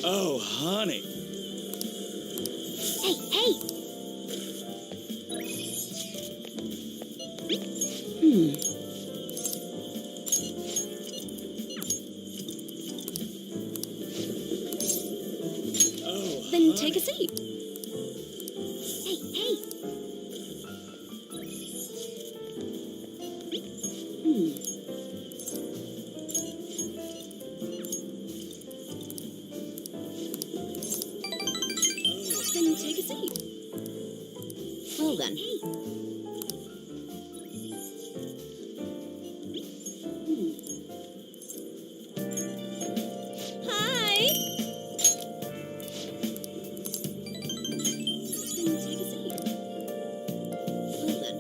Oh, honey. Hey, hey! Oh, Then take a seat. Hey, hey! Then take a seat. Well then. Hi! Then take a seat. Well then.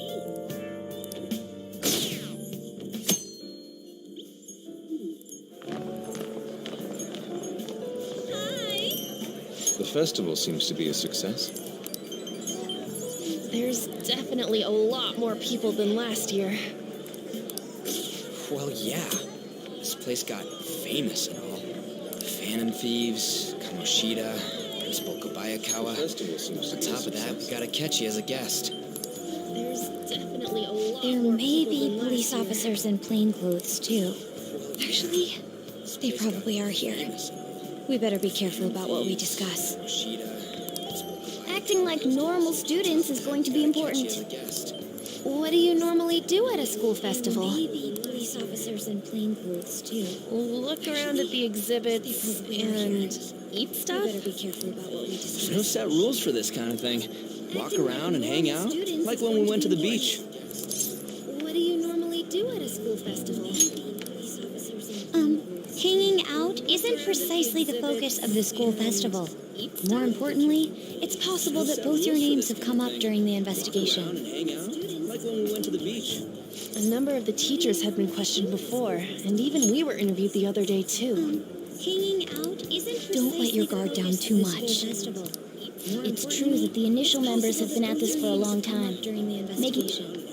Hi! The festival seems to be a success. There's definitely a lot more people than last year. Well, yeah. This place got famous and all. The Phantom Thieves, Kamoshida, Principal Kobayakawa. The festival seems to On be a top of that, we success. gotta catch you as a guest. There's definitely a lot There more may people be than police last year. officers in plain clothes, too. Actually, they probably are here. Famous and all. We better be careful about what we discuss. Kamoshida, Principal Kobayakawa. Acting like normal students is going to be Catch you important. as a guest. What do you normally do at a school festival? Maybe police officers in plain clothes, too. Look around at the exhibits and eat We stuff. better be careful about what we discuss. There's no set rules for this kind of thing. Walk around and hang out, like when we went to the beach. What do you normally do at a school festival? Hanging out isn't precisely the focus of the school festival. More importantly, it's possible that both your names have come up during the Around investigation. and hang out, like when we went to the beach. A number of the teachers had been questioned before, and even we were interviewed the other day too. Hanging out isn't Don't let your guard down too much. It's true that the initial members have been at this for a long time. During the investigation.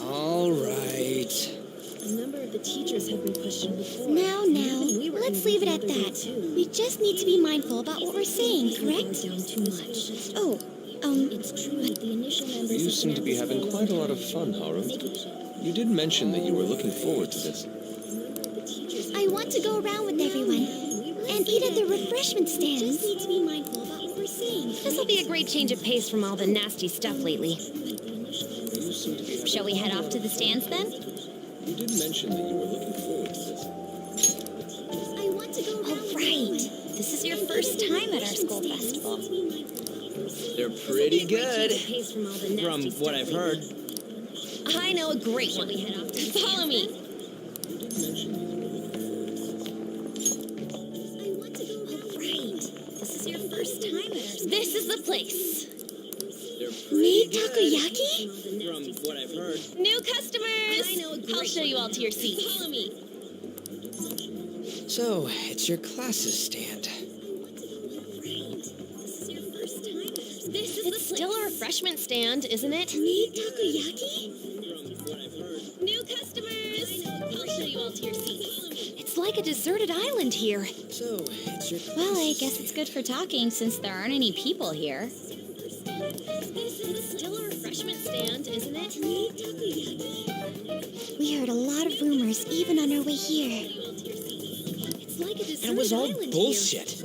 All right. A number of the teachers had been questioned before. Now, and even we were let's leave it at interviewed the that. other day, too. We just need to be mindful about what we're saying, correct? Oh, it's true that the initial members You seem to be having quite a lot of fun, Haru. You did mention that you were looking forward to this. I want to go around with everyone and eat at the refreshment stands. We just need to be mindful about what we're saying. This will be a great change of pace from all the nasty stuff lately. You seem to be having Shall we head off to the stands then? You did mention that you were looking forward to this. I want to go around. All right. This is your first time at our school festival. They're pretty good, Pace from all the nasty from stuff what I've heard. lately. I know a great one. Follow me. You did mention that you were looking forward to this. I want to go. All right. This is your first time at our school. This is the place. They're Me pretty good, takoyaki? from what I've heard. New customers. I'll show you all to your seats. Follow me. So, it's your classes stand. This is still a refreshment stand, isn't it? Me takoyaki? New customers. I'll show you all to your seats. It's like a deserted island here. So, it's Well, I guess it's good for talking since there aren't any people here. It's still a refreshment stand, isn't it? We heard a lot of rumors even on our way here. It's like a deserted And it was all island bullshit.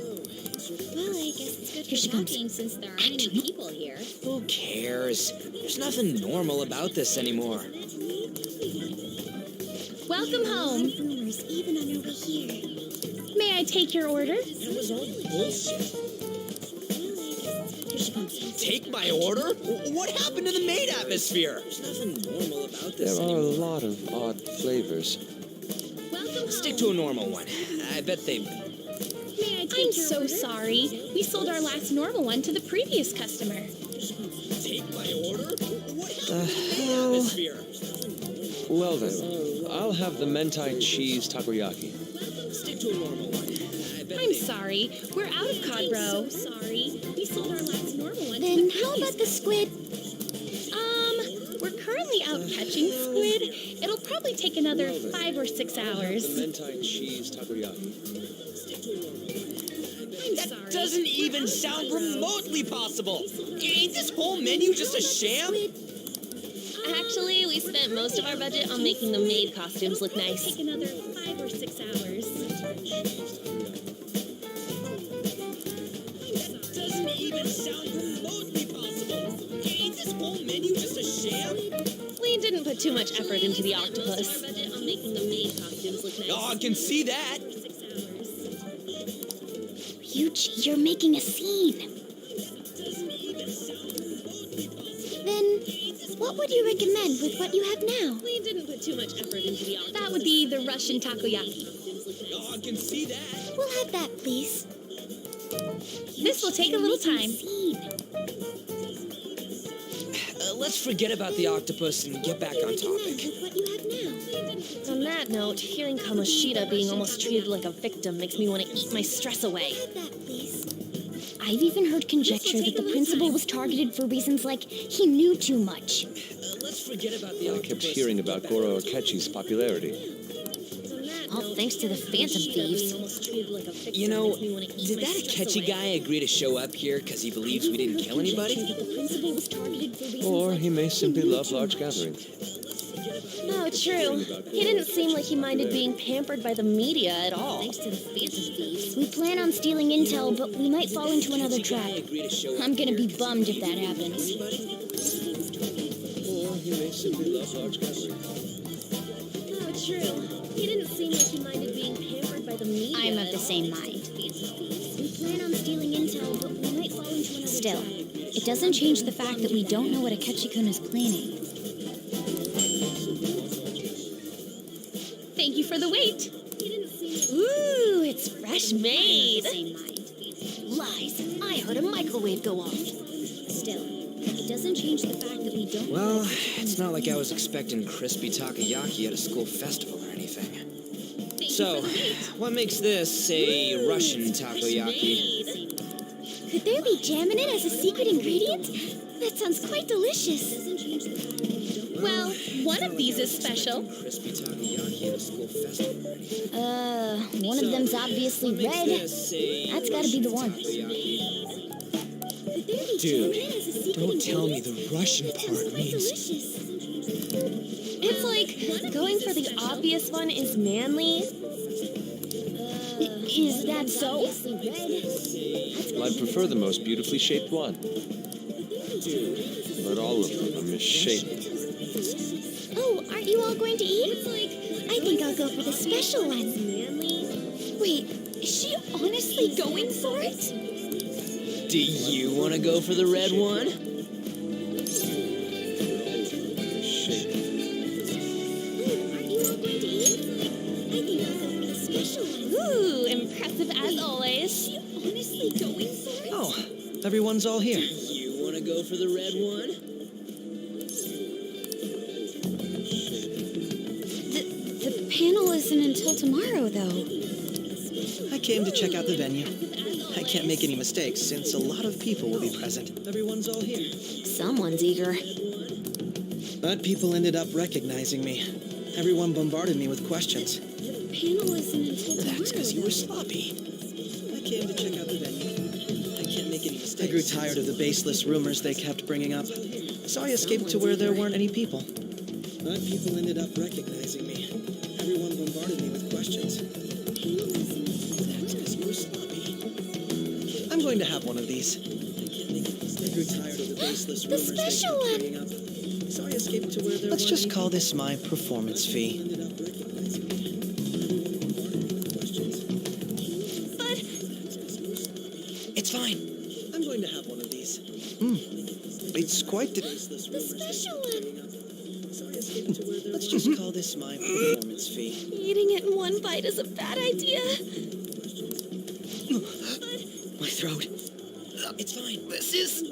Well, I guess it's good Here she for comes. talking since there aren't any people here. Who cares? There's nothing normal about this anymore. Welcome home. Rumors even on our way here. May I take your order? It was all bullshit. Here she comes. Take my order? What happened to the maid atmosphere? There's nothing normal about this There are a anymore. lot of odd flavors. Welcome home. Stick to a normal one. I bet they... May I take I'm so sorry. We sold our last normal one to the previous customer. Take my order? What happened The to the maid hell? atmosphere? Well then, I'll have the mentai cheese takoyaki. Stick to a normal one. I bet I'm they... sorry. We're out of cod, bro. Sorry. We sold our last normal one. Then how about the squid? We're currently out catching squid. It'll probably take another 5 or 6 The hours. mentai cheese takoyaki. That doesn't even sound remotely possible. Ain't this whole menu just a sham? Actually, we spent most of our budget on making the maid costumes look nice. Take another 5 or 6 hours. Doesn't even sound remotely possible. Ain't this whole menu just a sham? We didn't put too much effort into the octopus. Budget on making the maid costumes look nice. Oh, I can see that. 6 hours. Yuchi, you're making a scene. Then, what would you recommend with what you have now? We didn't put too much effort into the octopus. That would be the Russian takoyaki. Oh, I can see that. We'll have that, please. This will take a little time. Let's forget about the octopus and get back on topic. With what you have now. On that note, hearing Kamoshida being almost treated like a victim makes me want to eat my stress away. Have that, please. I've even heard conjecture that the principal was targeted for reasons like he knew too much. Let's forget about the I octopus. kept hearing about Goro Akechi's popularity. All thanks to the Phantom Thieves. You know, did that Akechi guy agree to show up here because he believes we didn't kill anybody? The principal was targeted for reasons Or like he may simply love large gatherings. No, true. He didn't seem like he minded being pampered by the media at all. thanks to the Phantom Thieves. We plan on stealing intel, but we might fall into another trap. I'm gonna be bummed if that happens. Or he may simply love large gatherings. No, true. He didn't seem like he minded being pampered by the media. I'm of at the all. same mind. We plan on stealing intel, but we might fall into another Still, it doesn't change the fact that we don't know what Akechi-kun is planning. Thank you for the wait. Ooh, it's fresh made. Same mind. Lies. I heard a microwave go off. Still, it doesn't change the fact that we don't Well, it's not like I was expecting crispy takoyaki at a school festival or anything. So, what makes this a Russian takoyaki? Could there be jam in it as a secret ingredient? That sounds quite delicious. Well, one of these is special. Crispy takoyaki at a school festival or anything. One of them's obviously What makes red. this a That's gotta be the one. takoyaki? Could there be Dude, jam in it as a secret don't tell me ingredient? the Russian That sounds part quite means... delicious. It's like going for the obvious one is manly. Is that so? I'd prefer the most beautifully shaped one. But all of them are misshapen. Oh, aren't you all going to eat? I think I'll go for the special one. Wait, is she honestly going for it? Do you want to go for the red one? Misshapen. Aren't you all going to eat? I think I'll go for the special one. Ooh, impressive as always. Is she honestly going for it? Oh, everyone's all here. You want to go for the red one? The panel isn't until tomorrow, though. I came to check out the venue. I can't make any mistakes since a lot of people will be present. Everyone's all here. Someone's eager. But people ended up recognizing me. Everyone bombarded me with questions. The panel isn't until tomorrow. That's because you were sloppy. I came to check out the venue. I can't make any mistakes. I grew tired of the baseless rumors they kept bringing up, so I escaped to where there weren't any people. But people ended up recognizing me. Everyone bombarded me with questions. That is, you're sloppy. I'm going to have one of these. I grew tired of the baseless The rumors they special kept one. bringing up, so I escaped to where there Let's just call this my performance fee. But It's fine. I'm going to have one of these. It's quite the the special one. Let's just call this my performance fee. Eating it in one bite is a bad idea. My throat. It's fine. This is.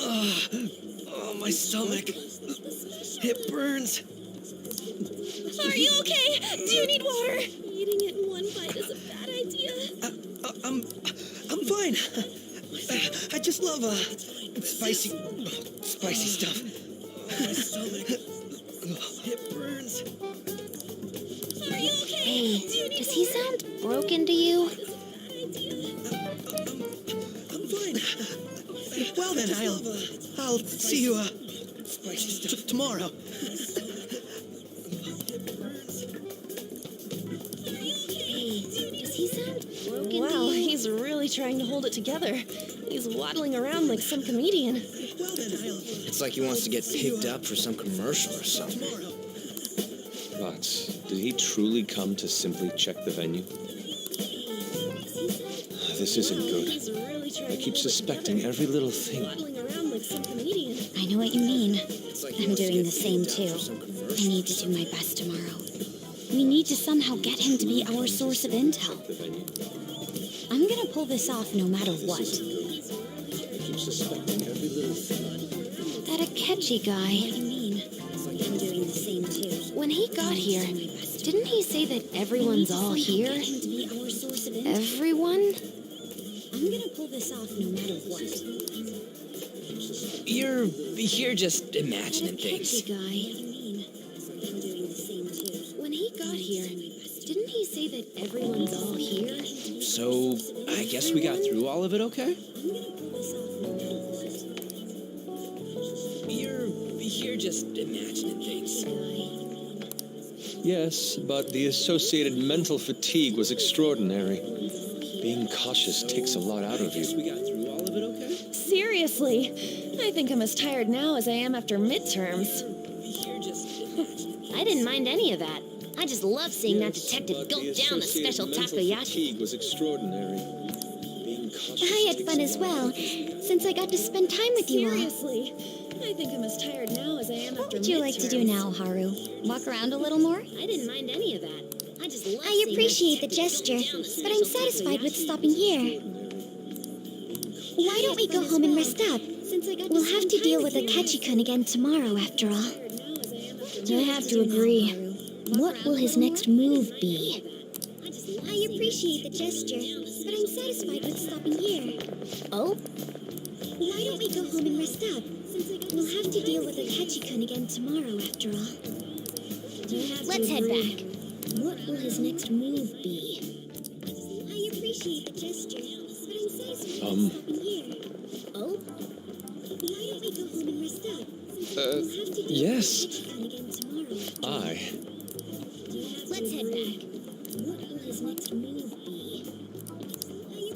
Oh, my stomach. It burns. Are you okay? Do you need water? Eating it in one bite is a bad idea. I'm fine. I just love spicy stuff. My stomach. It burns. Are you okay? Hey, does he sound broken to you? I'm fine. Well then, I'll see you spicy stuff tomorrow. Hey, does he sound broken Wow, to you? he's really trying to hold it together. He's waddling around like some comedian. Well then, It's like he wants to get picked up for some commercial or something. tomorrow. But did he truly come to simply check the venue? This isn't good. He's really trying I to keep hold it suspecting together. every little thing. Waddling around like some comedian. I know what you mean. It's like he I'm wants to doing get the same picked up too. for some I commercial need to do my best tomorrow. We need to somehow get him to be our source of intel. The venue. I'm gonna pull this off no matter what. I keep suspecting every little thing. That Akechi guy. What do you mean? I'm doing the same too. When he got here, didn't he say that everyone's all here? Get him to be our source of intel. Everyone? I'm gonna pull this off no matter what. You're just imagining That things. Akechi guy. I'm doing the same too. When he got here, didn't he say that everyone's all here? So, I guess we got through all of it okay? You're just imagining things. Yes, but the associated mental fatigue was extraordinary. Being cautious takes a lot out of Guess you. we got through all of it okay? Seriously, I think I'm as tired now as I am after midterms. You're just I didn't mind any of that. I just love seeing that Yes, detective but gulp the down the associated special mental takoyaki. fatigue was extraordinary. Being cautious I had takes fun a as lot well, out of you. since I got to spend time with you all. Seriously, I think I'm as tired now as I am What after would you like to do midterms. now, Haru? Walk around a little more? I didn't mind any of that. I just love I appreciate the gesture, but I'm satisfied with stopping here. Why don't we go home and rest up? We'll have to deal with Akechi-kun again tomorrow, after all. I have to agree. What will his next move be? I appreciate the gesture, but I'm satisfied with stopping here. Oh, Why don't we go home and rest up? We'll have to deal with Akechi-kun again tomorrow, after all. let's head back. What will his next move be? I appreciate the gesture, but I'm satisfied with stopping here. Oh, Why don't we go home and rest up? We'll have to deal yes. with Akechi-kun again tomorrow, after all. let's head back. What will his next move be?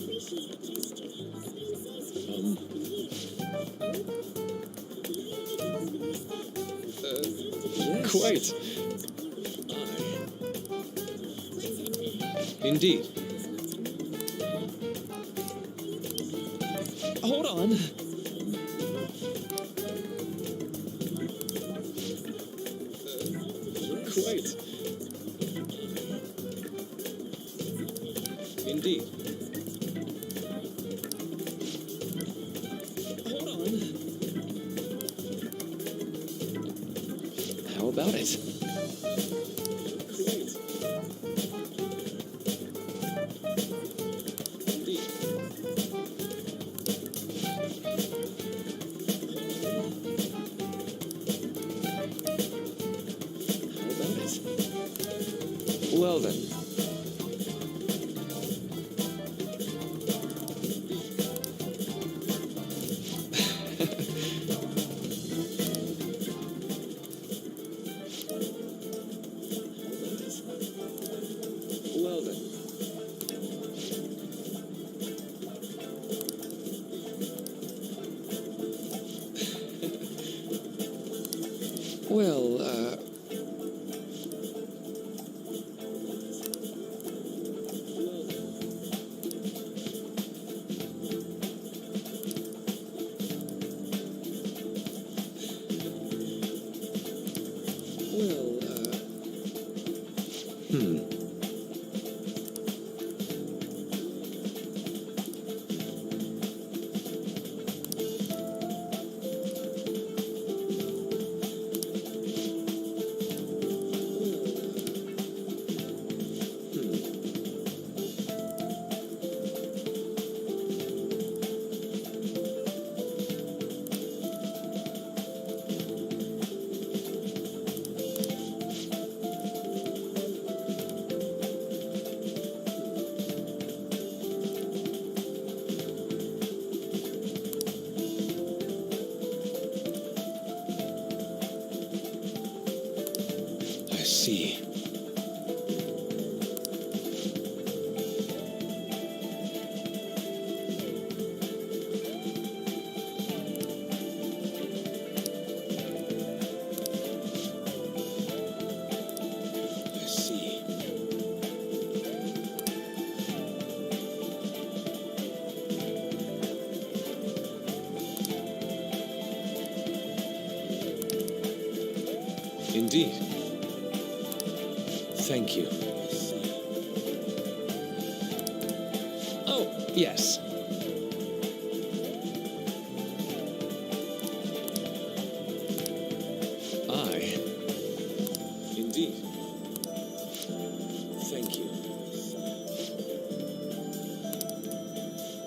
I appreciate the gesture, but I'm satisfied with stopping here. Yes. Quite. Indeed. Hold on. Quite. Indeed. Hold on. How about it? Quite. Indeed. How about it? Well then. Indeed. Thank you. Oh, yes. Indeed. Thank you.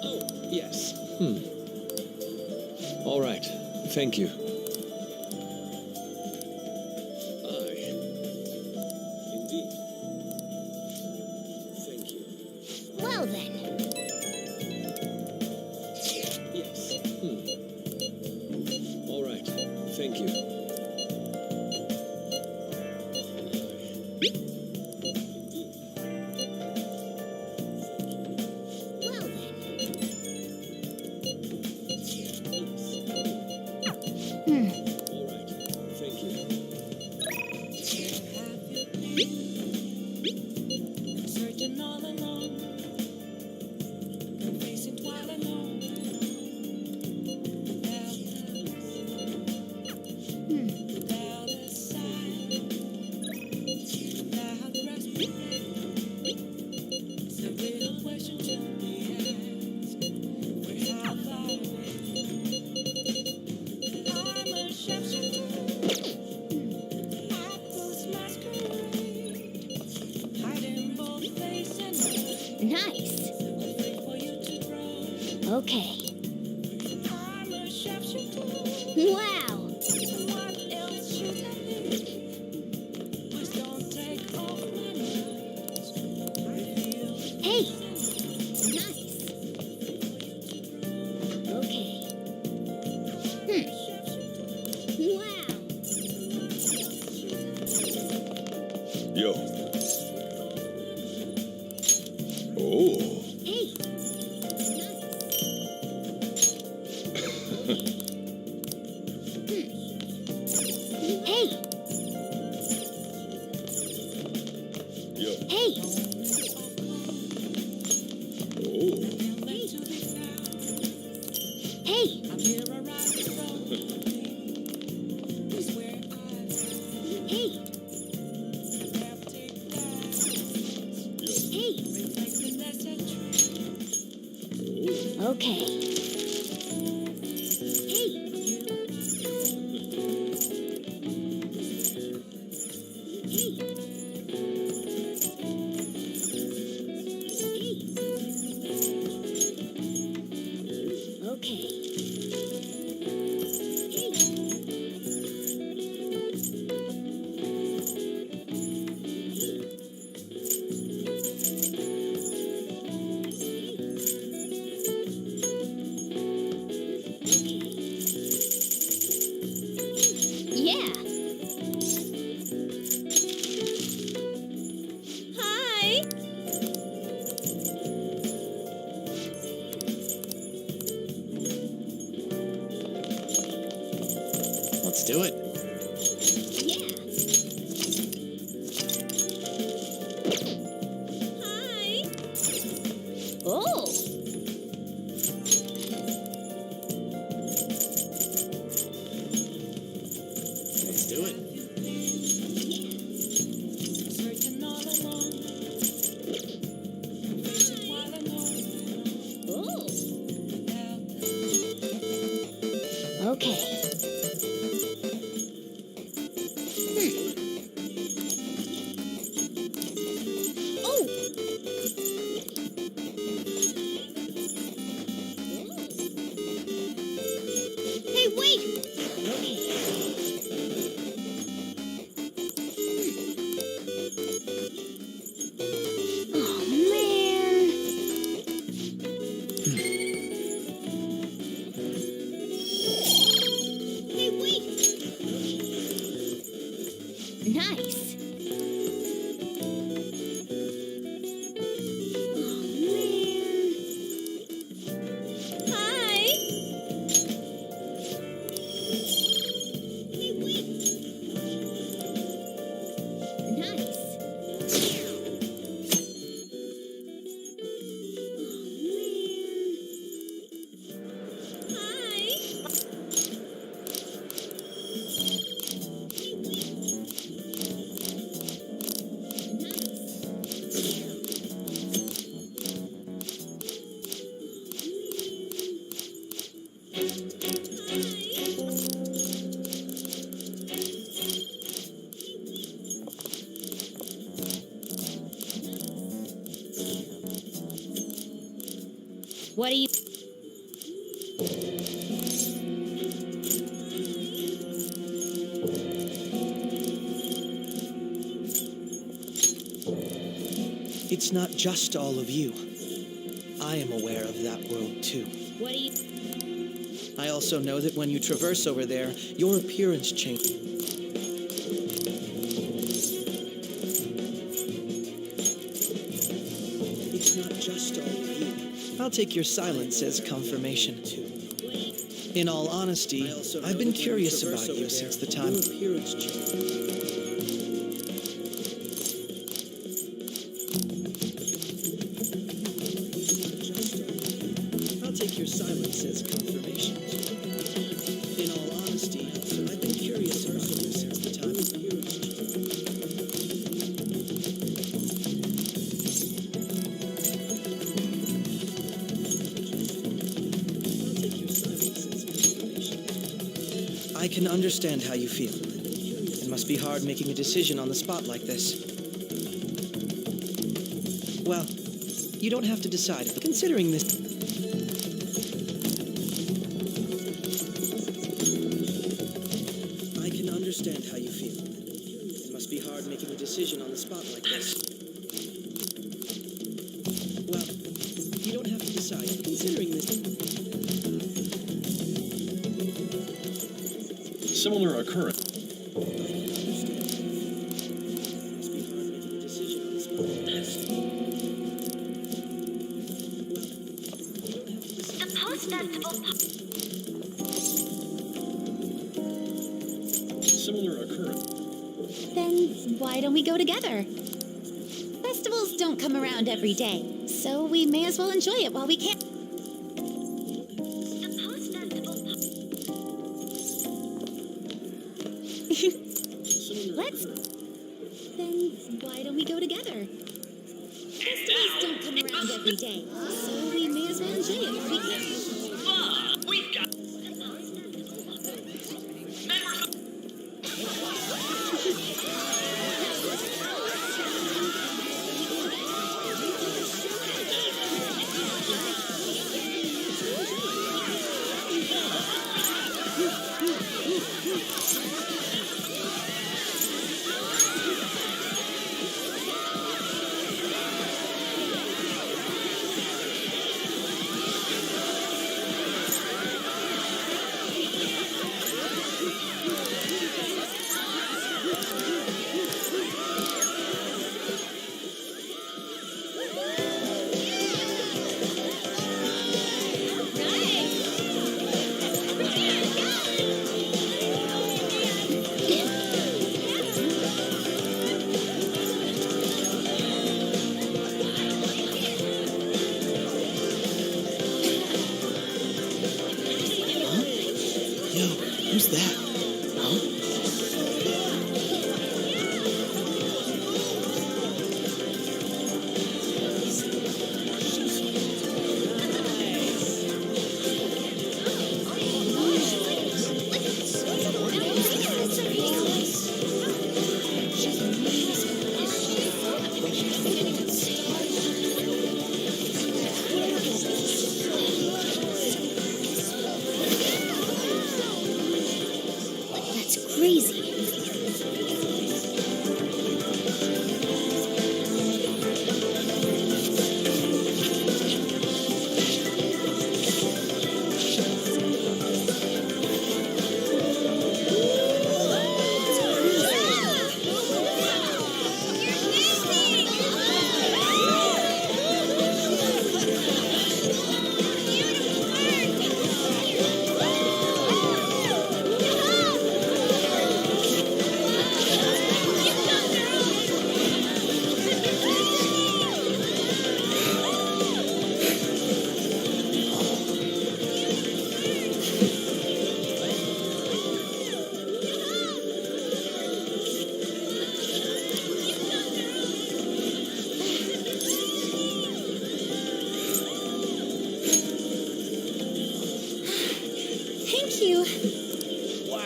Oh, yes. All right. Thank you. Indeed. Thank you. Well then. Yes. All right. Thank you. Well then. All right. Thank you. Searching all alone, facing while alone. Without a sign, without respite. It's a real question to be asked. Where have I been? I'm a shapeshifter. Apples masquerade. Hiding both face and mind. Nice. Wait for you to grow. Okay. I'm a shapeshifter. Wow. What else should I be? Please don't take off my nose. Reveal Hey. Nice. Okay. Wow. Yo. Oh. Hey. Hey. Yo. Hey. Oh. late to be found. Hey. I'm here around the road. Is where I'm Hey. empty glass. Hey. Reflecting that's a truth. Okay. Hey. Hey. Okay. Yeah. Hi. Let's do it. Yeah. Hi. Oh. Let's do it. Searching all alone. Facing while alone. Oh. Without Okay. Oh. Hey, wait. Okay. Oh man. What do you... It's not just all of you. I am aware of that world too. What do you... I also know that when you traverse over there, your appearance changes. It's not just all of you. I'll take your silence as confirmation too. In all honesty, I've been curious about you since the time. Your appearance changes. I'll take your silence as confirmation. In all honesty, I've been curious about you since the time of appearance. I'll take your silence as confirmation. I can understand how you feel. It must be hard making a decision on the spot like this. Well, you don't have to decide, but considering this... I can understand how you feel. It must be hard making a decision on the spot like this. Well, you don't have to decide, but considering this... Similar occurrence. I can understand. It must be hard making a decision on the spot like this. Well, you don't have to decide. The post-festival Similar occurrence. Then why don't we go together? Festivals don't come around every day, so we may as well enjoy it while we can. The post-festival Let's... Then why don't we go together? Festivals don't come around every day, so we may as well enjoy it while we can. Yo, who's that? Huh? That's crazy. Thank you. Wow.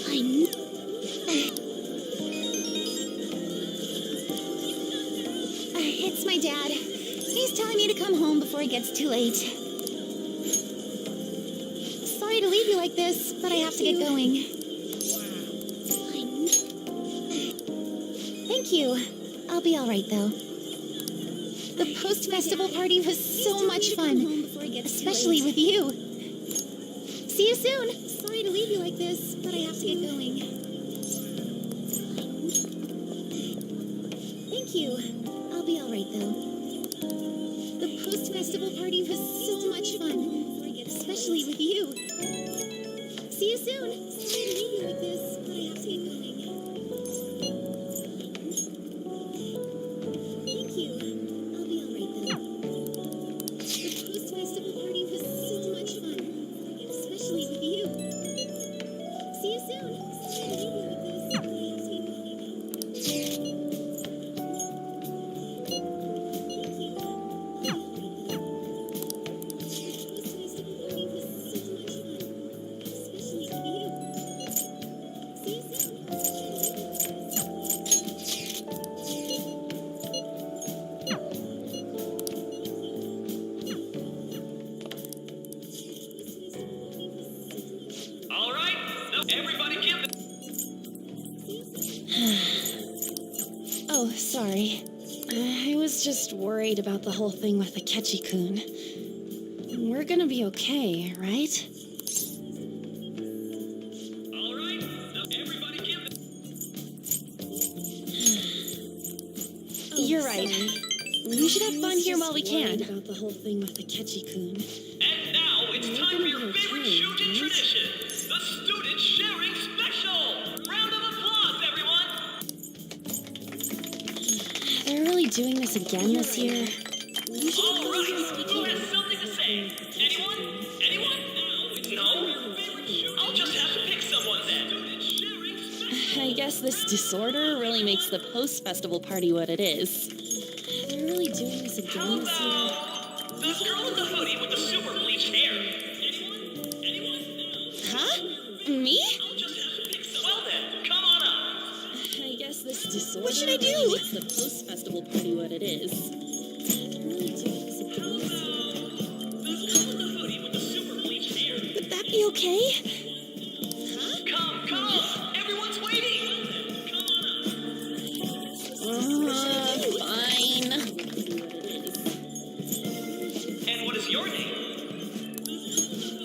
I knew... It's my dad. He's telling me to come home before it gets too late. Sorry to leave you like this, but I have to get going. Thank you. I'll be all right, though. The post-festival party was so much fun, especially with you. See you soon. Sorry to leave you like this, but I have to get going. Thank you. I'll be all right, though. The post-festival party was so much fun, especially with you. See you soon. Sorry to leave you like this, but I have to get going. Thank you. I'll be all right, though. The post-festival party was so much fun, especially with you. See you soon. Sorry to leave you like this, but I have to get going. All right, everybody give it. Oh, sorry. I was just worried about the whole thing with Akechi-kun. We're gonna be okay, right? All right, everybody give it. You're right. We should have fun here while we can. About the whole thing with Akechi-kun. And now it's time for your favorite shooting tradition, the Student Sharing Special. Round of applause, everyone. They're really doing this again this year? All right, who has something to say? Anyone? Anyone? No? I'll just have to pick someone then. Student Sharing Special. I guess this disorder really makes the post-festival party what it is. They're really doing this again this year? Hello? The girl in the hoodie with the super bleached hair. Anyone? Anyone? Huh? Me? I'll just have to pick someone. Well then, come on up. I guess this disorder What should I do? really makes the post-festival party what it is. They're really doing this again this year? The girl in the hoodie with the super bleached hair. Would that be okay? Come! Everyone's waiting! Fine. And what is your name?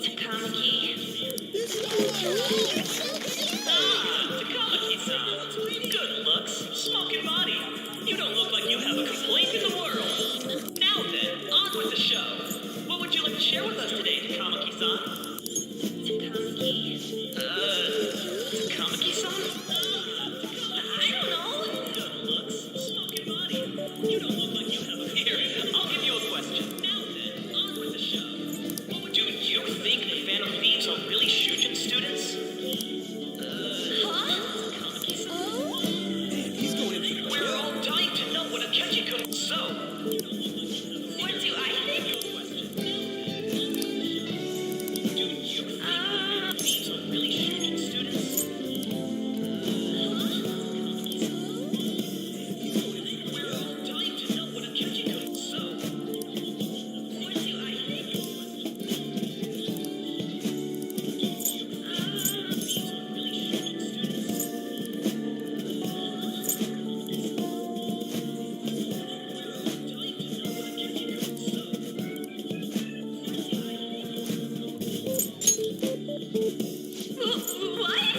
Takamaki. Takamaki-san. Good looks, smoking body. You don't look like you have a complaint in the world. Now then, on with the show. What would you like to share with us today, Takamaki-san? Takamaki. Takamaki-san? I don't know. Good looks, smoking body. You don't look like you have a... Here, I'll give you a question. Now then, on with the show. What would you think the Phantom Thieves are really Shujin students? We're all dying to know what Akechi-kun... So... What do I think? Do you think the Phantom Thieves are really Shujin students? We're all dying to know what Akechi-kun... So... What do I think? What?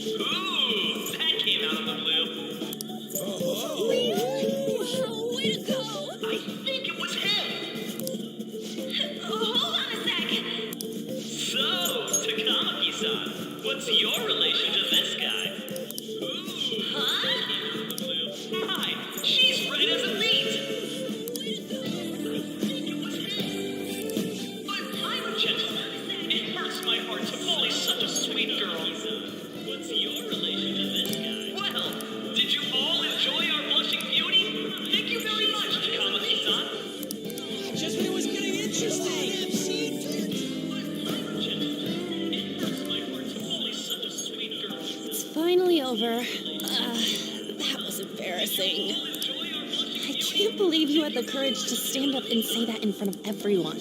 Ooh, that came out of the blue. Way to go! I think it was him. Hold on a sec. So, Takamaki-san, what's your relation to this guy? Ooh, Huh? that came out of the blue. My, she's red as a beet. But I'm a gentleman. It hurts my heart to bully such a sweet girl. What's your relation to this guy? Well, did you all enjoy our blushing beauty? Thank you very much, Takamaki-san. Just when it was getting interesting. It hurts my heart to bully such a sweet girl. It's finally over. That was embarrassing. I can't believe you had the courage to stand up and say that in front of everyone.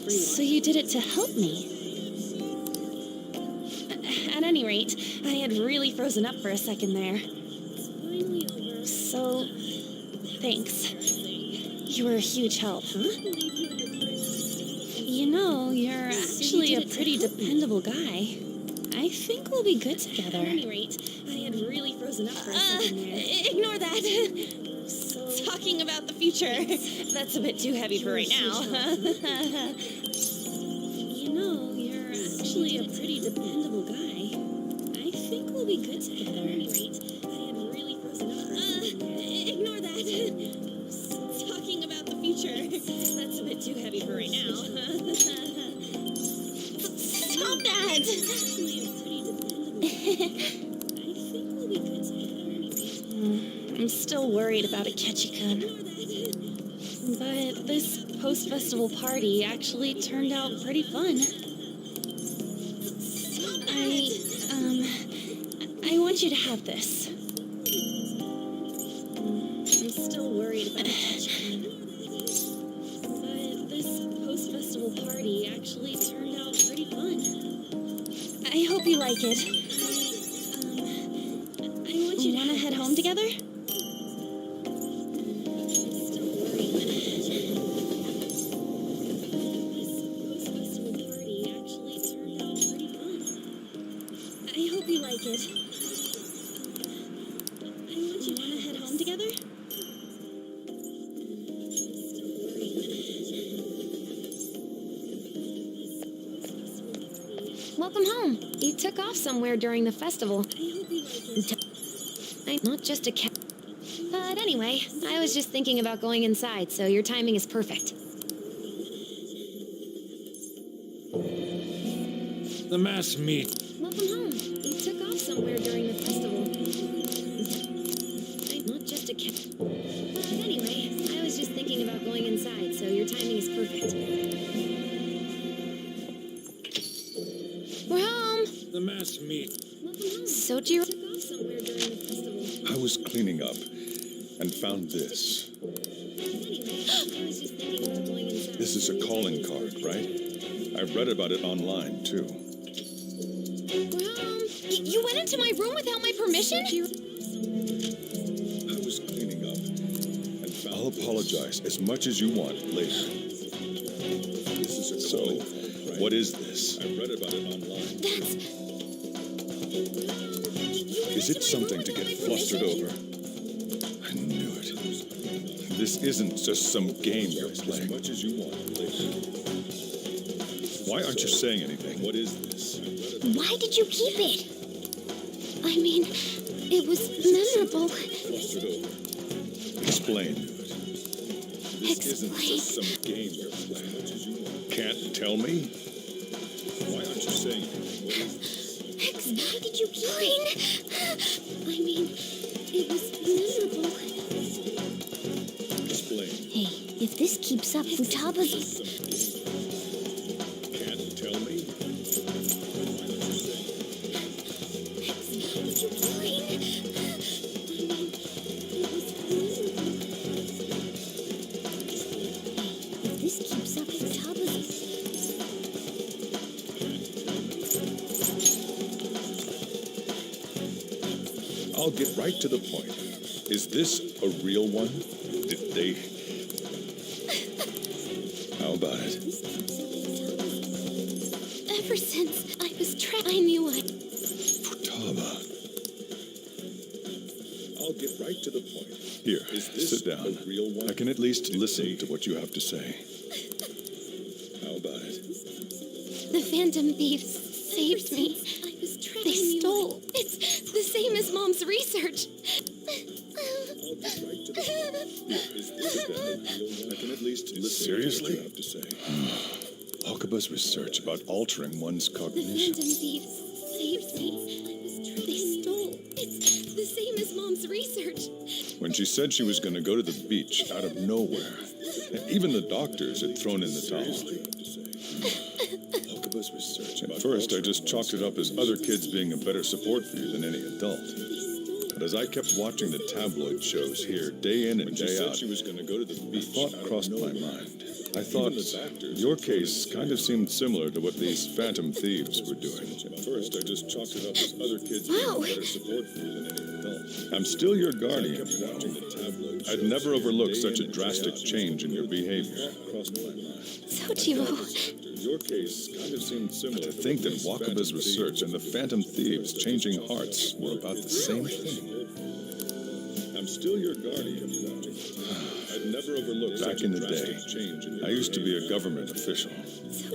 So you did it to help me. At any rate, I had really frozen up for a second there. So, thanks. You were a huge help. You know, you're actually a pretty dependable guy. I think we'll be good together. At any rate, I had really frozen up for a second there. Ignore that. Talking about the future. That's a bit too heavy for right now. You know, you're actually a pretty dependable guy. I think we'll be good together. At any rate, I had really frozen up for a second there. Ignore that. Talking about the future. That's a bit too heavy for right now. Stop that! I'm still worried about Akechi-kun. But this post-festival party actually turned out pretty fun. I want you to have this. I'm still worried about Akechi-kun. But this post-festival party actually turned out pretty fun. I hope you like it. I want you to head home together? I hope you like it. I want you to head home together? Welcome home. You took off somewhere during the festival. I hope you like it. I'm not just a cat. But anyway, I was just thinking about going inside, so your timing is perfect. The mass meet. Welcome home. You took off somewhere during the festival. I'm not just a cat. But anyway, I was just thinking about going inside, so your timing is perfect. We're home. The mass meet. Welcome home. Soichiro took off somewhere during the festival. I was cleaning up and found this. This is a calling card, right? I read about it online, too. You went into my room without my permission? I was cleaning up and found... I'll apologize as much as you want later. This is a calling card, right? What is this? I read about it online. Is it something to get flustered over? I knew it. This isn't just some game you're playing. As much as you want. Why aren't you saying anything? What is this? Why did you keep it? I mean, it was memorable. Flustered over. Explain. This isn't just some game you're playing. Can't tell me? Why aren't you saying anything? What is this? Why did you keep it? I mean, it was memorable. Explain. Hey, if this keeps up, Futaba's... Can't tell me? If this keeps up, Futaba's... I'll get right to the point. Is this a real one? Did they... How about it? Ever since I was trapped, I knew I... Futaba. I'll get right to the point. Here, sit down. A real one? I can at least listen to what you have to say. How about it? The Phantom Thieves saved me. I was trapped. They stole. It's the same as Mom's research. I'll get right to the point. Is this a real one? I can at least listen to what you have to say. Okaba's research about altering one's The cognition. Phantom Thieves saved me. I was trapped. They stole. It's the same as Mom's research. When she said she was going to go to the beach out of nowhere, even the doctors had thrown in the towel. At first, I just chalked it up as other kids being a better support for you than any adult. But as I kept watching the tabloid shows here day in and day out, I thought crossed my mind. I thought your case kind of seemed similar to what these phantom thieves were doing. At first, I just chalked it up as other kids Wow. needing better support for you than anything else. I'm still your guardian, you know. I'd never overlook such a drastic change in your behavior. Sojiro. Your case kind of seemed similar. To think that Wakaba's research and the phantom thieves changing hearts were about the same thing. I'm still your guardian, you know. I'd never overlook back in the day. I used to be a government official.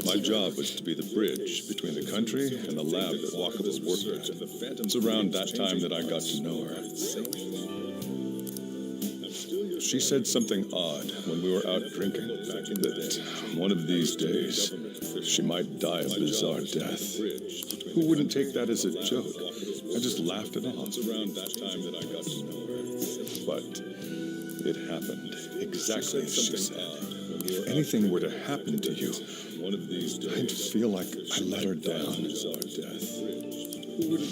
My job was to be the bridge between the country and the lab that Wakaba worked at. It's around that time that I got to know her. She said something odd when we were out drinking, that one of these days she might die a bizarre death. Who wouldn't take that as a joke? I just laughed it off. It's around that time that I got to know her. But it happened exactly as she said. If anything were to happen to you, I'd feel like I let her down.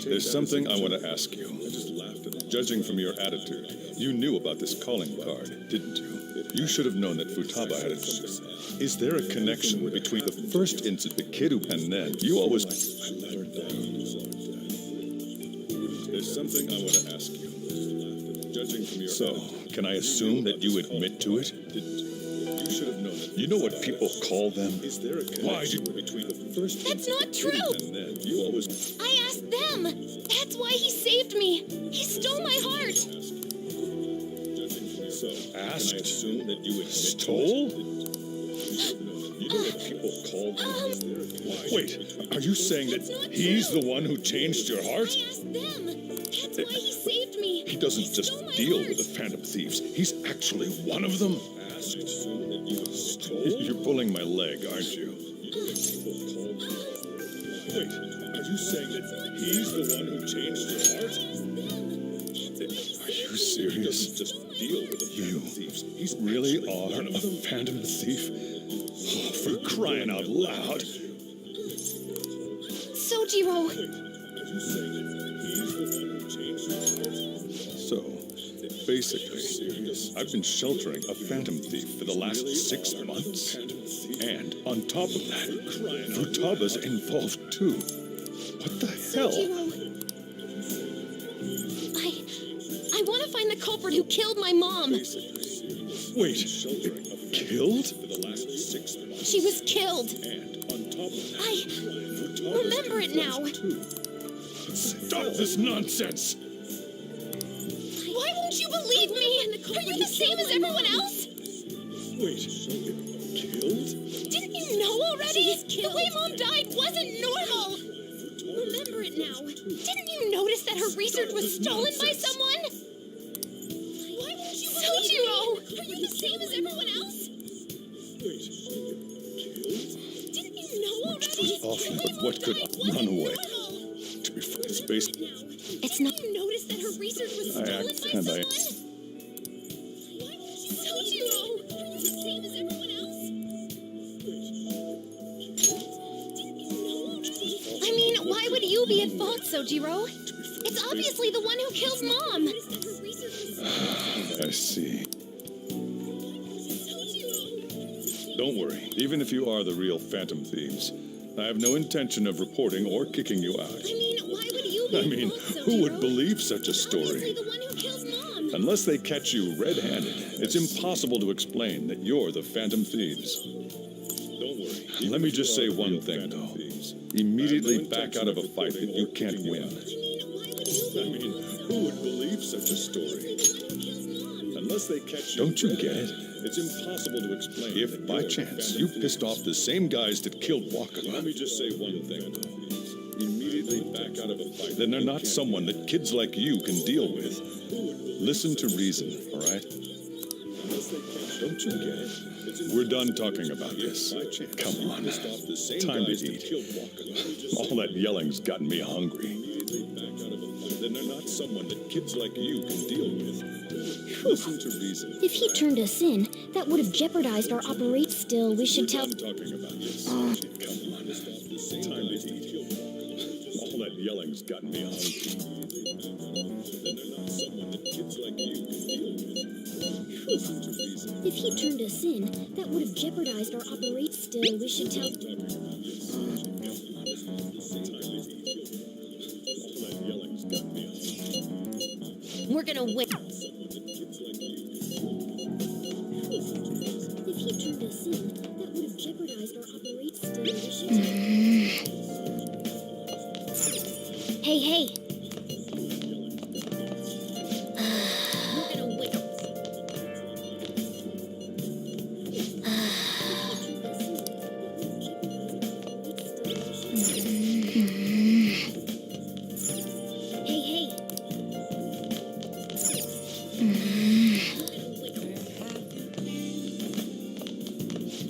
There's something I want to ask you. Judging from your attitude, you knew about this calling card, didn't you? You should have known that Futaba had it. Is there a connection between the first incident, the kid who, and then you always... I let her down. There's something I want to ask you. Judging from your attitude, can I assume that you admit to it? You should have known that. You know what people call them? Is there a connection between the first That's not true! and then you always... I asked them! That's why he saved me! He stole my heart! So, asked? Can I assume that you admit stole? You know what people call them? Wait, are you saying that he's the one who changed your heart? I asked them! That's why he saved me! He doesn't just stole my deal heart. with the phantom thieves. He's actually one of them. You're pulling my leg, aren't you? Wait, are you saying that he's the one who changed your heart? Are you serious? Just deal with the phantom thieves. He's really are a phantom thief. Oh, for crying out loud! Sojiro. Are you saying that he's the one who changed your heart? So, basically, I've been sheltering a phantom thief for the last 6 months. And on top of that, Futaba's involved too. What the hell? Sojiro. I want to find the culprit who killed my mom! Wait, killed? She was killed! And on top of that, I remember it now! stop this nonsense! Why won't you believe me? Are you the same as everyone else? Wait, killed? Didn't you know already? The way Mom died wasn't normal! Remember it now. Didn't you notice that her research was stolen by someone? Why won't you believe me? Are you the same as everyone else? Wait, killed? Didn't you know already? Awful, but what could run away? To be frank, it's based... It's not. Didn't you notice that her research was I stolen act by and I... someone? Sojiro! Are you the same as everyone else? Didn't you know already? I mean, why would you be at fault, Sojiro? It's obviously the one who kills Mom! I see. Don't worry. Even if you are the real phantom thieves, I have no intention of reporting or kicking you out. I mean, why would you be I at mean, fault, who would Sojiro? believe such a Obviously story? the one who kills Mom! Unless they catch you red-handed, it's impossible to explain that you're the phantom thieves. Don't worry. Let me just say one thing, though. Immediately back out of a fight that you can't win. I mean, who would believe such a story? Unless they catch you. Don't you get it? It's impossible to explain. If by chance you pissed off the same guys that killed Wakaba, let me just say one thing, though. Immediately back out of a fight. Then they're not someone that kids like you can deal with. Listen to reason, all right? Don't you get it? We're done talking about this. Come on. Time to eat. All that yelling's gotten me hungry. Then they're not someone that kids like you can deal with. Listen to reason. If he turned us in, that would have jeopardized our operation. Still, we should tell. I'm talking about this. Come on. Time to eat. All that yelling's gotten me hungry. Then they're not someone that kids like you can deal with. If he turned us in, that would have jeopardized our operation. Still, we should tell. We're gonna win. If he turned us in, that would have jeopardized our operation. Still, we should tell. Hey, hey. We're gonna win. Hey, hey.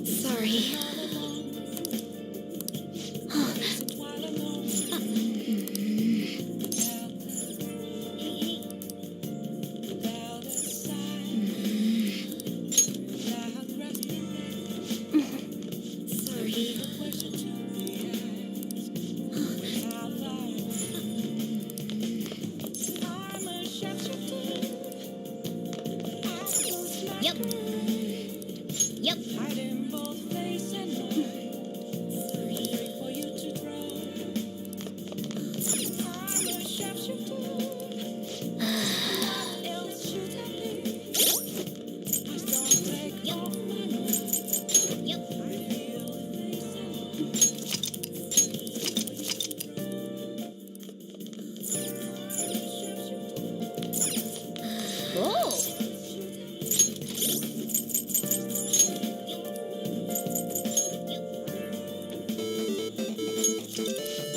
Sorry. Sorry. Yep. Yep. Hiding both face and for you to grow. I'm a sharpshooter. What else should I be? Please don't take off my nose. Yep. I feel the face Oh.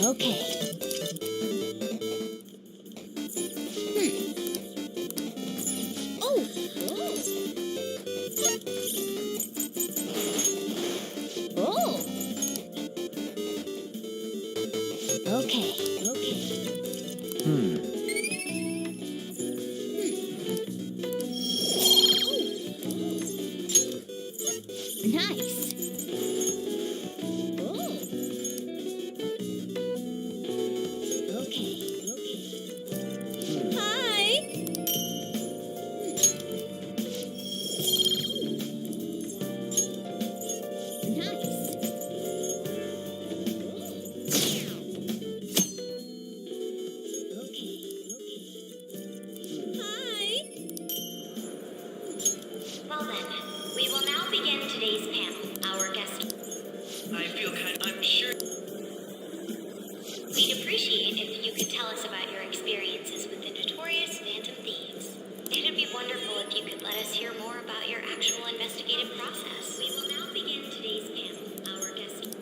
Okay. Oh. Oh. Okay. Okay. Nice. Oh. Okay. Okay. Hi. Nice. Okay. Hi. Well then, we will now begin today's panel. Our guest. I feel I'm sure. We'd appreciate if you could tell us about your experiences with the notorious Phantom Thieves. It'd be wonderful if you could let us hear more about your actual investigative process. We will now begin today's panel. Our guest.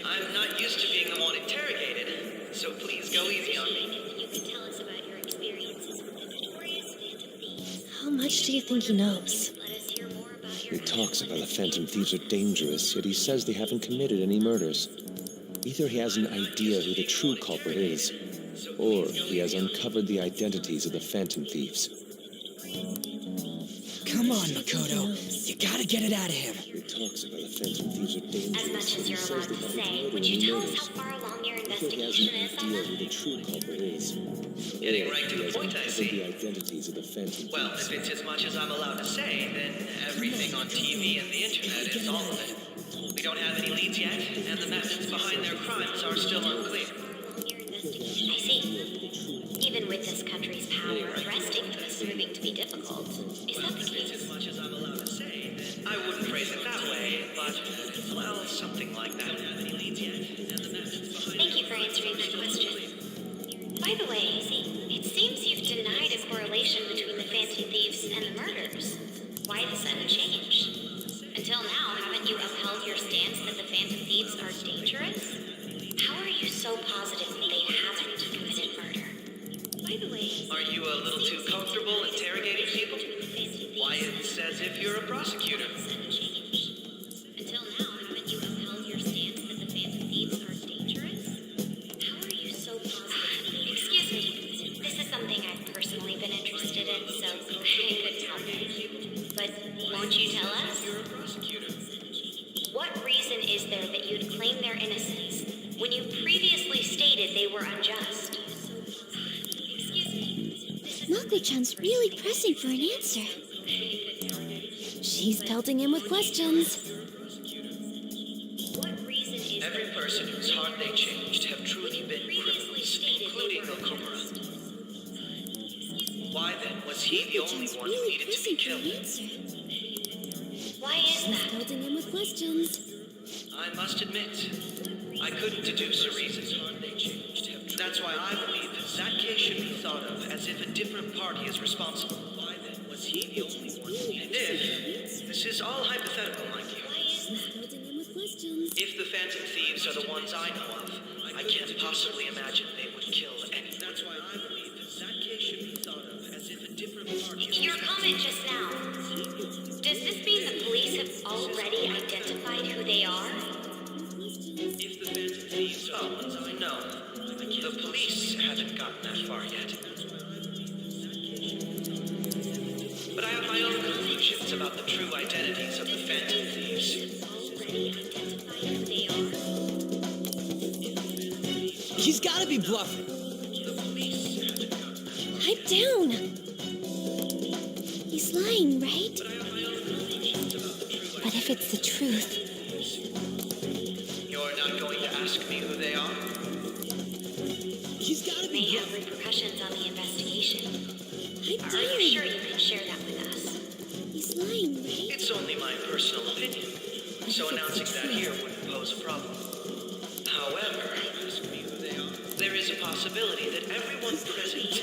I'm not used to being the one interrogated, so please go easy on me. If you could tell us about your experiences with the notorious Phantom Thieves. How much do you think he knows? Let us hear more about your He talks about the Phantom Thieves are dangerous, yet he says they haven't committed any murders. Either he has an idea who the true culprit is, or he has uncovered the identities of the Phantom Thieves. Come on, Makoto. You gotta get it out of him. He talks about the Phantom Thieves are dangerous. As much as yet he you're says allowed they to haven't say, committed would any you tell us murders. how far along your Either he has investigation an is on idea that? who the true culprit is, Getting or right to he the has point, I uncovered see. the identities of the Phantom Well, Thieves. if it's as much as I'm allowed to say, then everything on TV and the internet is all of it. We don't have any leads yet, and the methods behind their crimes are still unclear. Your investigation. I see. Even with this country's power, arresting them is proving to be difficult. Is that the If it's case? as much as I'm allowed to say, then I wouldn't phrase it that way, but, well, something like that. Thank you for answering my question. By the way, it seems you've denied a correlation between the Phantom Thieves and the murders. Why the sudden change? Until now, haven't you upheld your stance that the Phantom Thieves are dangerous? How are you so positive that they haven't committed murder? By the way, Are you a little too comfortable interrogating people? Why, it's as if you're a prosecutor. until now, haven't you upheld your stance that the Phantom Thieves are dangerous? How are you so positive? Excuse me. This is something I've personally been interested in, so I couldn't help it. But won't you tell us? What reason is there that you'd claim their innocence when you previously stated they were unjust? Excuse me. Mako-chan's really pressing for an answer. She's pelting him with questions. Every person whose heart they changed have truly been criminals, including Okumura. Why then was he the only one who needed to be killed? Why is that? Pelting him with questions. I must admit, I couldn't deduce a reason. That's why I believe that case should be thought of as if a different party is responsible. Why then was he the only one? And if, this is all hypothetical, mind you, Pelting him with questions. if the Phantom Thieves are the ones I know of, I can't possibly imagine they would kill anyone. That's why I believe that case should be thought of as if a different party is Your comment just now. Does this mean the police have already identified who they are? If the Phantom Thieves are the ones I know, the police haven't gotten that far yet. But I have my own conclusions about the true identities of the Phantom Thieves. He's gotta be bluffing. Pipe down. He's lying, right? But if it's the truth, You're not going to ask me who they are? He's gotta it may be have bluffing. repercussions on the investigation. Pipe Are you down. sure you can share that with us? He's lying, right? It's only my personal opinion, so announcing that here wouldn't pose a problem. However, there is a possibility that everyone present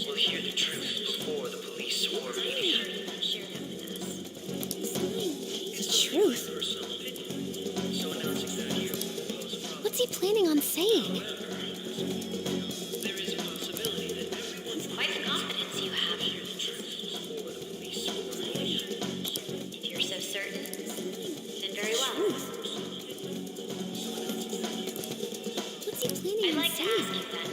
will hear the truth before the police or media. The truth. So announcing that here wouldn't pose a problem. What's he planning on saying? There is a possibility that everyone Quite the confidence you have. will hear the truth before the police or media. If you're so certain, then very well. What's he planning I'd on like to saying? ask you then.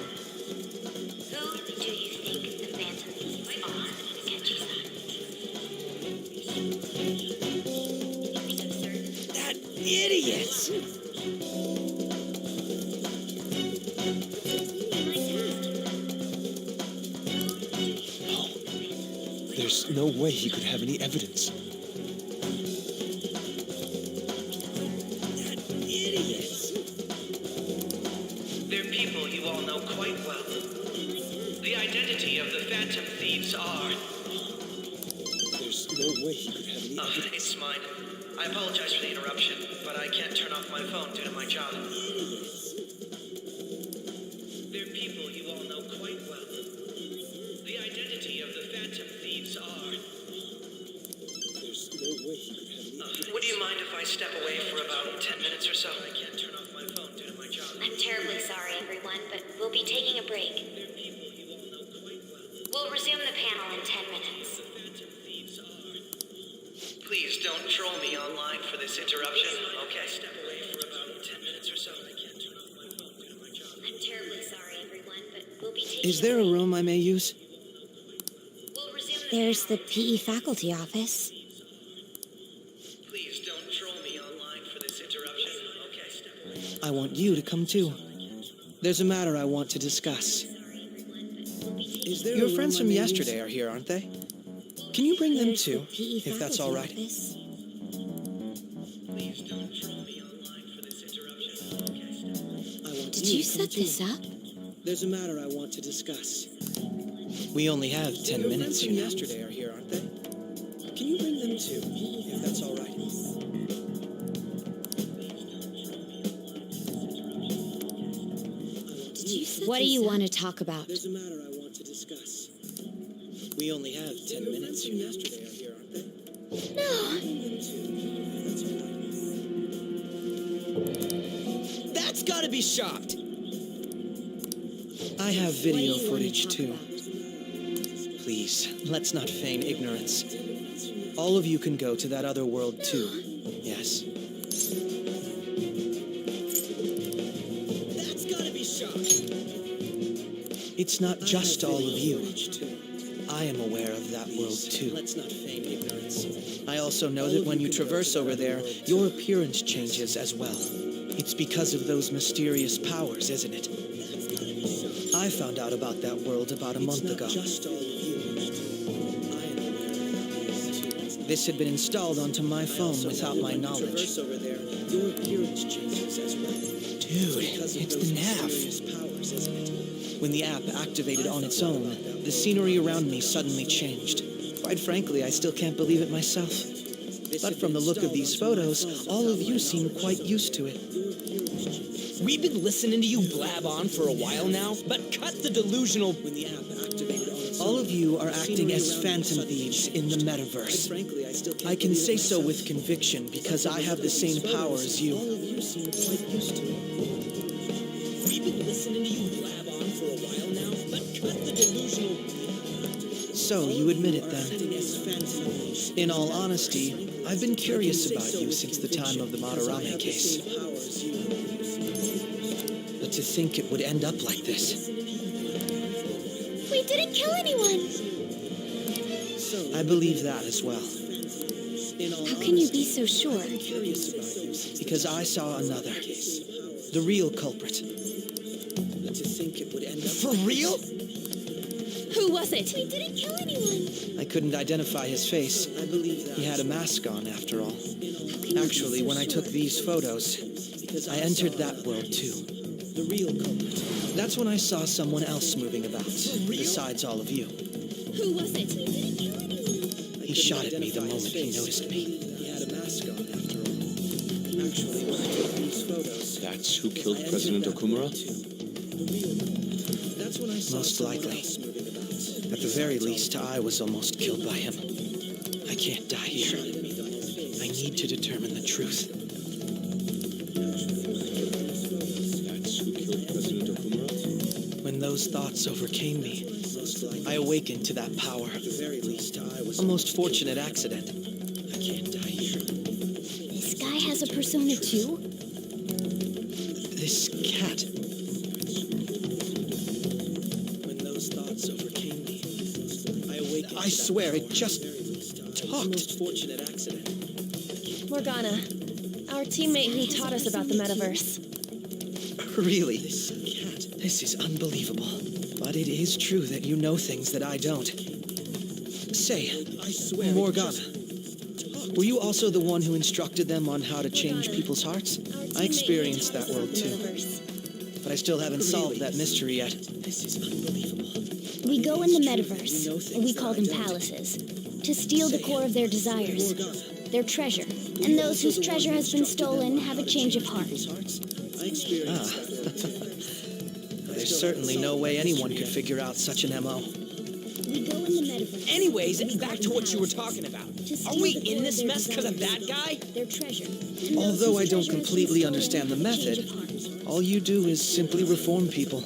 Who do you think the Phantom Thieves are, Akechi-san? You're so certain. That idiot! There's no way he could have any evidence. Idiot! They're people you all know quite well. The identity of the Phantom Thieves are... There's no way he could have any evidence. It's mine. I apologize for the interruption, but I can't turn off my phone due to my job. They're people you all know quite well. The identity of the Phantom Thieves are... There's no way he could have any evidence. Would you mind if I step away for about 10 minutes or so? I can't turn off my phone due to my job. I'm terribly sorry, everyone, but we'll be taking a break. They're people you all know quite well. We'll resume the panel in 10 minutes. The Phantom Thieves are... Please don't troll me online for this interruption, okay? Step away for about 10 minutes or so. I can't turn off my phone due to my job. I'm terribly sorry, everyone, but we'll be taking Is there a room I may use? We'll resume There's the panel in PE faculty office. Please don't troll me online for this interruption, okay? Step away. I want you to come too. There's a matter I want to discuss. Is there Your a friends room from I may use? yesterday are here, aren't they? Can you bring them There's too, the PE if that's all right? faculty office. Please don't troll me online for this interruption, okay? Step away. I want Did you you to come set too. this up? There's a matter I want to discuss. We only have 10 Your minutes, friends you from know. yesterday are here, aren't they? Can you bring them too, if that's all right? Did you set what do you want to talk about? There's a matter I want to discuss. We only have 10 Your minutes, friends from you know. yesterday are here, aren't they? That's gotta be shopped! I have video footage too. Please, let's not feign ignorance. All of you can go to that other world too. Yes. That's gotta be shopped! It's not just all of you. I am aware of that world too. Let's not feign ignorance. I also know that when you traverse over there, your appearance changes as well. It's because of those mysterious powers, isn't it? I found out about that world about a month ago. Just all of you. I am aware of that world too. this had been installed onto my phone without my knowledge. Dude, it's the nav. When the app activated on its own, the scenery around me suddenly changed. Quite frankly, I still can't believe it myself. But from the look of these photos, all of you seem quite used to it. We've been listening to you blab on for a while now, but cut the delusional... All of you are acting as phantom thieves in the metaverse. I can say so with conviction because I have the same power as you. We've been listening to you blab on for a while now, but cut the delusional... So, you admit it then. In all honesty, I've been curious about you since the time of the Madarame case. But to think it would end up like this. We didn't kill anyone! I believe that as well. How can you be so sure? Because I saw another. The real culprit. For real? Who was it? We didn't kill anyone! I couldn't identify his face. He had a mask on, after all. Actually, when I took these photos, I entered that world too. The real culprit. That's when I saw someone else moving about, besides all of you. Who was it? We didn't kill anyone. He shot at me the moment he noticed me. He had a mask on, after all. Actually, when I took these photos... That's who killed President Okumura? Most likely. At the very least, I was almost killed by him. I can't die here. I need to determine the truth. That's who killed President Okumura? When those thoughts overcame me, I awakened to that power. A most fortunate accident. I can't die here. This guy has a persona too? This cat. When those thoughts overcame me, I awakened. I swear, it just talked. Most fortunate accident. Morgana, our teammate who taught us about the metaverse. Really? This is unbelievable. But it is true that you know things that I don't. Say, Morgana, were you also the one who instructed them on how to change people's hearts? I experienced that world too. But I still haven't solved that mystery yet. This is unbelievable. We go in the metaverse, or we call them palaces, to steal the core of their desires, their treasure. And those whose treasure has been stolen have a change of heart. There's certainly no way anyone could figure out such an MO. We go in the metaverse. Anyways, back to what you were talking about. Are we in this mess because of that guy? Their treasure. Although I don't completely understand the method, all you do is simply reform people.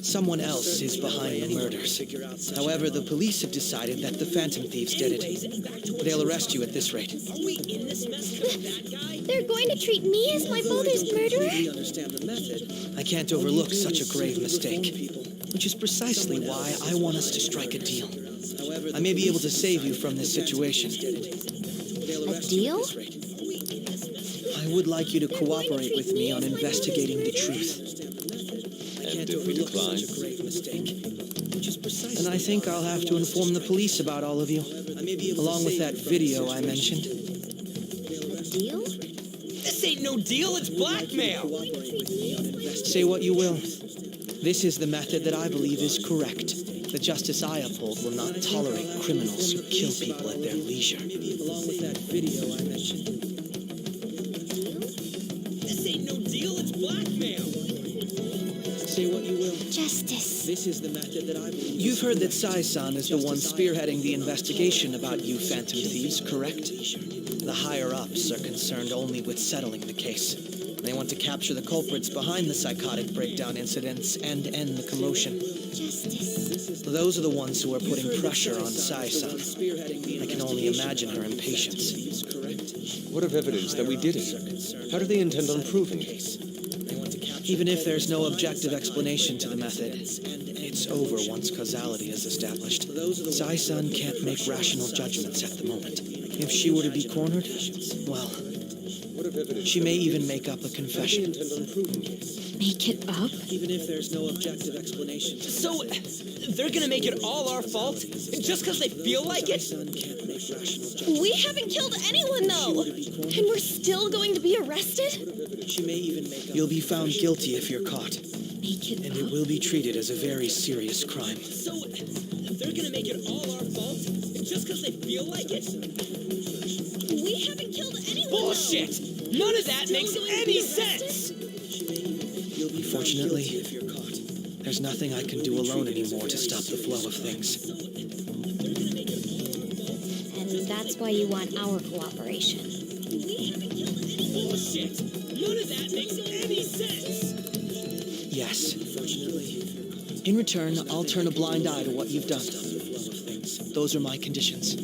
Someone else is behind the murders. However, the police have decided that the Phantom Thieves did it. They'll arrest you at this rate. Are we in this mess because of that guy? They're going to treat me as my father's murderer? I can't overlook such a grave mistake, which is precisely why I want us to strike a deal. I may be able to save you from this situation. A deal? I would like you to cooperate with me on investigating the truth. And if we decline? And I think I'll have to inform the police about all of you, along with that video I mentioned. A deal? This ain't no deal, it's blackmail! Say what you will. This is the method that I believe is correct. The justice I uphold will not tolerate criminals who kill people at their leisure. Along with that video I mentioned. This ain't no deal, it's blackmail! Say what you will. Justice. This is the method that I believe. You've heard that Sai-san is the one spearheading the investigation about you Phantom Thieves, correct? The higher-ups are concerned only with settling the case. They want to capture the culprits behind the psychotic breakdown incidents and end the commotion. Justice. Those are the ones who are putting pressure on Sai-san. I can only imagine her impatience. What of evidence that we did it? How do they intend on proving it? Even if there's no objective explanation to the method, it's over once causality is established. Sai-san can't make rational judgments at the moment. If she were to be cornered, well, She may even make up a confession. Make it up? Even if there's no objective explanation. So, they're gonna make it all our fault? Just because they feel like it? We haven't killed anyone, though! And we're still going to be arrested? She may even make up. You'll be found guilty if you're caught. Make it And up? it will be treated as a very serious crime. So, they're gonna make it all our fault? Just because they feel like it? We haven't killed anyone, Bullshit! None of that makes any sense! You'll be fortunately, if you're caught. There's nothing I can do alone anymore to stop the flow of things. And that's why you want our cooperation. Bullshit! None of that makes any sense! Yes. In return, I'll turn a blind eye to what you've done. Those are my conditions.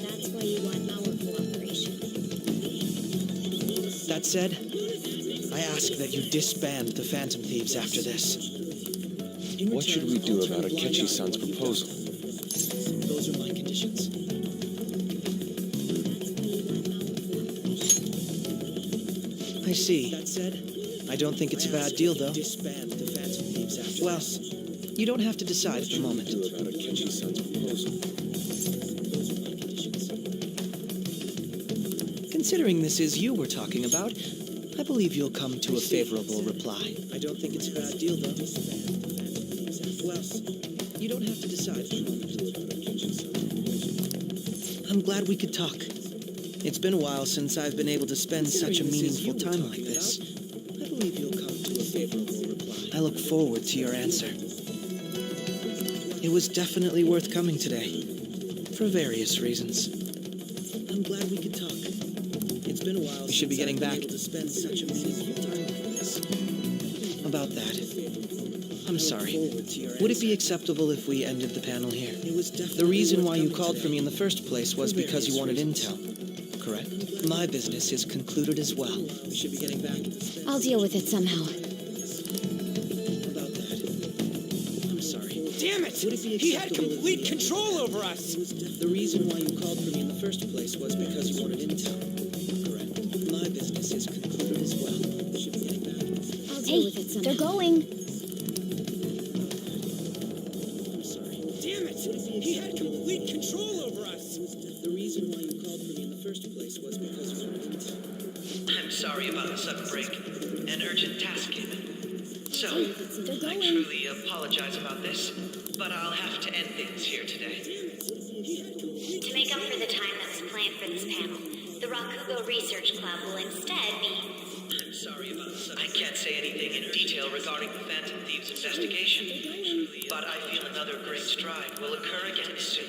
That's why you want our cooperation. That said, I ask that you disband the Phantom Thieves after this. What should we do about Akechi-san's proposal? Those are my conditions. I see. That said, I don't think it's a bad deal, though. Disband the Phantom Thieves after well, you don't have to decide at the moment. About Akechi-san's proposal. Considering this is you we're talking about, I believe you'll come to a favorable reply. I don't think it's a bad deal, though. Well, you don't have to decide at the moment. I'm glad we could talk. It's been a while since I've been able to spend such a meaningful time like this. I believe you'll come to a favorable reply. I look forward to your answer. It was definitely worth coming today, for various reasons. I'm glad we could talk. It's been a while. We should be getting back to spend such a meaningful time like this. About that, I'm sorry. Would it be acceptable if we ended the panel here? The reason why you called for me in the first place was because you wanted intel, correct? My business is concluded as well. We should be getting back. I'll deal with it somehow. About that, I'm sorry. Damn it! He had complete control over us! The reason why you called for me in the first place was because you wanted intel, correct? My business is concluded as well. We should be getting back. I'll deal with it somehow. They're going. I'm sorry. Damn it! He had complete control over us! The reason why you called for me in the first place was because you wanted intel. I'm sorry about the sudden break. An urgent task came in. So, They're I going. truly apologize about this, but I'll have to end things here today. To make up for the time that was planned for this panel, the Rakugo Research Club will instead be... I'm sorry about the sudden... I can't say anything in detail regarding the Phantom Thieves investigation, but I feel another great stride will occur again soon.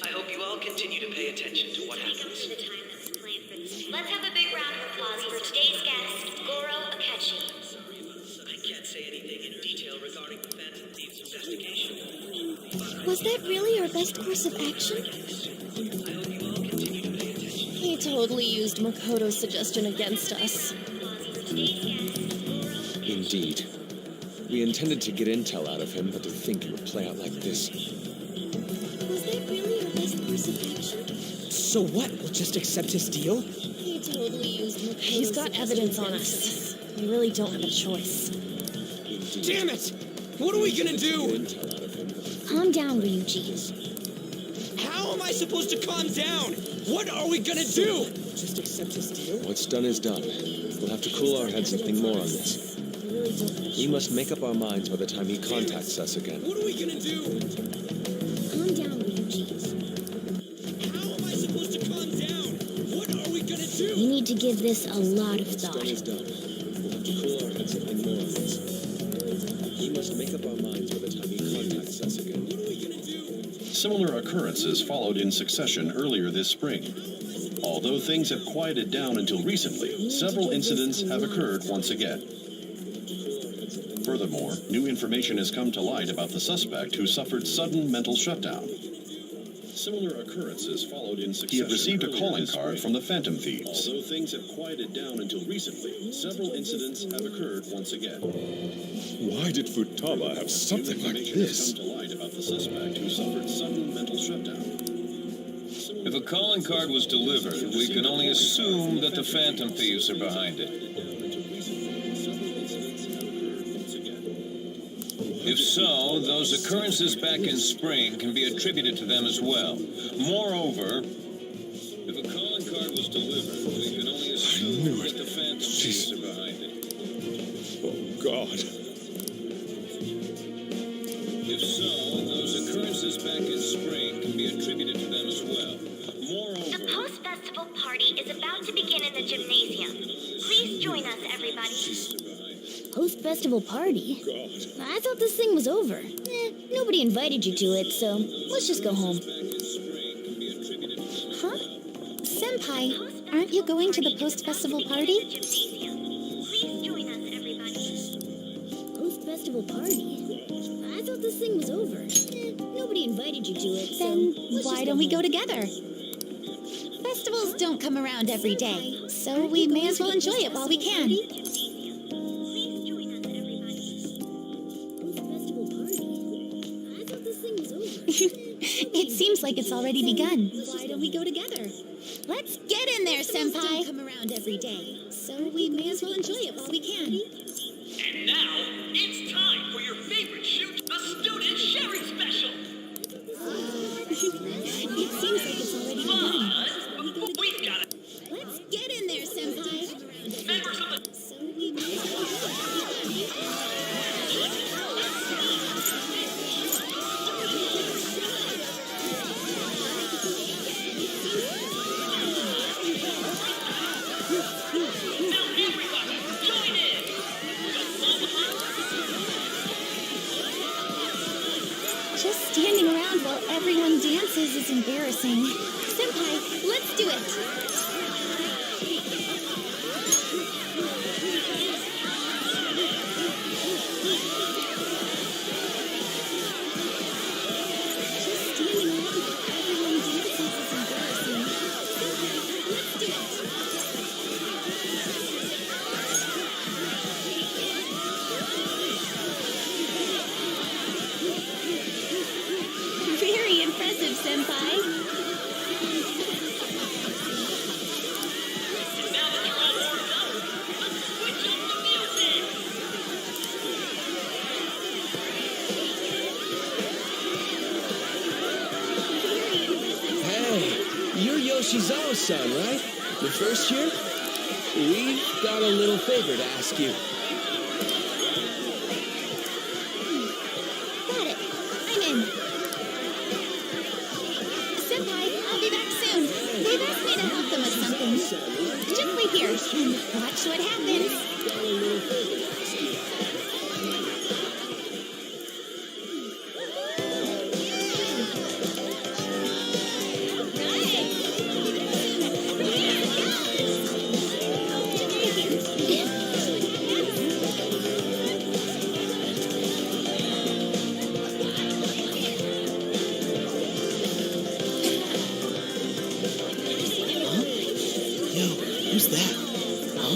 I hope you all continue to pay attention to what happens. Let's have a big round of applause for today's guest, Goro Akechi. I can't say anything in detail regarding the Phantom Thieves investigation. Was that really our best course of action? He totally used Makoto's suggestion against us. Indeed. We intended to get intel out of him, but to think it would play out like this. Was that really our best course of action? So what? We'll just accept his deal? He totally used Makoto's He's got evidence on us. We really don't have a choice. Indeed. Damn it! What are we gonna do? Intel out of him. Calm down, Ryuji. How am I supposed to calm down? What are we gonna do? Just accept his deal? What's done is done. We'll have to cool our heads and think more on this. We really don't have a We must make up our minds by the time he contacts us again. What are we gonna do? Calm down, Ryuji. How am I supposed to calm down? What are we gonna do? We need to give this a lot of What's thought. done is done. We'll have to cool our heads and think more on this. We must make up our minds by the time he contacts us again. Similar occurrences followed in succession earlier this spring. Although things have quieted down until recently, several incidents have occurred once again. Furthermore, new information has come to light about the suspect who suffered sudden mental shutdown. Similar occurrences followed in succession. He had received a calling card from the Phantom Thieves. Although things have quieted down until recently, several incidents have occurred once again. Why did Futaba have something like Information has this? come to light about the suspect who suffered sudden mental shutdown. If a calling card was delivered, we can only assume that the Phantom Thieves are behind it. If so, those occurrences back in spring can be attributed to them as well. Moreover, if a calling card was delivered, we can only assume that the Phantom Thieves are behind it. Oh, God. If so, those occurrences back in spring can be attributed to them as well. Moreover, The post-festival party is about to begin in the gymnasium. Please join us, everybody. Post-festival party? I thought this thing was over. Nobody invited you to it, so let's just go home. Huh? Senpai, aren't you going to the post-festival party? Please join us, everybody. Post-festival party? I thought this thing was over. Nobody invited you to it, so Then let's why just don't go we go home. together? Festivals don't come around every day, so we may as well enjoy it while we can. Post-festival party? I thought this thing was over. It seems like it's already begun. Why don't we go together? Let's get in there, Festivals don't Senpai. come around every day, So we may as well enjoy it while we can. And now, it's time for your favorite shoot, the Student Sharing Special. It seems like it's already begun. But we've got it. Let's get in there, Senpai. Members of the So we may as well now everybody, join in. Just standing around while everyone dances is embarrassing. Senpai, let's do it. Just standing around while everyone dances is embarrassing. Senpai, let's do it. Very impressive, Senpai. Now that you're all warmed up, let's switch up the music. Hey, you're Yoshizawa-san, right? Your first year? We've got a little favor to ask you. Got it. I'm in. Senpai, I'll be back soon. They've asked me to help them with something. Just wait here and watch what happens. Yo, who's that? Huh?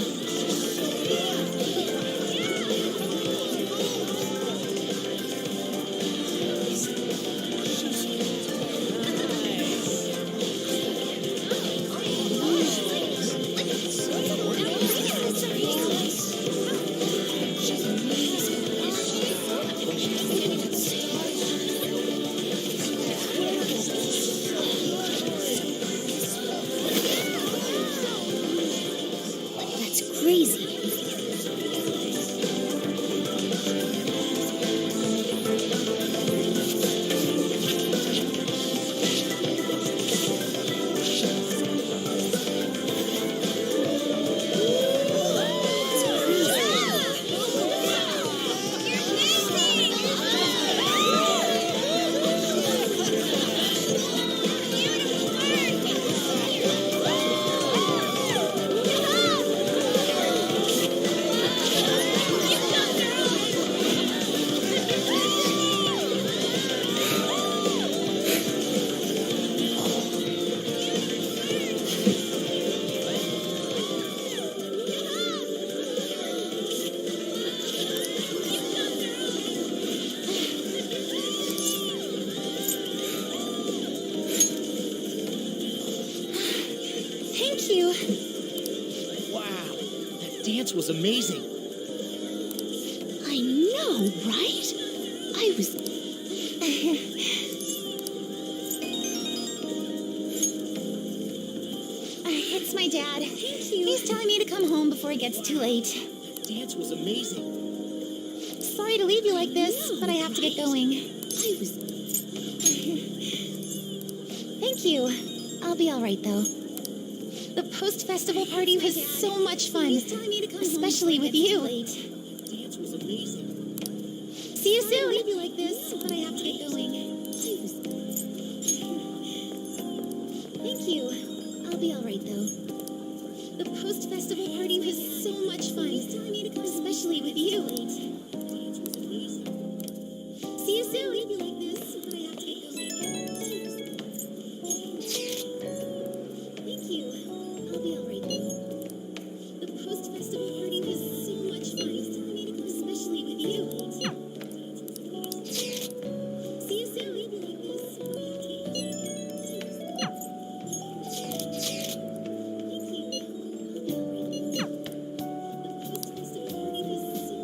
was amazing. I know, right? I was... It's my dad. Thank you. He's telling me to come home before it gets too late. Dance was amazing. Sorry to leave you like this, but I have to get going. I was... Thank you. I'll be all right, though. The post-festival party was so much fun, especially with you. Dance was amazing. See you soon. Leave you like this, but I have to get going. Thank you. I'll be all right, though. The post-festival party was so much fun, especially with you. See you soon. Leave you like this, but I have to get going. Thank you. I'll be all right, though. The post-festival party was so much fun, especially with you. See you soon. Leave you like this, but I have to get going.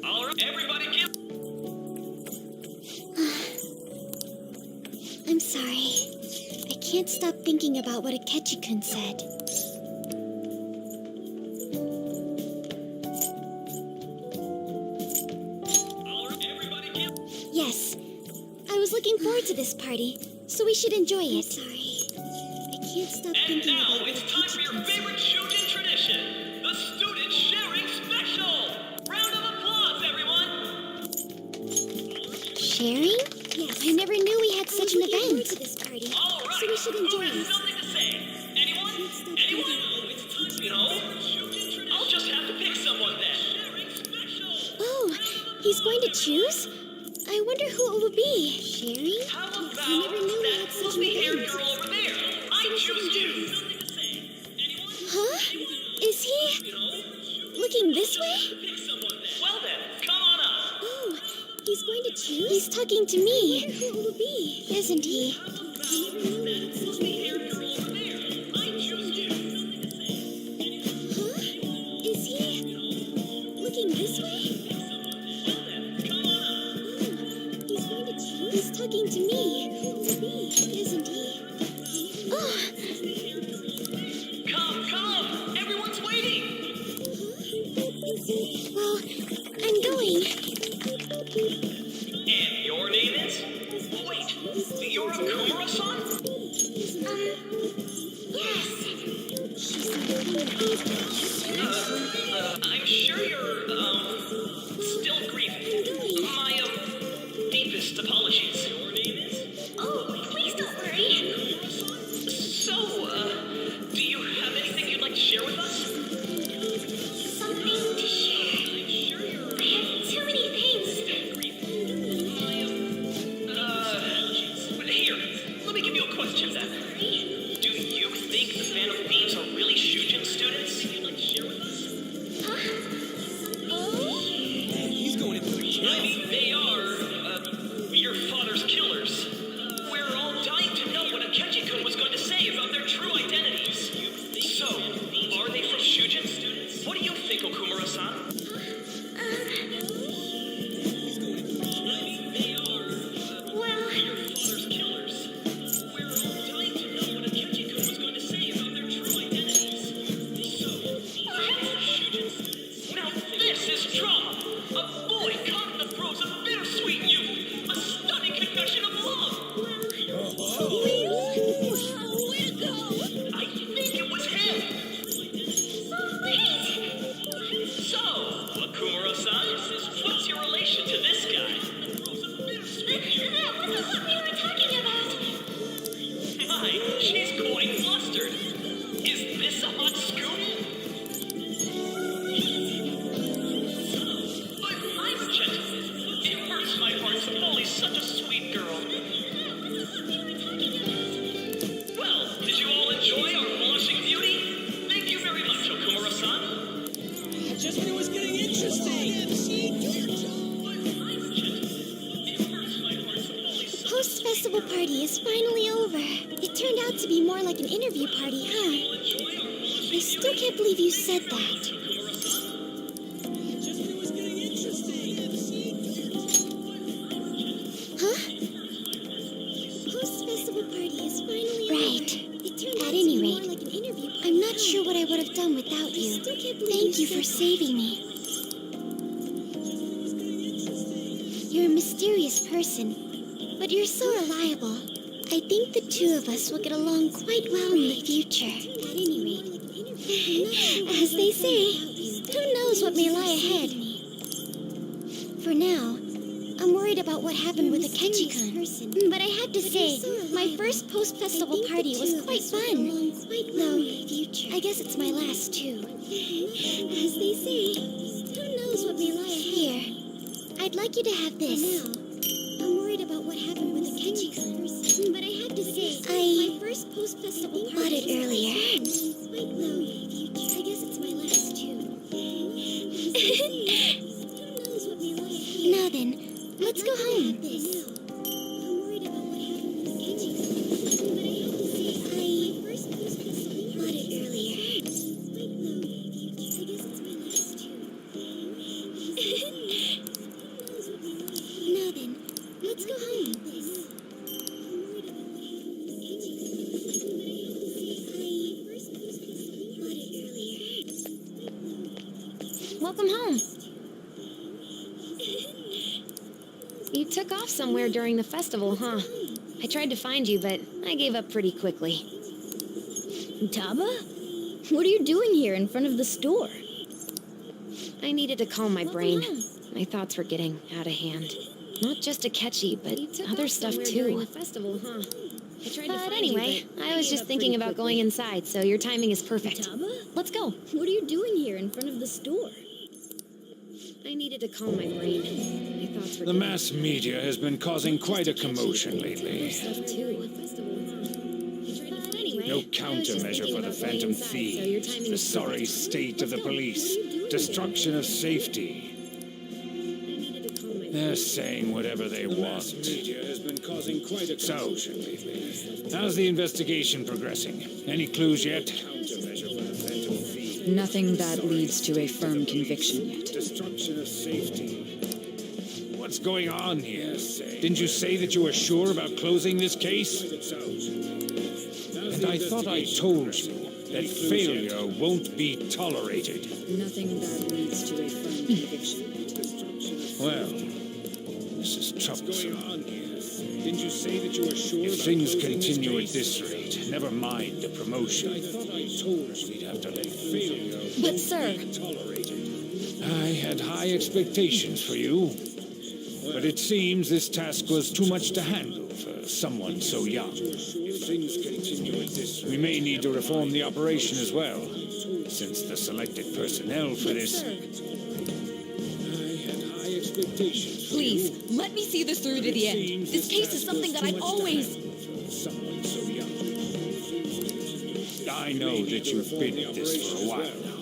All right, everybody give... I'm sorry. I can't stop thinking about what Akechi-kun said. All right, everybody give... Yes. I was looking forward to this party, so we should enjoy it. Sorry. I can't stop And thinking now about what it's time for your Akechi-kun said. favorite Shujin tradition, the Student Sharing Special! Round of applause, everyone! Sharing? Yes. I never knew we had such an event. To this party. All right, So we should enjoy who has it. something to say? Anyone? Anyone? It's time, you know? I'll just have to pick someone then. Sharing Special! Oh, he's going to choose? I wonder who it will be. Sharing? How about I never knew we that had such an fluffy-haired event. girl over there? I choose you! Huh? Is he looking this way? Pick someone then. Well then, come on up. Oh, he's going to choose? He's talking to me. I wonder who it will be. Isn't he? That fluffy-haired girl over there. I choose you. Huh? Is he looking this way? Well then, come on up. Oh, he's going to choose? He's talking to me. Who it will be? Isn't he? Oh, Come! Everyone's waiting! well, I'm going. And your name is? Wait, you're a Kumura-san? Yes. I'm sure you're, still grieving. My, deepest apologies. Your name is? Oh, please don't worry. So, do you have anything you'd like to share with us? Something to share. I have too many things. Here, let me give you a question then. Do you think the Phantom Thieves are really Shujin students? You'd like to share with us? Huh? Oh? He's going in for the kill. I mean, they are, your father's killers. We're all dying to know what Akechi-kun was going to say about their true identities. So, are they from Shujin? What do you think, Okumura-san? Well, Your father's killers. my, she's quite flustered. Is this a hot scoop? But I'm a gentleman. It hurts my heart to bully such a sweet girl. Well, did you all enjoy our blushing beauty? Thank you very much, Okumura-san. Just when it was getting interesting. Post-festival party is finally over. It turned out to be more like an interview party, huh? I still can't believe you said that. Just when it was getting interesting. Huh? Post-festival party is finally over. Right. At any rate, I'm not sure what I would have done without you. Thank you for saving me. You're a mysterious person, but you're so reliable. I think the two of us will get along quite well in the future. At any rate, as they say, who knows what may lie ahead. For now, I'm worried about what happened with Akechi-kun. But I have to say, my first post-festival party was quite fun. Though, I guess it's my last too. As they say, who knows what may lie ahead. Here, I'd like you to have this. I'm worried about what happened with Akechi-kun. But I have to say, my first post-festival party bought it earlier. I guess it's my last too. Now then, let's go home. I'm worried about what happened with Akechi-kun. But I have to say, my first post-festival bought it earlier. I guess it's my last too. Now then, let's go home. Welcome home. You took off somewhere during the festival, huh? I tried to find you, but I gave up pretty quickly. Taba? What are you doing here in front of the store? I needed to calm my brain. My thoughts were getting out of hand. Not just Akechi, but other stuff too. Festival, huh? But anyway, I was just thinking about going inside, so your timing is perfect. Taba? Let's go. What are you doing here in front of the store? I needed to calm my brain. My thoughts were The mass media has been causing quite a commotion lately. stuff too. But anyway, No countermeasure for the Phantom Thieves, the sorry state of the police, destruction of safety. They're saying whatever they want. The mass media has been causing quite a commotion lately. How's the investigation progressing? Any clues yet? Countermeasure for the Phantom Thieves. Nothing that leads to a firm conviction yet. Destruction of safety. What's going on here? Didn't you say that you were sure about closing this case? And I thought I told you that failure won't be tolerated. Nothing that leads to a firm conviction. Well, this is troublesome. Didn't you say that you were sure? If things continue at this rate, never mind a promotion. I thought I told you we'd have to let failure But sir, be tolerated. I had high expectations for you, but it seems this task was too much to handle for someone so young. If things continue at this rate, we may need to reform the operation as well, since the selected personnel for this. I had high expectations. please, let me see this through to the end. This case is something that I've always... Someone so young. I know that you've been at this for a while now,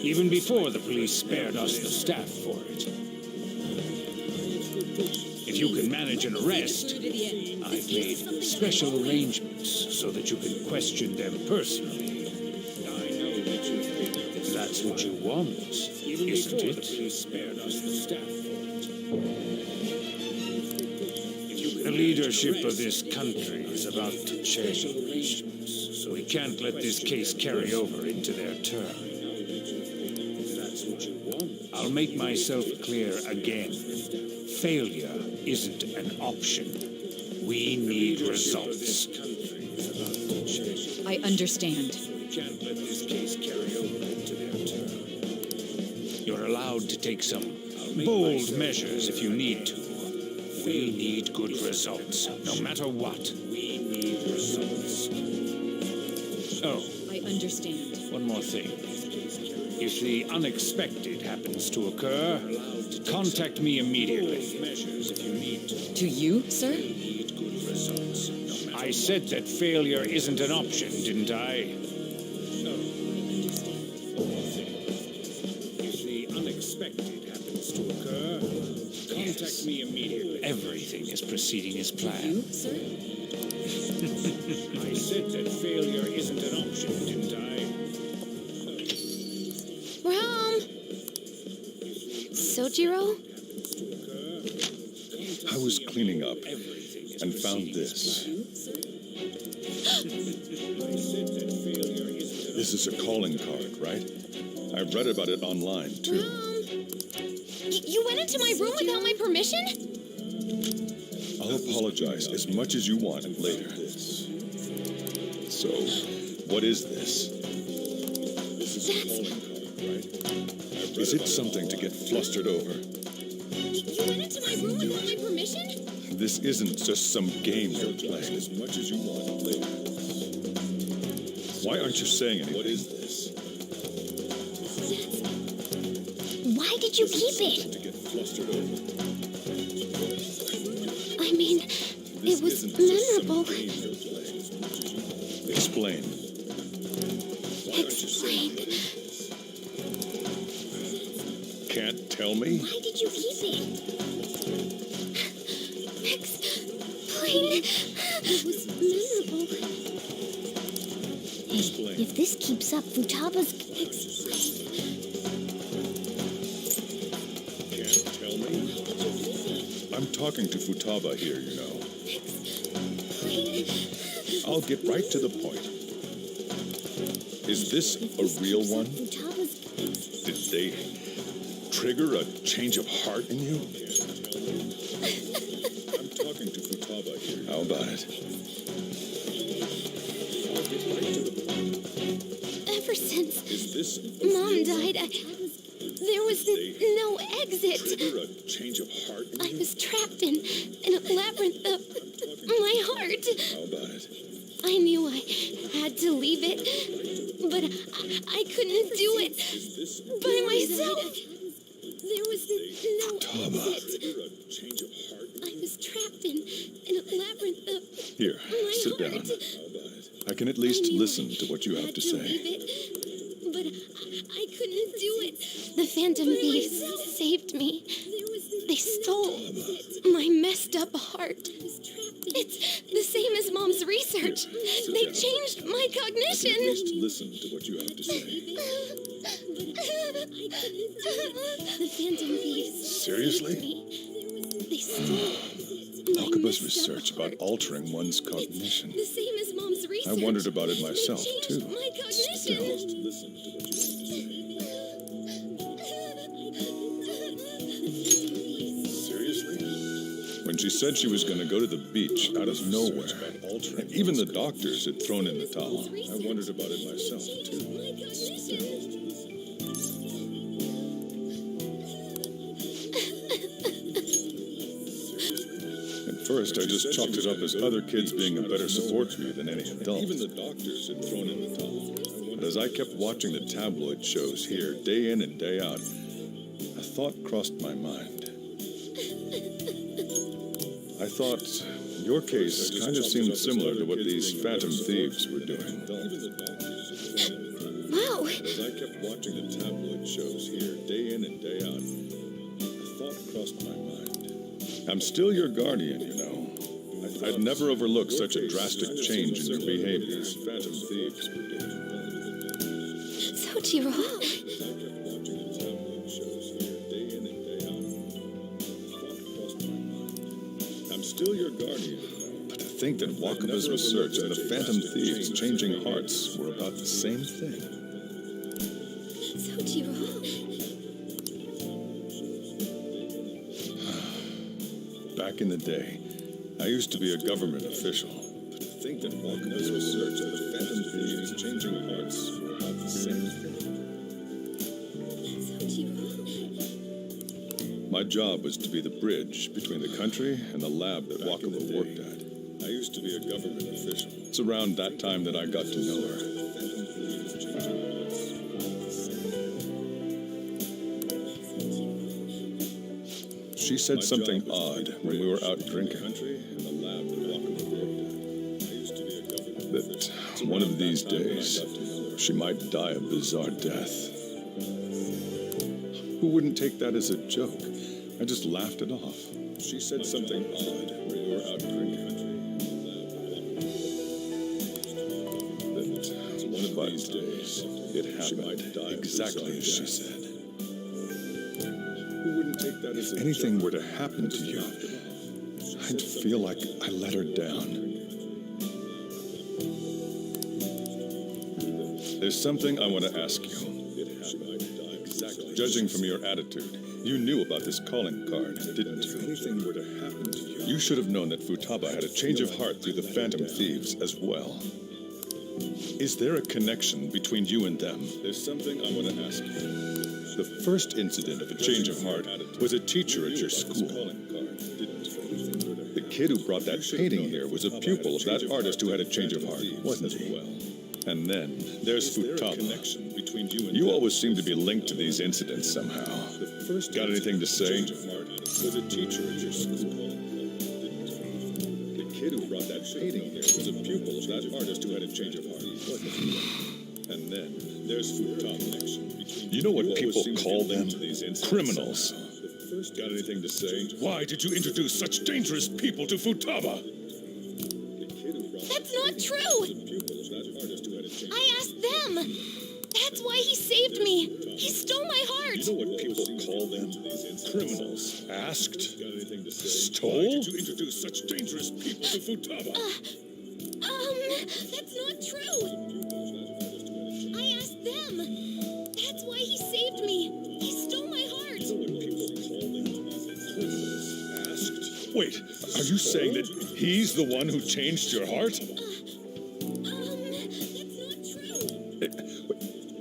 even before the police spared us the staff for it. If you can manage an arrest, I've made special arrangements so that you can question them personally. I know that you've been at this. That's what you want, isn't it? The police spared us the staff for it. The leadership of this country is about to change, so we can't let this case carry over into their term. That's what you want. I'll make myself clear again. Failure isn't an option. We need results. I understand. We can't let this case carry over into their term. You're allowed to take some bold measures if you need to. We need good results, no matter what. We need results. Oh, I understand. one more thing. If the unexpected happens to occur, contact me immediately. To you, sir? I said that failure isn't an option, didn't I? If the unexpected happens to occur, contact me immediately. Everything is proceeding as planned. You, sir? I said that failure isn't an option, didn't I? We're home. Sojiro? I was cleaning up and found this. This is a calling card, right? I read about it online, too. You went into my room without my permission? I'll apologize as much as you want later. So, what is this? This is a calling card, right? Is it something to get flustered over? You went into my room without my permission? This isn't just some game you're playing. As much as you want later. Why aren't you saying anything? What is this? Why did you keep it? To get flustered over. I mean, it was memorable. Explain. Explain. Can't tell me? Why did you keep it? Explain. It was memorable. Hey, if this keeps up, Futaba's... Explain. Can't tell me? I'm talking to Futaba here, you know. I'll get right to the point. Is this a real one? Did they trigger a change of heart in you? I'm talking to Futaba here. How about it? I'll get right to the point. Ever since Is this Mom died, there was no exit. trigger a change of heart in I you? was trapped in a labyrinth of my heart. How about it? I knew I had to leave it, but I couldn't do it by myself. There was no exit. Change of heart. I was trapped in a labyrinth of Here, my sit heart. down. I can at least listen to what you have to Leave say. it, but I couldn't do it. The Phantom Thieves saved me. They stole my messed up heart. It's the same as Mom's research. They changed my At cognition. least listen to what you have to say. The Phantom Thieves Seriously? saved me. They stole Akuba's research about altering one's cognition. the same as Mom's research. I wondered about it myself, They changed too. my cognition. Still, listen to what you have to say. Seriously? When she said she was going to go to the beach out of nowhere, and even the doctors had thrown in the towel, I wondered about it myself, too. At first, I just chalked it up as other kids being a better support for you than any adult. Even the doctors had thrown in the towel. But as I kept watching the tabloid shows here, day in and day out, a thought crossed my mind. I thought your case kind of seemed similar to what these Phantom Thieves were doing. Wow. As I kept watching the tabloid shows here, day in and day out, a thought crossed my mind. I'm still your guardian, you know. I'd never overlook such a drastic change in your behavior. Phantom Thieves were doing. Sojiro. I'm still your guardian, but to think that Wakaba's research and the Phantom Thieves changing hearts were about the same thing. Sojiro. Back in the day, I used to be a government official, but to think that Wakaba's research and the Phantom Thieves changing hearts were about the same thing. My job was to be the bridge between the country and the lab that Wakaba worked at. I used to be a government official. That's around that time that I got to know her. She said something odd when we were out drinking. That one of these days, she might die a bizarre death. Who wouldn't take that as a joke? I just laughed it off. She said something odd when we were out drinking. That one of these days, it happened exactly as she said. Who wouldn't take that as a joke? If anything were to happen to you, I'd feel like I let her down. There's something I want to ask you. Judging from your attitude, you knew about this calling card, didn't you? If anything were to happen to you, you should have known that Futaba had a change of heart through the Phantom Thieves as well. Is there a connection between you and them? There's something I want to ask you. The first incident of a change of heart was a teacher at your school. The kid who brought that painting here was a pupil of that artist who had a change of heart, wasn't he? And then there's Futaba. You always seem to be linked to these incidents somehow. Got anything to say? Was a teacher at your school. The kid who brought that painting here was a pupil of that artist who had a change of heart, wasn't he? And then there's Futaba. You know what people call them? Criminals. Got anything to say? Why did you introduce such dangerous people to Futaba? That's not true! I asked them! That's why he saved me! He stole my heart! You know what people call them? Criminals. Asked? Stole? Why did you introduce such dangerous people to Futaba? That's not true! I asked them! That's why he saved me! He stole my heart! You know what people call them? Criminals. Asked? Wait, are you saying that he's the one who changed your heart?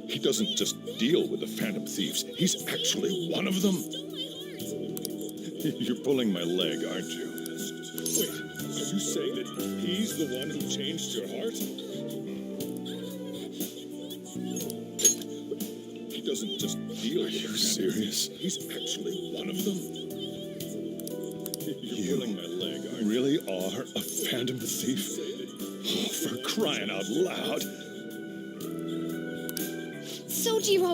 He doesn't just deal with the Phantom Thieves. He's actually one of them. You're pulling my leg, aren't you? Wait, are you saying that he's the one who changed your heart? He doesn't just deal with the Phantom serious? He's actually one of them. You're pulling my leg, aren't you? Really are a Phantom Thief? Oh, for crying out loud. Sojiro!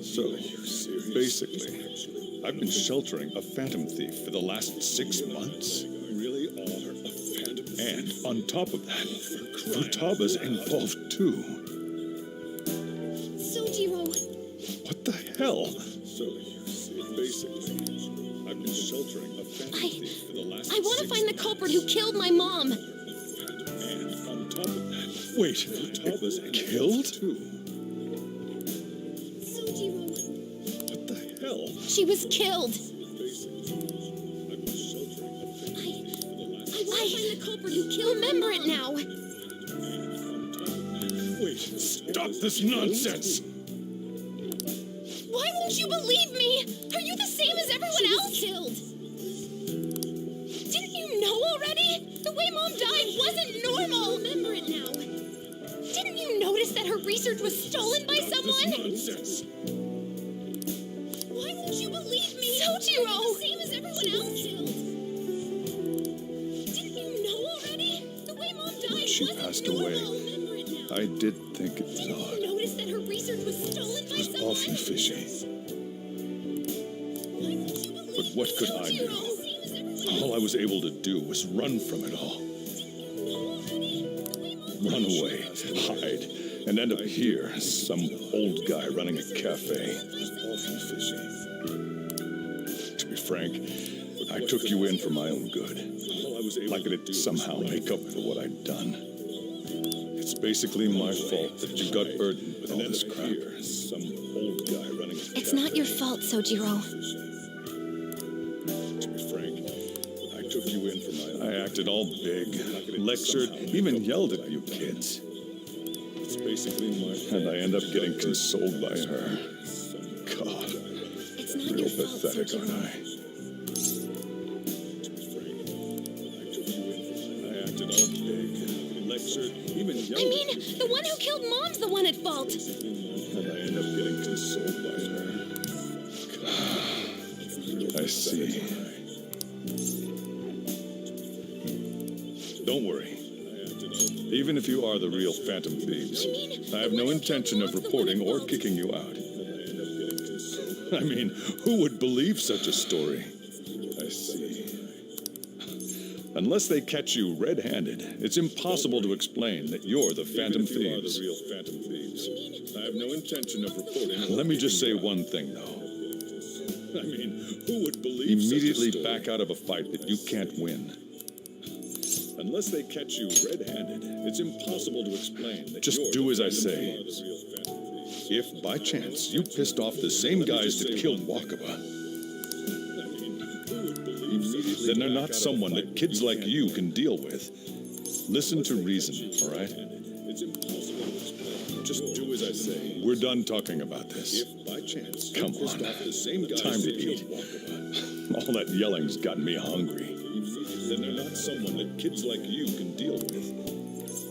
So, basically, I've been sheltering a Phantom Thief for the last 6 months. Really are a Phantom Thief. And on top of that, Futaba's involved too. Sojiro! What the hell? So, basically, I've been sheltering a Phantom Thief for the last I want to find the culprit who killed my mom! And on top of that, wait, Futaba's killed? Sojiro! What the hell? She was killed! I want to find the culprit who killed Remember it now! Wait, stop this nonsense! Why won't you believe me? Are you the same as everyone else? Killed. Didn't you know already? The way Mom died wasn't normal! Remember it now. Didn't you notice that her research was stolen by someone? Nonsense! Why won't you believe me? Sojiro! The same as everyone else killed. Didn't you know already? The way Mom died When she passed away, I did think it was odd. You noticed that her research was stolen by It was someone? awfully fishy. But what could I do? All I was able to do was run from it all. Run away, hide, and end up here, some old guy running a cafe. Awfully fishy. To be frank, I took you in for my own good. Like it'd somehow make up for what I'd done. It's basically my fault that you got burdened with all this crap. Some old guy running a cafe. It's not your fault, Sojiro. To be frank, I took you in for my... I acted all big, lectured, even yelled at you kids. It's basically my fault. And I end up getting consoled by her. God, It's not real your fault, pathetic, Sojiro. aren't I? To be frank, I took you in for my... I acted all big, I mean, the one who killed Mom's the one at fault. And I end up getting consoled by her. I see. Don't worry. Even if you are the real Phantom Thieves, I have no intention of reporting or kicking you out. I mean, who would believe such a story? I see. Unless they catch you red-handed, it's impossible to explain that you're the Phantom Thieves. I have no intention of reporting. Let me just say one thing, though. I mean, who would believe immediately back out of a fight that you can't win? Unless they catch you red-handed, it's impossible to explain that just do as I say. If, by chance, you pissed off the same guys that killed Wakaba, then they're not someone that kids like you can deal with. Listen to reason, all right? Just do as I say. We're done talking about this. Come on. Time to eat. All that yelling's gotten me hungry. Then they're not someone that kids like you can deal with.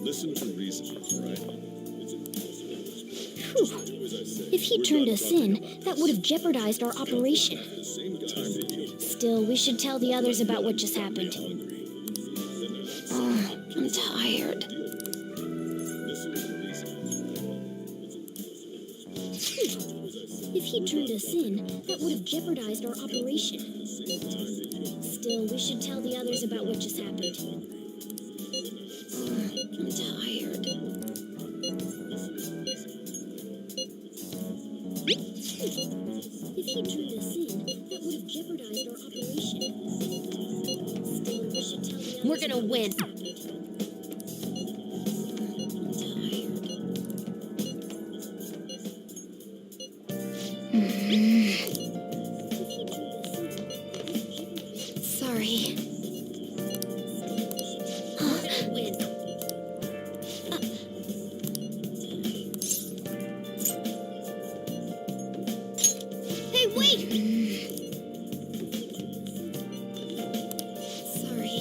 Listen to reason, all right? If he turned us in, that would have jeopardized our operation. Still, we should tell the others about what just happened. I'm tired. If he turned us in, that would have jeopardized our operation. Still, we should tell the others about what just happened. I'm tired. If he turned us in, that would have jeopardized our operation. Still, we should tell the others. We're gonna win. Sorry. Hey, wait! Sorry.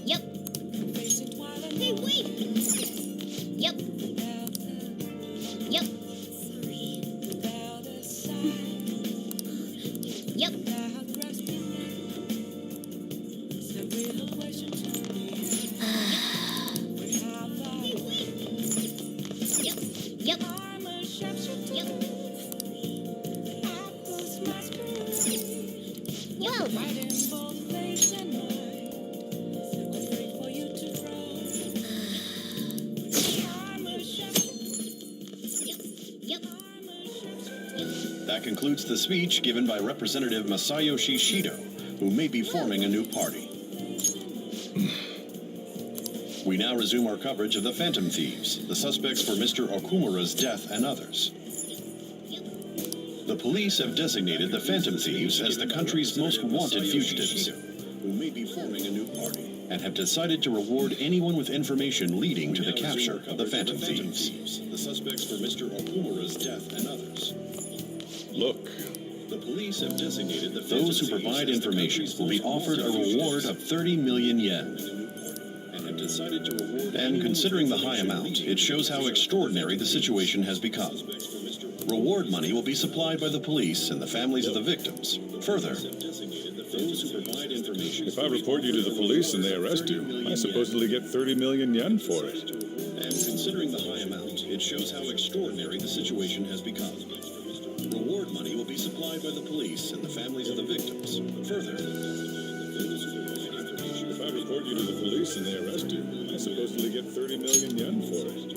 Yep. Hey, wait! Yep. Yep. Sorry. Yep. Yep. Yep. Yep. Whoa! That concludes the speech given by Representative Masayoshi Shido, who may be forming a new party. We now resume our coverage of the Phantom Thieves, the suspects for Mr. Okumura's death and others. The police have designated the Phantom Thieves as the country's most wanted fugitives, who may be forming a new party, and have decided to reward anyone with information leading to the capture of the Phantom Thieves, the suspects for Mr. Okumura's death and others. Look. The police have designated those who provide information will be offered a reward of 30 million yen. And considering the high amount, it shows how extraordinary the situation has become. Reward money will be supplied by the police and the families of the victims. Further, those who provide information... If I report you to the police and they arrest you, I supposedly get 30 million yen for it. And considering the high amount, it shows how extraordinary the situation has become. Reward money will be supplied by the police and the families of the victims. Further, if I report you to the police and they arrest you, I supposedly get 30 million yen for it.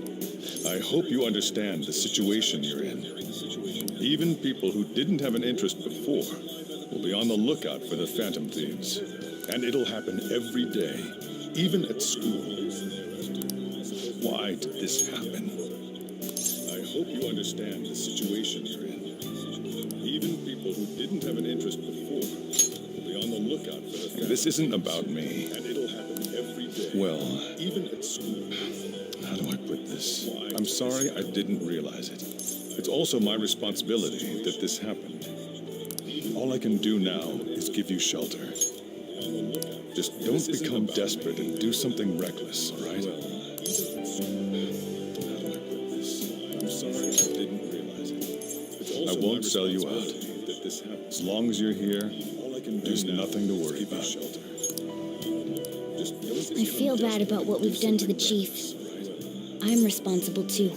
I hope you understand the situation you're in. Even people who didn't have an interest before will be on the lookout for the Phantom Thieves. And it'll happen every day, even at school. Why did this happen? I hope you understand the situation you're in. Even people who didn't have an interest before will be on the lookout for the Phantom. This isn't about me. And it'll happen every day. Well, even at school. How do I put this? I'm sorry I didn't realize it. It's also my responsibility that this happened. All I can do now is give you shelter. Just don't become desperate and do something reckless, all right? I'm sorry I didn't realize it. I won't sell you out. As long as you're here, there's nothing to worry about. I feel bad about what we've done to the chief. I'm responsible too.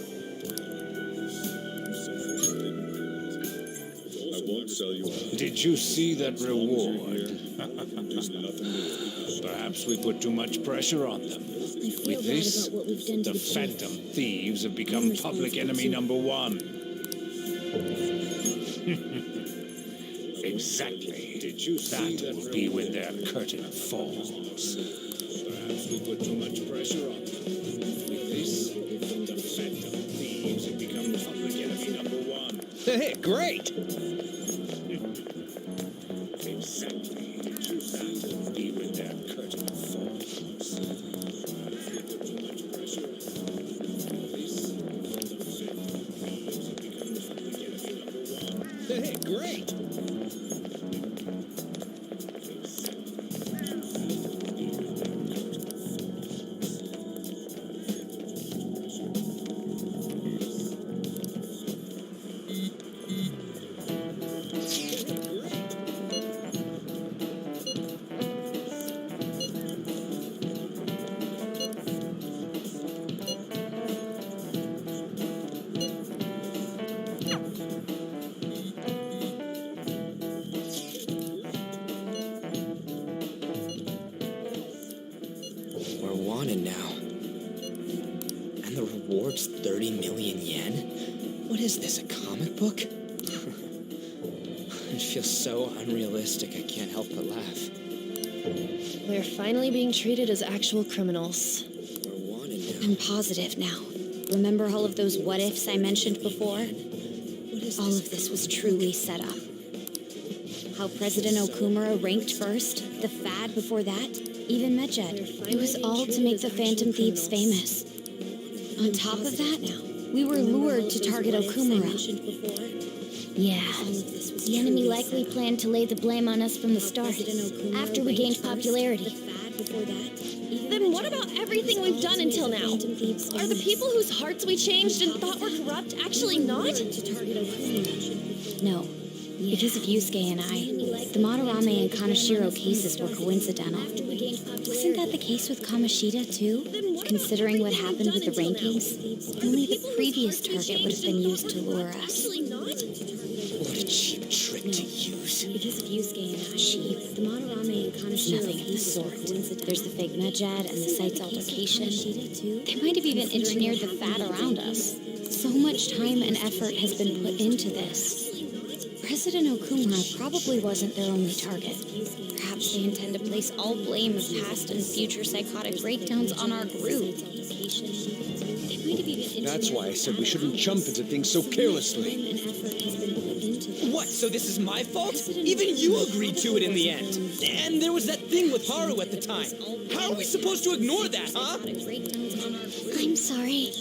I won't sell you out. Did you see that reward? Perhaps we put too much pressure on them. With this, the Phantom Thieves have become public enemy number 1. Exactly. That will be when their curtain falls. Perhaps we put too much pressure on them. With this, the Phantom Thieves have become public enemy number 1. Hey, great! Exactly. That will be when their curtain falls. Perhaps we put too much pressure on them. With this, the Phantom Thieves have become public enemy number 1. Hey, great! We're wanted now. And the reward's 30 million yen? What is this, a comic book? It feels so unrealistic I can't help but laugh. We're finally being treated as actual criminals. We're wanted now. I'm positive now. Remember all of those what-ifs I mentioned before? All of this was truly set up. How President Okumura ranked first, the Fad before that, even Medjed. It was all to make the Phantom Thieves famous. On top of that, we were lured to target Okumura. Yeah, the enemy likely planned to lay the blame on us from the start, after we gained popularity. Then what about everything we've done until now? Are the people whose hearts we changed and thought were corrupt actually not? No, because of Yusuke and I, the Madarame and Kaneshiro cases were coincidental. Wasn't that the case with Kamoshida, too? Considering what happened with the rankings, only the previous target would have been used to lure us. What a cheap trick to use. Because of Yusuke and I, cheap. The Madarame and Kaneshiro nothing of the sort. There's the fake Medjed and the site's altercation. They might have even engineered the Fad around us. So much time and effort has been put into this. President Okumura probably wasn't their only target. Perhaps they intend to place all blame of past and future psychotic breakdowns on our group. That's why I said we shouldn't jump into things so carelessly. What, so this is my fault? Even you agreed to it in the end. And there was that thing with Haru at the time. How are we supposed to ignore that, huh? I'm sorry.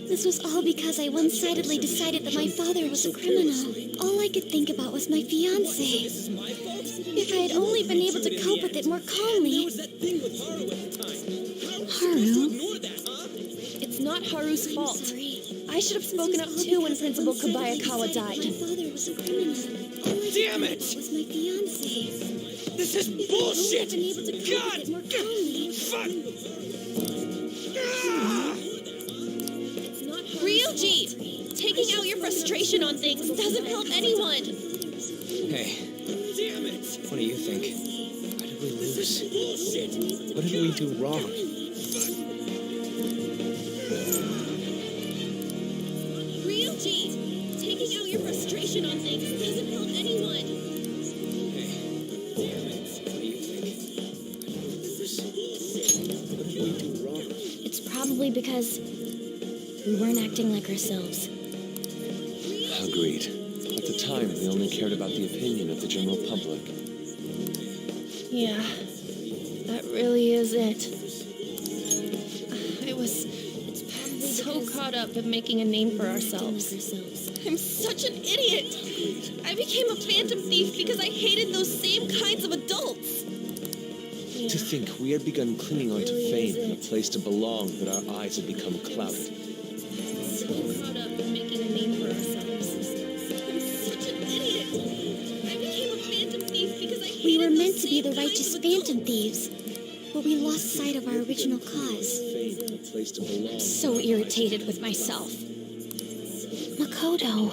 This was all because I one-sidedly decided that my father was a criminal. All I could think about was my fiancé. If I had only been able to cope with it more calmly. Haru? It's not Haru's fault. I should have spoken up too when Principal Kobayakawa died. My father was a criminal. All I Damn could it! think about was my fiancé. This is bullshit! If I had been able to cope with it more calmly. Fuck! Ryuji! Taking out your frustration on things doesn't help anyone. Hey, damn it! What do you think? Why did we lose? What did we do wrong? Ryuji! Taking out your frustration on things doesn't help anyone. Hey, damn it! What do you think? What did we do wrong? It's probably because we weren't acting like ourselves. Agreed. At the time, we only cared about the opinion of the general public. Yeah, that really is it. It was so caught up in making a name for ourselves. I'm such an idiot. I became a phantom thief because I hated those same kinds of adults. To think we had begun clinging onto fame and a place to belong, but our eyes had become clouded. So caught up in making a name for ourselves. I'm such an idiot. I became a phantom thief because I hated We were meant those to be the same righteous kinds of phantom thieves, but we lost sight of our original cause. Fame and a place to belong. I'm so irritated with myself. Makoto.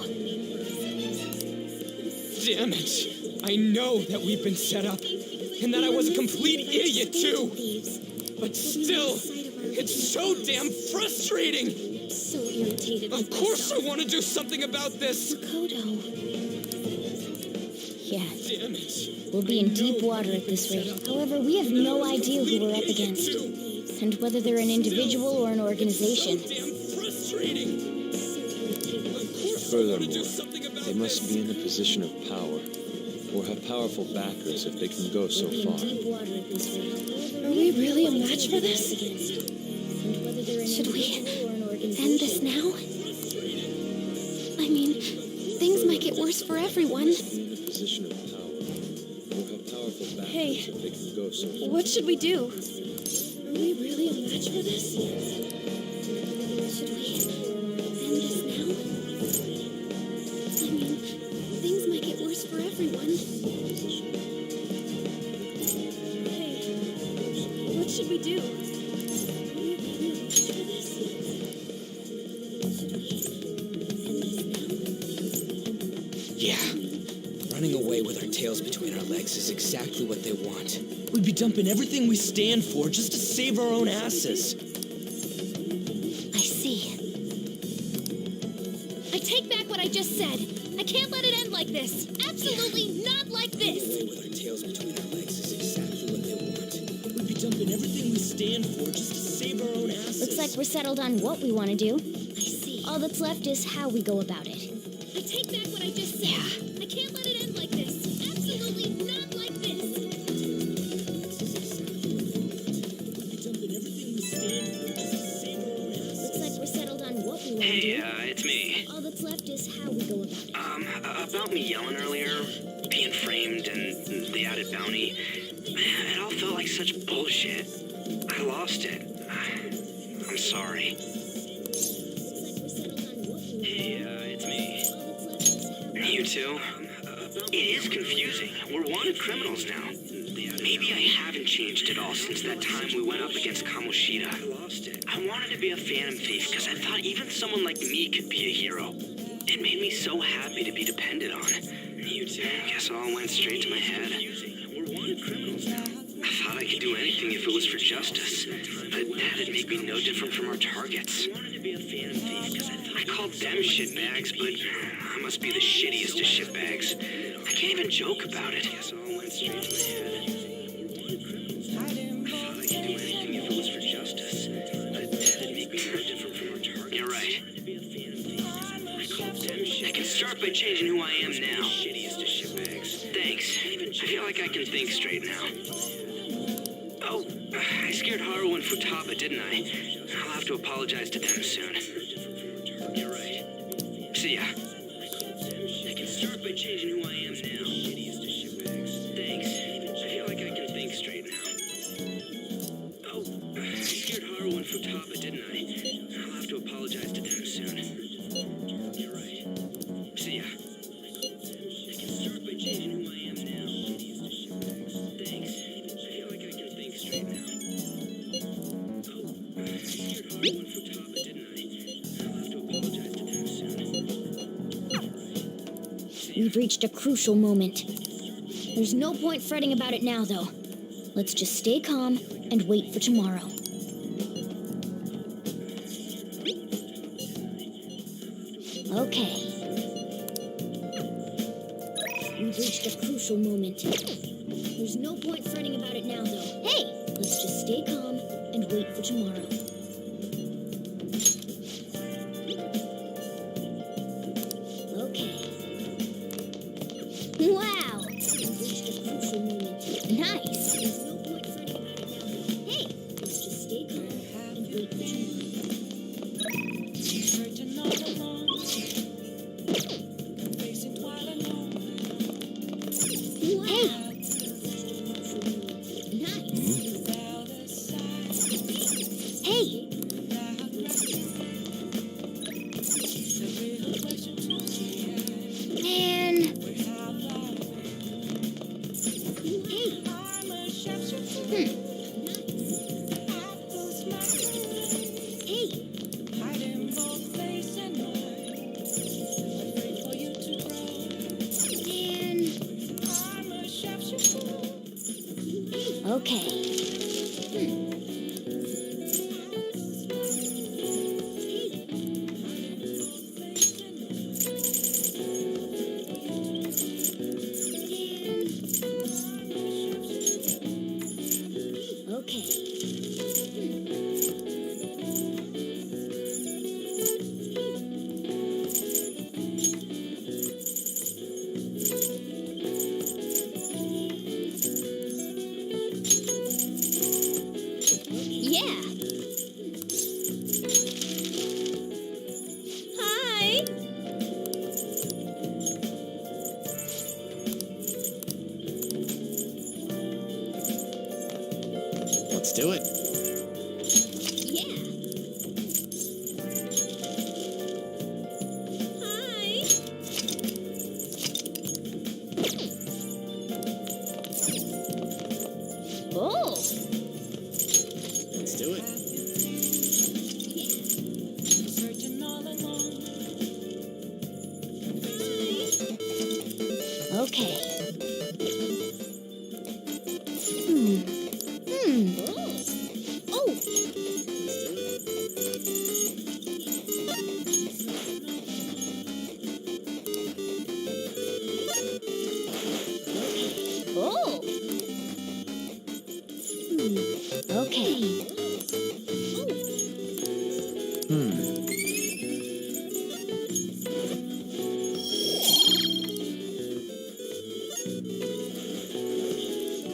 Damn it! I know that we've been set up, and that I was a complete idiot too! But still, it's so damn frustrating! So irritated Of with course I myself. want to do something about this! Makoto. Yeah, Damn it! we'll be in deep water at this rate. However, we have no idea who we're up against, and whether they're an individual or an organization. Damn frustrating! Furthermore, they must be in a position of power, or have powerful backers if they can go so far. Deep water at this rate. Are we really a match for this? And whether they're an Should we individual or an organization. end this now? I mean, things might get worse for everyone. In a position of power, or have powerful backers Hey, if they can go so far. what should we do? Are we really a match for this? Should we end this now? I mean, things might get worse for everyone. Hey, what should we do? Yeah. Running away with our tails between our legs is exactly what they want. We'd be dumping everything we stand for just to save our own asses. I see. I take back what I just said. I can't let it end like this. Absolutely not like this. With our tails between our legs is exactly what they want. We'd be dumping everything we stand for just to save our own asses. Looks like we're settled on what we want to do. I see. All that's left is how we go about it. I take back what I just said. I can't let it end like this. Absolutely not like this. Looks like we're settled on what we want to Hey, do. it's me. All that's left is how we go about it. About me yelling earlier, being framed, and the added bounty. Man, it all felt like such bullshit. I lost it. I'm sorry. Hey, it's me. You too? It is confusing. We're wanted criminals now. Maybe I haven't changed at all since that time we went up against Kamoshida. I wanted to be a phantom thief because I thought even someone like me could be a hero. It made me so happy to be depended on. I guess it all went straight to my head. We're wanted criminals now. I thought I could do anything if it was for justice, but that'd make me no different from our targets. I called them shitbags, but I must be the shittiest of shitbags. I can't even joke about it. I thought I could do anything if it was for justice, but that'd make me no different from our targets. You're right. I can start by changing who I am now. Thanks. I feel like I can think straight now. Oh, I scared Haru and Futaba, didn't I? I'll have to apologize to them soon. You're right. See ya. I can start by changing who I am now. Thanks. I feel like I can think straight now. Oh, I scared Haru and Futaba, didn't I? I'll have to apologize to them soon. You're right. See ya. I can start by changing who I am now. Thanks. I feel like I can think straight now. Oh, I scared Haru and Futaba, didn't I? I'll have to apologize to them soon. We've reached a crucial moment. There's no point fretting about it now, though. Let's just stay calm and wait for tomorrow. Okay. We've reached a crucial moment. There's no point fretting about it now, though. Hey! Let's just stay calm and wait for tomorrow. Okay. Wow! We've reached a crucial moment. Nice! There's no point fretting about it now, though. Hey! Let's just stay calm and wait for tomorrow. Hiding both face and mind. Wait for you to grow. I'm a chef. Okay. Yeah. Hi. Let's do it. Yeah. Hi. Oh. Let's do it. Searching all along. Okay. Oh. Oh. Okay.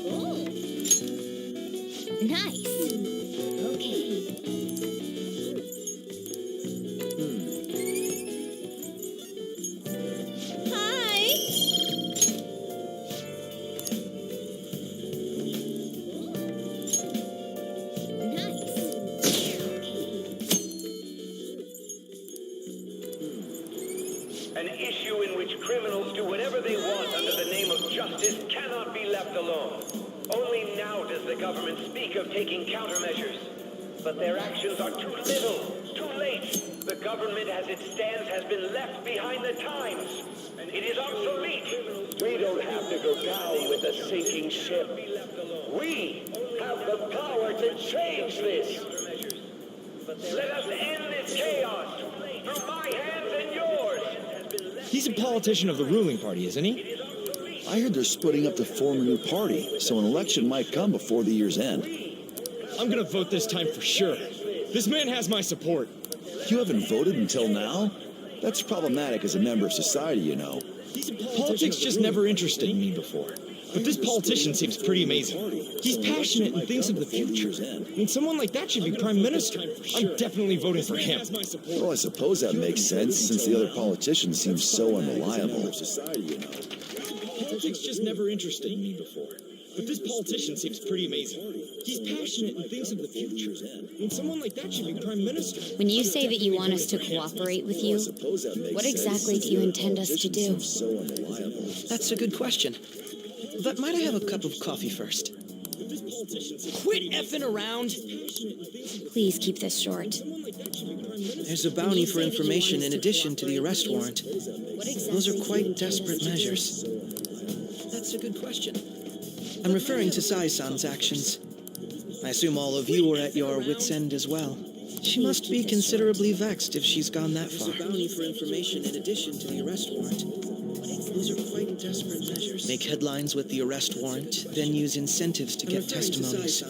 Oh. Nice. Okay. Hi. An issue in which criminals do whatever they want under the name of justice cannot be left alone. Only now does the government speak of taking countermeasures. But their actions are too little, too late. The government as it stands has been left behind the times. And it is obsolete. We don't have to go down with a sinking ship. We have the power to change this. Let us end this chaos through my hands and yours. He's a politician of the ruling party, isn't he? I heard they're splitting up to form a new party, so an election might come before the year's end. I'm gonna vote this time for sure. This man has my support. You haven't voted until now? That's problematic as a member of society, you know. Politics just never interested me before. But this politician seems pretty amazing. He's passionate and thinks of the future. I mean, someone like that should be prime minister. I'm definitely voting for him. Well, I suppose that makes sense, since the other politicians seem so unreliable. Politics just never interested me before. But this politician seems pretty amazing. He's passionate and thinks of the future. I mean, someone like that should be prime minister. When you say that you want us to cooperate with you, what exactly do you intend us to do? That's a good question. But might I have a cup of coffee first? Quit effing around! Please keep this short. There's a bounty for information in addition to the arrest warrant. Those are quite desperate measures. That's a good question. I'm referring to Sai-san's actions. I assume all of you were at your wits' end as well. She must be considerably vexed if she's gone that far. There's a bounty for information in addition to the arrest warrant. Those are quite desperate measures. Make headlines with the arrest warrant, then use incentives to get testimonies.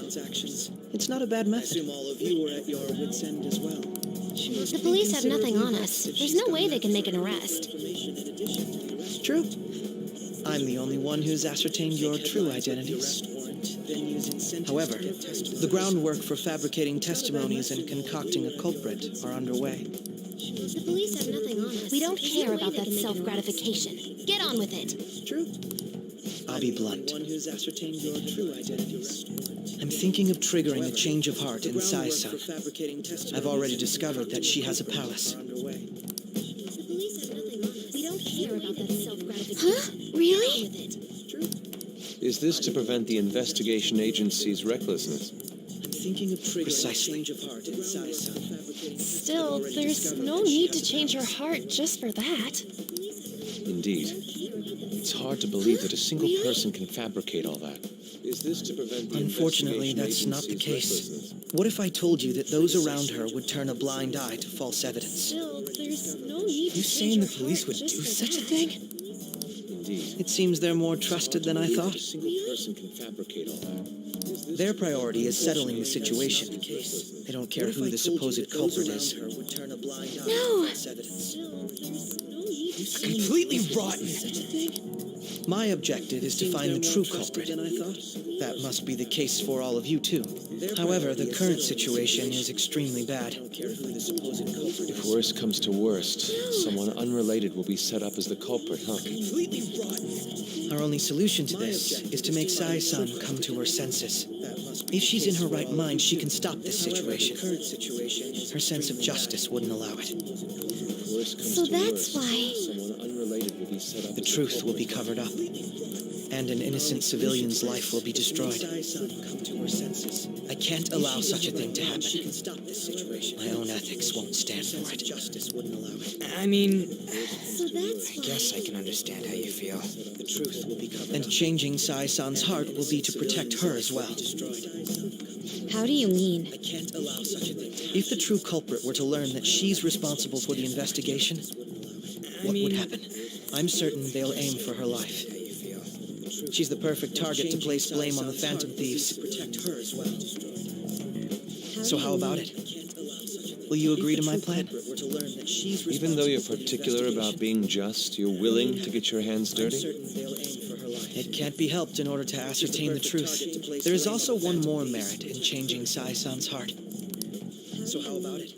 It's not a bad method. I assume all of you were at your wits' end as well. The police have nothing on us. There's no way they can make an arrest. True. I'm the only one who's ascertained your true identities. However, the groundwork for fabricating testimonies and concocting a culprit are underway. The police have nothing on us. We don't care about that self-gratification. Get on with it. True. I'll be blunt. I'm thinking of triggering a change of heart in Sai-san. I've already discovered that she has a palace. The police have nothing on us. We don't care about that self-gratification. Huh? Really? Is this to prevent the investigation agency's recklessness? I'm thinking of triggering a change of heart in Sai-san. Still, there's no need to change her heart just for that. Indeed. It's hard to believe that a single person can fabricate all that. Is this to prevent the Unfortunately, investigation that's not the agency's case. recklessness? What if I told you that those around her would turn a blind eye to false evidence? Still, there's no need to You change saying her the police heart would just do for such a that. thing? Indeed. It seems they're more trusted than I A thought. single person can fabricate all that. Their priority is settling the situation. They don't care who the supposed culprit is. No! Completely rotten. My objective is to find the true culprit. That must be the case for all of you, too. However, the current situation is extremely bad. If worst comes to worst, someone unrelated will be set up as the culprit, huh? Our only solution to this is to make Sai-san come to her senses. If she's in her right mind, she can stop this situation. Her sense of justice wouldn't allow it. So that's why. Someone unrelated will be set up The as truth will be covered up, and an innocent civilian's life will be destroyed. I can't allow such a thing to happen. My own ethics won't stand for it. I mean, So that's I guess I can understand how you feel. The truth will be covered. And changing Sai-san's heart will be to protect her as well. How do you mean? If the true culprit were to learn that she's responsible for the investigation, what would happen? I'm certain they'll aim for her life. She's the perfect target to place blame on the Phantom Thieves. So how about it? Will you agree to my plan? Even though you're particular about being just, you're willing to get your hands dirty? It can't be helped in order to ascertain the truth. There is also one more merit in changing Sai-san's heart. So how about it?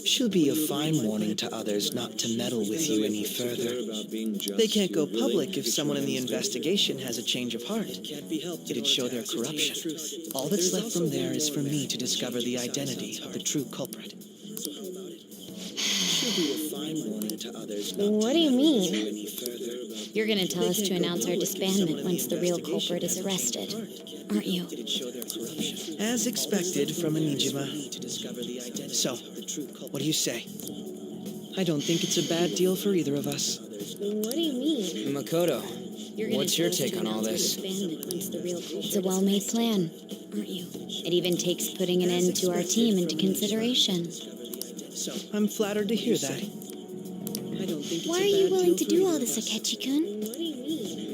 She'll be a fine warning to others not to meddle with you any further. They can't go public if someone in the investigation has a change of heart. It'd show their corruption. All that's left from there is for me to discover the identity of the true culprit. What do you mean? You're gonna tell us to announce our disbandment once the real culprit is arrested, aren't you? As expected from Onijima. So, what do you say? I don't think it's a bad deal for either of us. What do you mean? Makoto, You're gonna what's tell your us to take on all announce this? our disbandment once the real culprit It's a well-made plan, aren't you? It even takes putting an end to our team into consideration. I'm flattered to hear that. Why are you willing to do all this, Akechi-kun?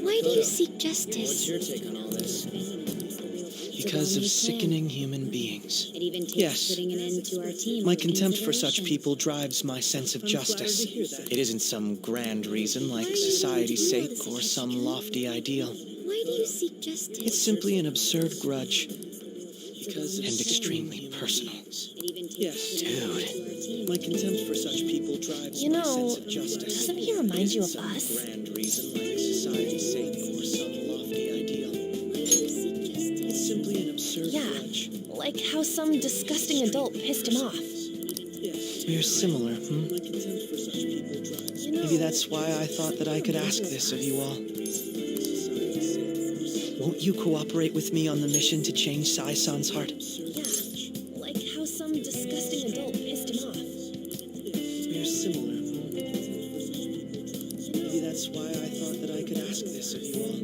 Why do you seek justice? Your take on all this? Because of sickening human beings. It even takes Yes. putting an end to our team My into contempt for such consideration. people drives my sense of justice. It isn't some grand reason like society's sake or some lofty ideal. Why do you seek justice? It's simply an absurd grudge. And extremely personal. Yes. Dude. My contempt for such people drives You my know, sense of justice. doesn't he remind you of us? Grand reason like society's sake or some lofty ideal. It's simply an absurd Yeah, grudge. like how some disgusting adult pissed him off. We're similar, Maybe that's why I thought that I could ask this of you all. Won't you cooperate with me on the mission to change Sai-san's heart? Yeah, like how some disgusting adult pissed him off. We're similar. Maybe that's why I thought that I could ask this of you all.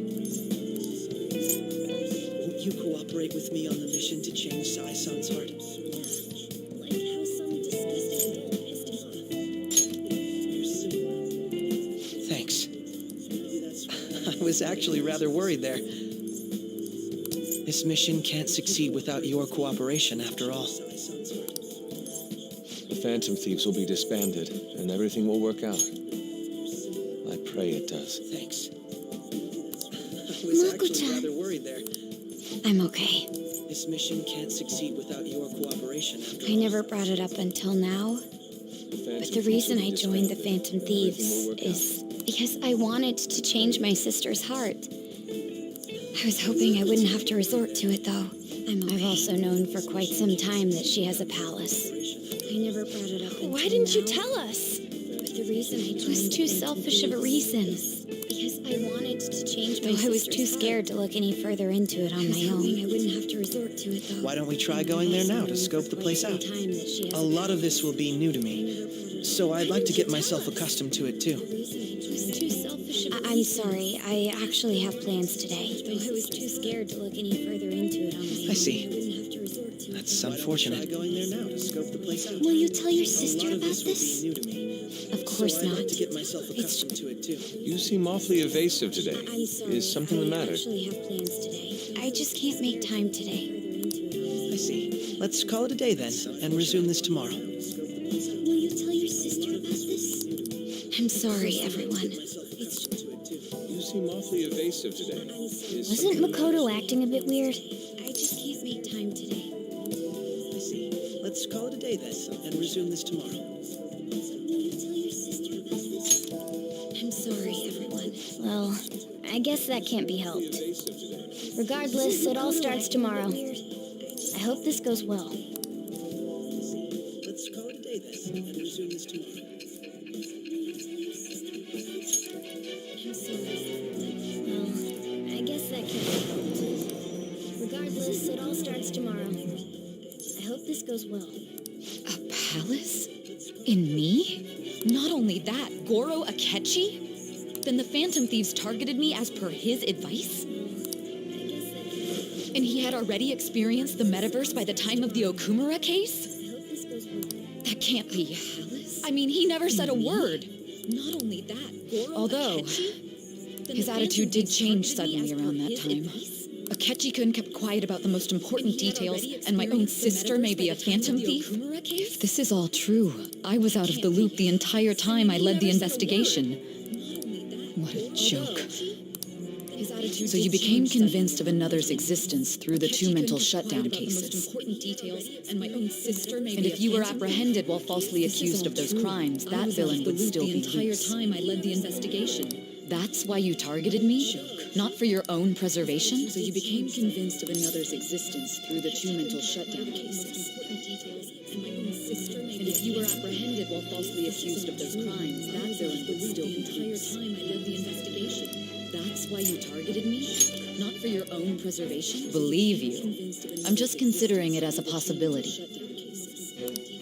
Won't you cooperate with me on the mission to change Sai-san's heart? Like how some disgusting adult pissed him off. We're similar. Thanks. I was actually rather worried there. This mission can't succeed without your cooperation, after all. The Phantom Thieves will be disbanded, and everything will work out. I pray it does. Thanks. I was actually rather worried there. I'm okay. This mission can't succeed without your cooperation, after all. I never brought it up until now, but the reason I joined the Phantom Thieves is because I wanted to change my sister's heart. I was hoping I wouldn't have to resort to it, though. I've also known for quite some time that she has a palace. I never brought it up until Why didn't you now, tell us? but the reason I joined was too selfish of a reason. Because I wanted to change Though I was too scared to look any further into it on my own. I wouldn't have to resort to it, though. Why don't we try going there now to scope the place out? A lot of this will be new to me, so I'd like to get myself accustomed to it too. Too selfish. I'm sorry, I actually have plans today. Though I was too scared to look any further into it on my own. I see. I wouldn't have to resort to it. That's unfortunate. Going there now to scope the place out. Will you tell your sister about this? Of course I'd not. like to get myself accustomed to it too. You seem awfully evasive today. I'm sorry. Is something the matter? I actually have plans today. I just can't make time today. I see. Let's call it a day then, and resume this tomorrow. Will you tell your sister about this? I'm sorry, everyone. You seem awfully evasive today. Is Wasn't something the matter? Makoto acting a bit weird? I just can't make time today. I see. Let's call it a day then, and resume this tomorrow. Will you tell your sister about this? I'm sorry, everyone. Well, I guess that can't be helped. Regardless, it all starts tomorrow. I hope this goes well. Let's call it a day then, and resume this tomorrow. I'm sorry. Well, I guess that can't be helped. Regardless, it all starts tomorrow. I hope this goes well. A palace? In me? Not only that, Goro Akechi? Then the Phantom Thieves targeted me as per his advice? And he had already experienced the metaverse by the time of the Okumura case? That can't be. I mean, he never said a word. Not only that, Goro Although, his attitude did change suddenly around that time. Akechi-kun kept quiet about the most important details, and my own sister may be a phantom thief. If this is all true, I was out of the loop the entire time I led the investigation. What a joke. So you became convinced of another's existence through the two mental shutdown cases. And if you were apprehended while falsely accused of those crimes, that villain would still be loose. The entire time I led the investigation. That's why you targeted me? Not for your own preservation? So you became convinced of another's existence through the two mental shutdown cases. And if you were apprehended while falsely accused of those crimes, that villain would still be loose. The entire time I led the investigation. That's why you targeted me? Not for your own preservation? Believe you. I'm just considering it as a possibility.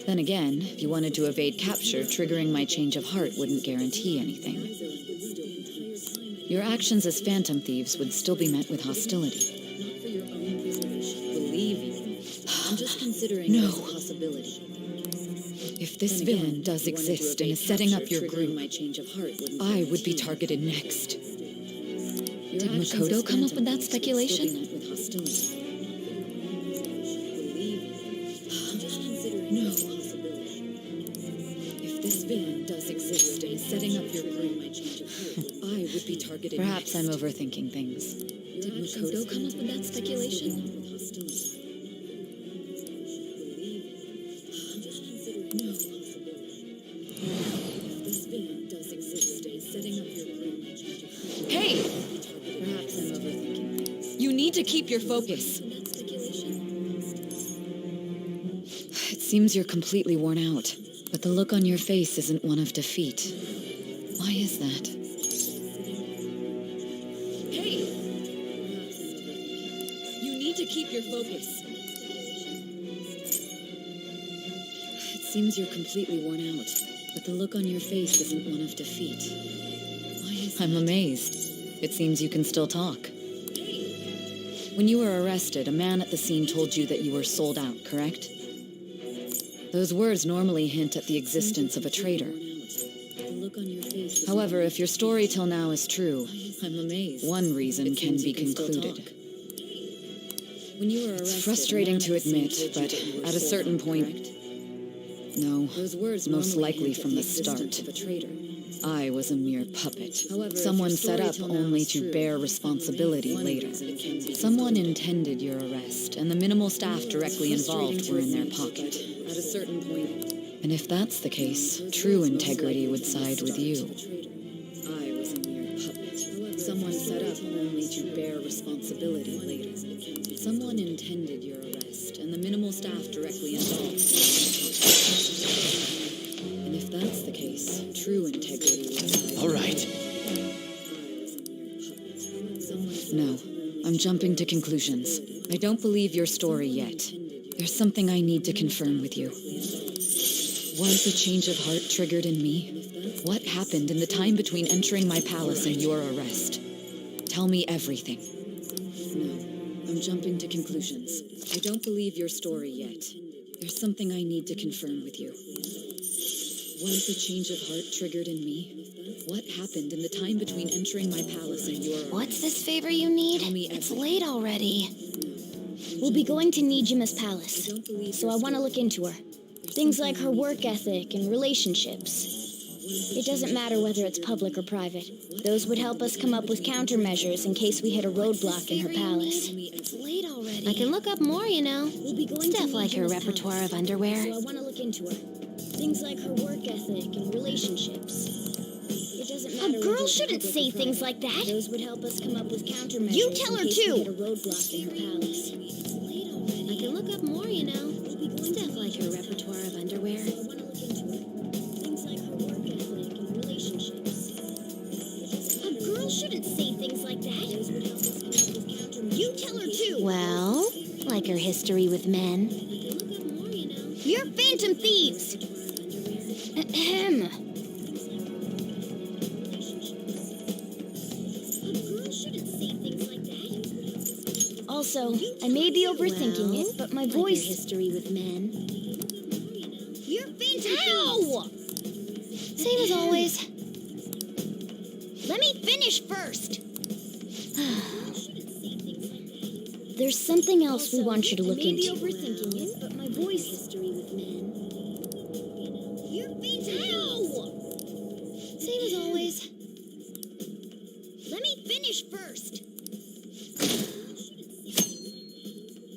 Then again, if you wanted to evade capture, triggering my change of heart wouldn't guarantee anything. Your actions as phantom thieves would still be met with hostility. Believe you. I'm just considering it as a possibility. If this villain does exist and is setting up your group, I would be targeted next. Did Makoto come up with that speculation? No. If this villain does exist and is setting up your group, I would be targeted. Perhaps I'm overthinking things. Did Makoto come up with that speculation? No. If this villain does exist and is setting up your group, hey! Perhaps I'm overthinking things. You need to keep your focus. It seems you're completely worn out, but the look on your face isn't one of defeat. Why is that? Hey! You need to keep your focus. It seems you're completely worn out, but the look on your face isn't one of defeat. Why is that? I'm amazed. It seems you can still talk. When you were arrested, a man at the scene told you that you were sold out, correct? Those words normally hint at the existence of a traitor. However, if your story till now is true, I'm amazed. One reason can be concluded. It's frustrating to admit, but at a certain point, no, most likely from the start, I was a mere puppet. Someone set up only to bear responsibility later. Someone intended your arrest, and the minimal staff directly involved were in their pocket. At a certain point. And if that's the case, true integrity would side with you. I was a mere puppet. Someone set up only to bear responsibility later. Someone intended your arrest, and the minimal staff directly involved. And if that's the case, true integrity would side with you. All right. I'm jumping to conclusions. I don't believe your story yet. There's something I need to confirm with you. Was a change of heart triggered in me? What happened in the time between entering my palace and your arrest? Tell me everything. No, I'm jumping to conclusions. I don't believe your story yet. There's something I need to confirm with you. Was a change of heart triggered in me? What happened in the time between entering my palace and your arrest? What's this favor you need? Tell me It's everything. late already. We'll be going to Nijima's palace, so I want to look into her. Things like her work ethic and relationships. It doesn't matter whether it's public or private. Those would help us come up with countermeasures in case we hit a roadblock in her palace. It's late already. I can look up more, you know. We'll be going Stuff to like her Nijima's repertoire palace, of underwear. So I want to look into her. Things like her work ethic and relationships. It doesn't matter. A girl whether it's shouldn't public say or things private. like that. Those would help us come up with countermeasures. You tell her in case we too. hit a roadblock in her palace. It's late already. I can look up more, you know. We'll be going Stuff like her repertoire of underwear. So I want to look into her. Things like her work ethic and relationships. A girl shouldn't say things like that. Those would help us come up with countermeasures. You tell her too. Well, like her history with men. I can look up more, you know. You're phantom thieves. Ahem. Also, I may be overthinking it, but my voice. History with men. You're phantom. Ow! Same as always. Let me finish first. There's something else we want you to look I may be into. overthinking it, but my voice. History with men. You're phantom. Ow! Same as always. Let me finish first.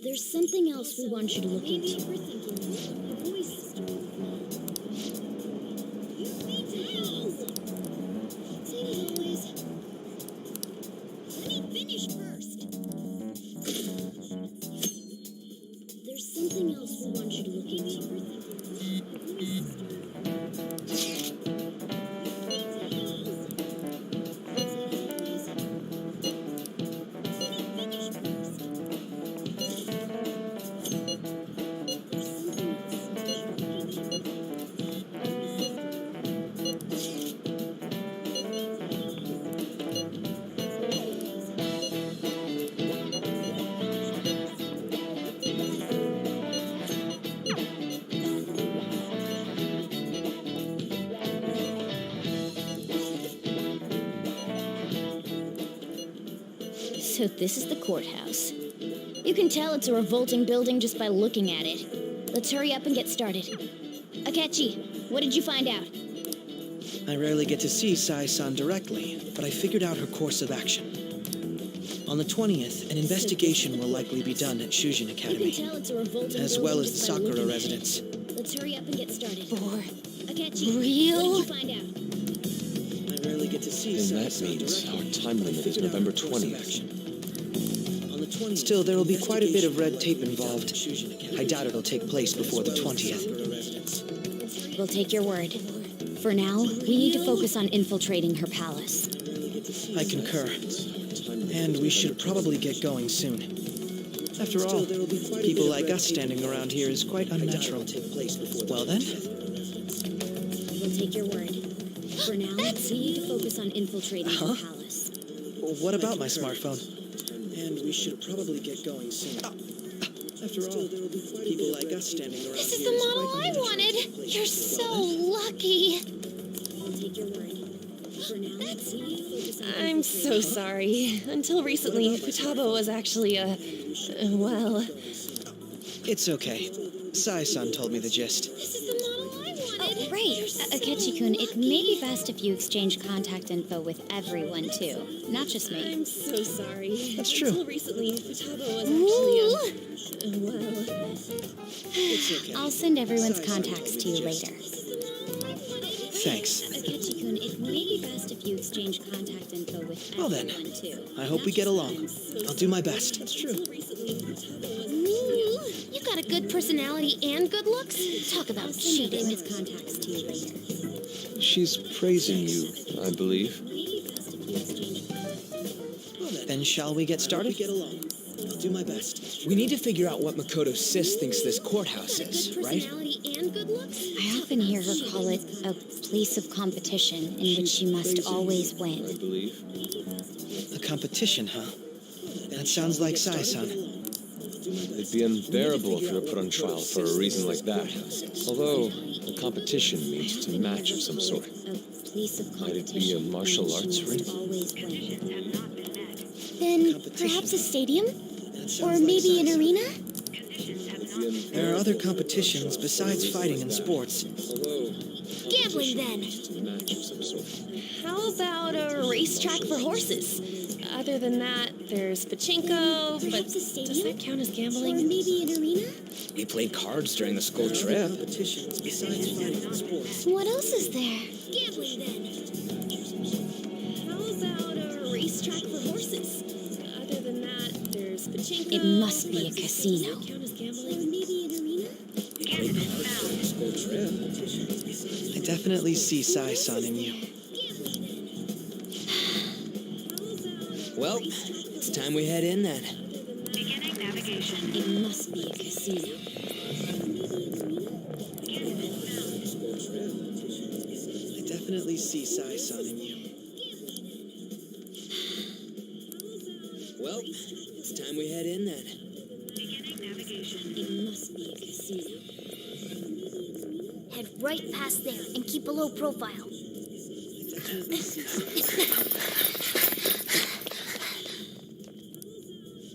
There's something else we want you to look Maybe into. overthinking it, but my voice. History with men. You're phantom. Same as always. Let me finish first. There's something else we want you to look into. So this is the courthouse. You can tell it's a revolting building just by looking at it. Let's hurry up and get started. Akechi, what did you find out? I rarely get to see Sai-san directly, but I figured out her course of action. On the 20th, an investigation will likely be done at Shujin You can Academy, tell it's a revolting as well building as the just by looking Sakura at it. residence. Let's hurry up and get started. Real? Akechi, what did you find out? I rarely get to see Then that Sai-san means directly, our time but I limit is figured out November her course of 20th. action. Still, there will be quite a bit of red tape involved. I doubt it'll take place before the 20th. We'll take your word. For now, we need to focus on infiltrating her palace. I concur. And we should probably get going soon. After all, people like us standing around here is quite unnatural. Well then, We'll take your word. For now, we need to focus on infiltrating her palace. what about my smartphone? And we should probably get going soon. After all, people like us standing around This is here the is model quite I unnatural. wanted. You're so lucky. We'll take your word. For now, we need to focus on I'm so sorry. Until recently, Futaba was actually well... It's okay. Sai-san told me the gist. This is the model I wanted. Oh, right. Akechi-kun, it may be best if you exchange contact info with everyone, too. Not just me. I'm so sorry. That's true. Until recently, Futaba was Ooh. actually well... It's okay. I'll send everyone's contacts to you later. Thanks. Akechi-kun, it may be best if you exchange contact info with Well then, everyone, too. I hope we get along. I'll do my best. That's true. Ooh, you got a good personality and good looks. Talk about cheating. Everyone's contacts to you later. She's praising you, I believe. Then Then shall we get started? Get along. I'll do my best. We need to figure out what Makoto Sis thinks this courthouse is, right? And good looks? I often hear her call it a place of competition in which she must always I win. believe. A competition, huh? That sounds like Sai-san. It'd be unbearable if you were put on trial for a reason like that. Although, a competition means to match of some sort. A place of Might it be a competition martial arts ring? always win. Then perhaps a stadium? Or maybe an arena? There are other competitions besides fighting and sports. Gambling, then. Match of some sort. How about a racetrack for horses? Other than that, there's pachinko, but Perhaps a does stadium? that count as Or gambling? maybe an arena? We played cards during the school trip. Competitions besides fighting and sports. What else is there? Gambling, then. How about a racetrack for horses? Other than that, there's pachinko. It must be a but casino. does that count as Or gambling? maybe an arena? I definitely see Sai-san in you. Well, it's time we head in then. It must be a casino. I definitely see Sai-san in you. Well, it's time we head in then. It must be a casino. Head right past there and keep a low profile.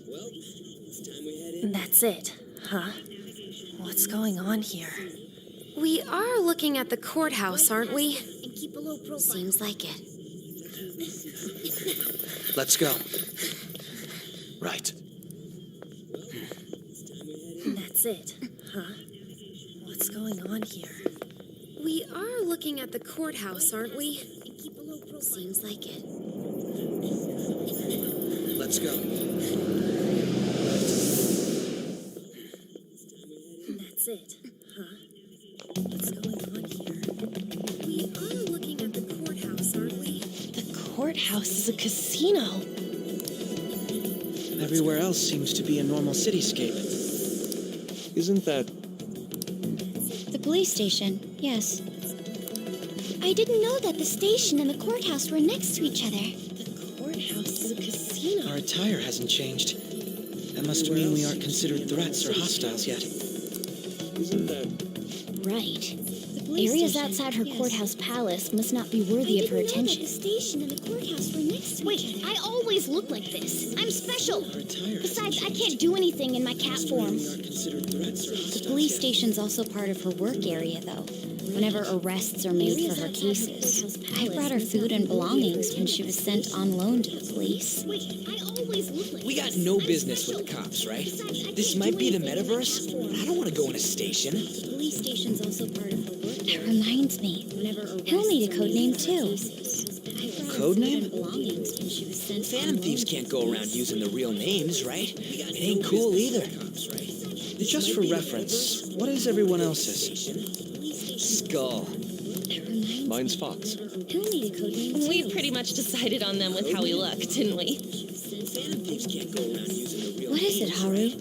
Well, it's time we head in. That's it, huh? What's going on here? We are looking at the courthouse, aren't we? And keep a low profile. Seems like it. Let's go. Right. That's it, huh? What's going on here? We are looking at the courthouse, aren't we? And keep a low profile. Seems like it. Let's go. That's it, huh? What's going on here? We are looking at the courthouse, aren't we? The courthouse is a casino. Everywhere else seems to be a normal cityscape. Isn't that... The police station, yes. I didn't know that the station and the courthouse were next to each other. The courthouse is a casino. Our attire hasn't changed. That must mean we aren't considered threats or hostiles yet. Isn't that... Right. police Areas station, outside her yes. courthouse palace must not be worthy of her I didn't know that attention. the station and the courthouse were next to each other. I always look like this. I'm special. Besides, I can't do anything in my cat form. The police station's also part of her work area, though. Whenever arrests are made for her cases. I brought her food and belongings when she was sent on loan to the police. We got no business with the cops, right? This might be the metaverse, but I don't want to go in a station. The police station's also part of her work area. That reminds me. He'll need a code name, too. Code name? Phantom Thieves can't go around using the real names, right? It ain't cool either. Just for reference, what is everyone else's? Skull. Mine's Fox. He'll need a code name, too. We pretty much decided on them with how we look, didn't we? What is it, Haru?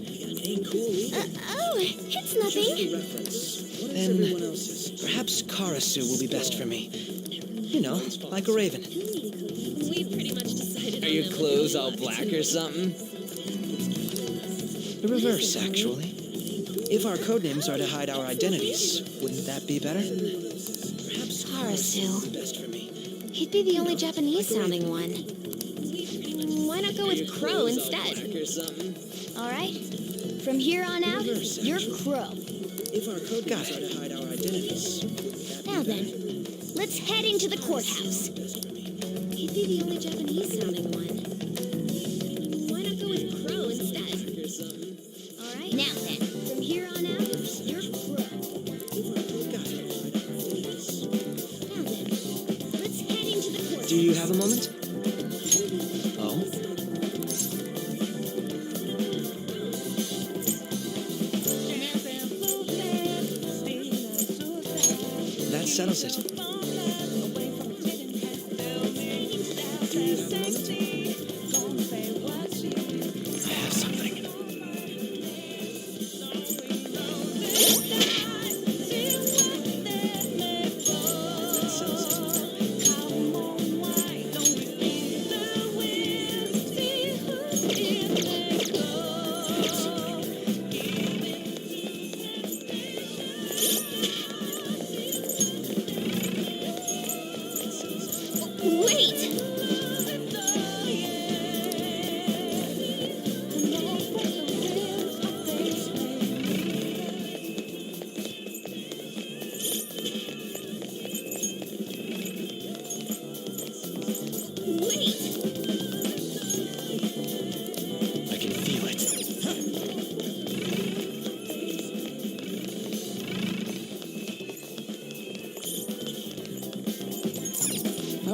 Oh, it's nothing. Then perhaps Karasu will be best for me. You know, like a raven. We pretty much decided Are on your them clothes all black or something? The reverse, actually. If our codenames are to hide our identities, wouldn't that be better? Karasu. He'd be the only Japanese-sounding one. Why not go with Crow instead? All right. From here on out, you're Crow. If our code got it. To hide our identities. Now then, let's head into the courthouse. He'd be the only Japanese-sounding one. Why not go with Crow instead? All right. Now then, from here on out, you're Crow. Now then, let's head into the courthouse. Do you have a moment? Oh? That settles it.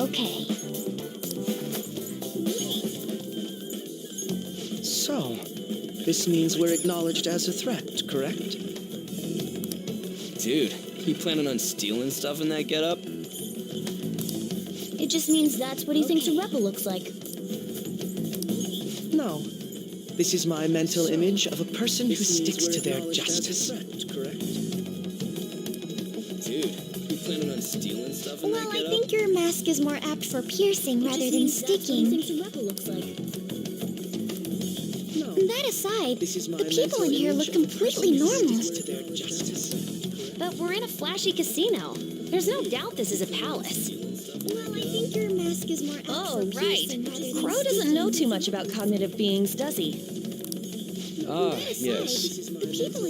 okay. So, this means we're acknowledged as a threat, correct? Dude, you planning on stealing stuff in that getup? It just means that's what he thinks a rebel looks like. No. This is my mental image of a person who sticks to their justice. Correct? Dude, you planning on stealing stuff in Well, that I getup? think your mask is more apt for piercing rather than sticking. That aside, the people in here look completely normal. But we're in a flashy casino. There's no doubt this is a palace. Well, I think your mask is more apt Oh, for right. piercing rather than Crow doesn't know too much about cognitive beings, does he? Ah, yes.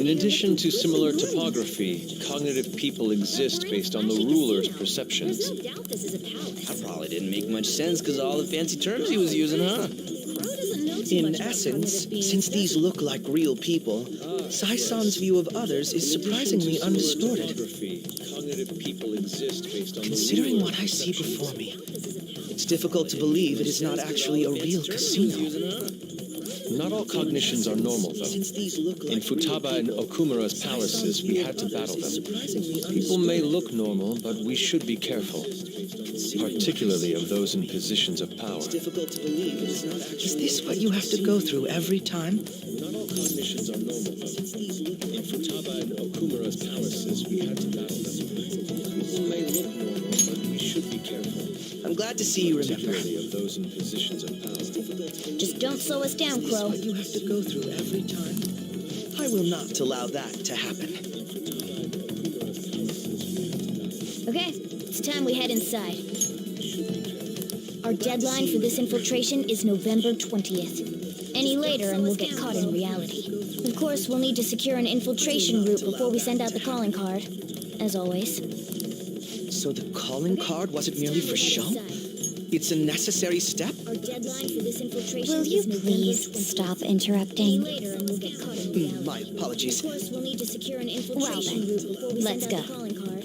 In addition to similar topography, cognitive people exist based on the ruler's perceptions. There's no doubt this is a palace. That probably didn't make much sense because of all the fancy terms he was using, huh? In essence, since these look like real people, Sai-san's view of others is surprisingly undistorted. Cognitive people exist based on Considering what I see before me, it's difficult to believe it is not actually a real casino. Not all cognitions are normal, though. In Futaba and Okumura's palaces, we had to battle them. People may look normal, but we should be careful, particularly of those in positions of power. Difficult to believe it is not actually. Is this what you have to go through every time? Not all cognitions are normal, though. In Futaba and Okumura's palaces, we had to battle them. People may look normal, but we should be careful. I'm glad to see you remember. Particularly of those in positions of power. Just don't slow us down, Is this Crow. what you have to go through every time? I will not allow that to happen. Okay, it's time we head inside. Our deadline for this infiltration is November 20th. Any later and we'll get caught in reality. Of course, we'll need to secure an infiltration route before we send out the calling card, as always. So the calling card wasn't merely for show? It's a necessary step? Our deadline for this infiltration Will you is November please 20th. stop Any interrupting? later and we'll get caught in reality. My apologies. Of course, we'll need to secure an infiltration route before we let's send out go. the calling card,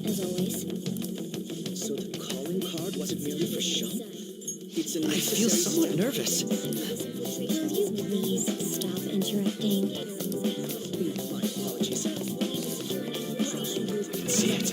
as always. So the calling card wasn't merely for show? It's a I feel somewhat nervous. Will you please stop interrupting? My apologies. See it.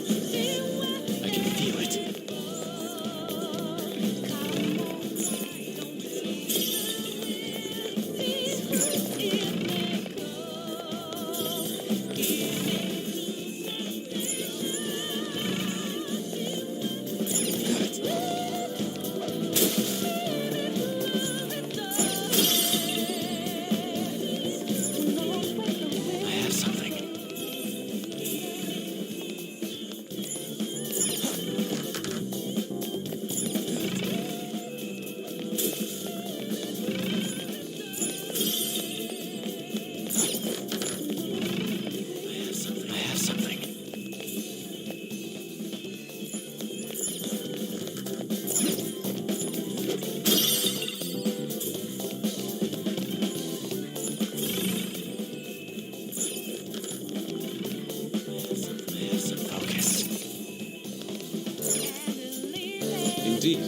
I can feel it. I have something. I have something. Focus. Indeed.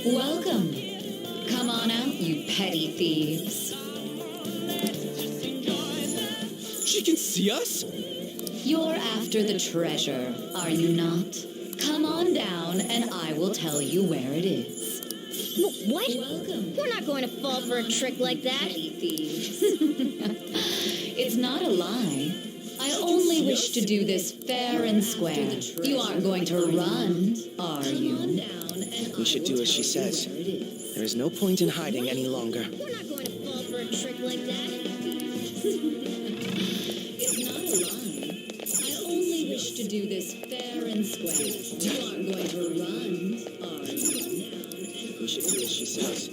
Welcome. Come on out, you petty thieves. She can see us? You're after the treasure, are you not? Come on down and I will tell you where it is. What? We're not going to fall for a trick like that. It's not a lie. I only wish to do this fair and square. You aren't going to run, are you? We should do as she says. There is no point in hiding any longer. We're not going to fall for a trick like that. It's not a lie. I only wish to do this fair and square. You aren't going to run, are you? We should do as she says.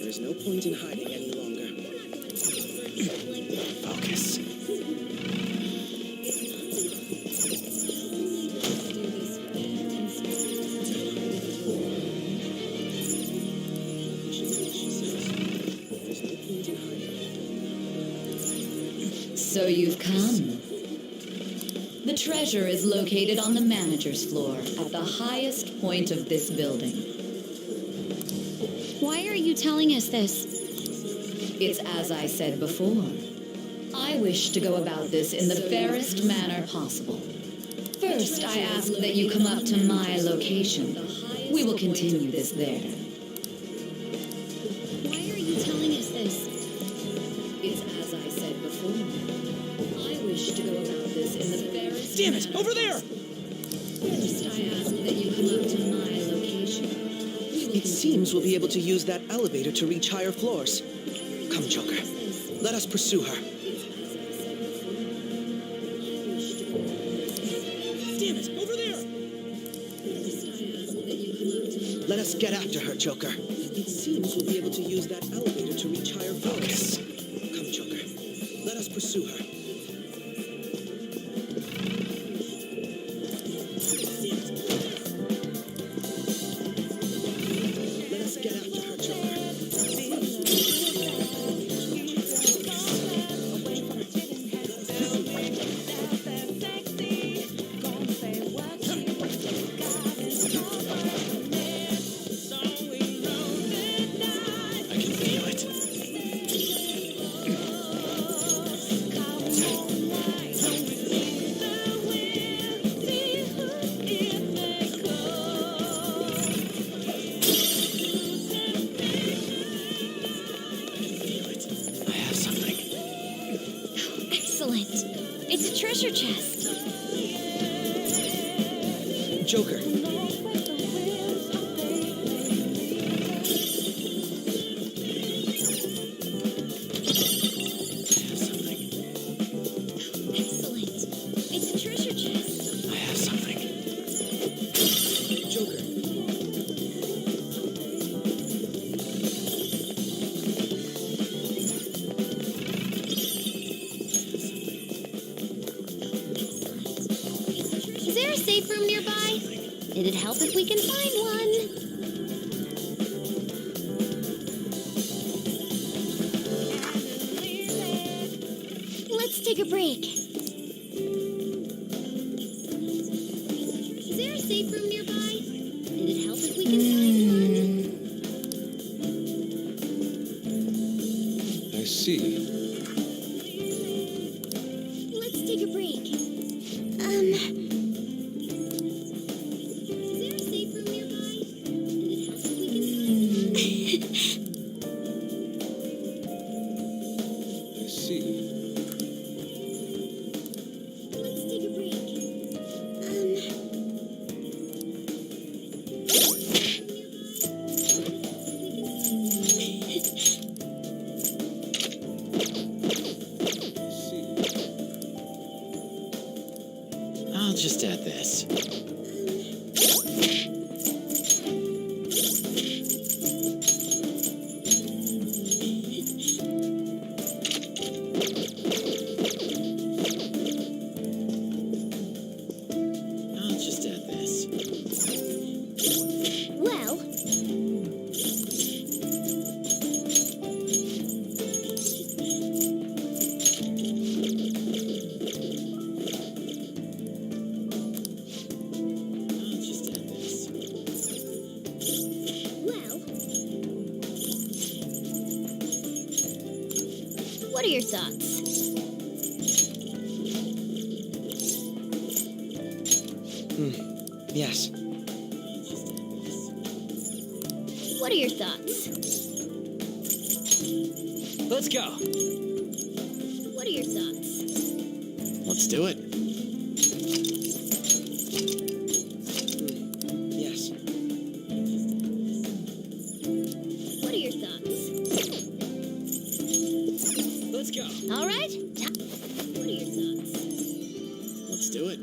There is no point in hiding any longer. Focus. So you've come. The treasure is located on the manager's floor, at the highest point of this building. Why are you telling us this? It's as I said before. I wish to go about this in the fairest manner possible. First, I ask that you come up to my location. We will continue this there. Why are you telling us this? It's as I said before. I wish to go about this in the fairest Damn it! Over there! First, I ask that you come up to my location. It seems we'll be able to use that elevator to reach higher floors. Come, Joker. Let us pursue her. Damn it! Over there! Let us get after her, Joker. It seems we'll be able to use that elevator to reach higher floors. Come, Joker. Let us pursue her. Let us get after her, Joker. I can feel it. I have something. Excellent. It's a treasure chest. Joker. Excellent. It's a treasure chest. I have something. Joker. Is there a safe room nearby? It'd help if we can find one. Let's take a break. Is there a safe room nearby? It'd help if we can find one. I see. Let's take a break. Is there a safe room nearby? It'd help if we can I see. Let's take a break. I'll just add this. I'll just add this. Well, I'll just add this. well. What are your thoughts? Yes. What are your thoughts? Let's go. What are your thoughts? Let's do it. Yes. What are your thoughts? Let's go. All right. What are your thoughts? Let's do it.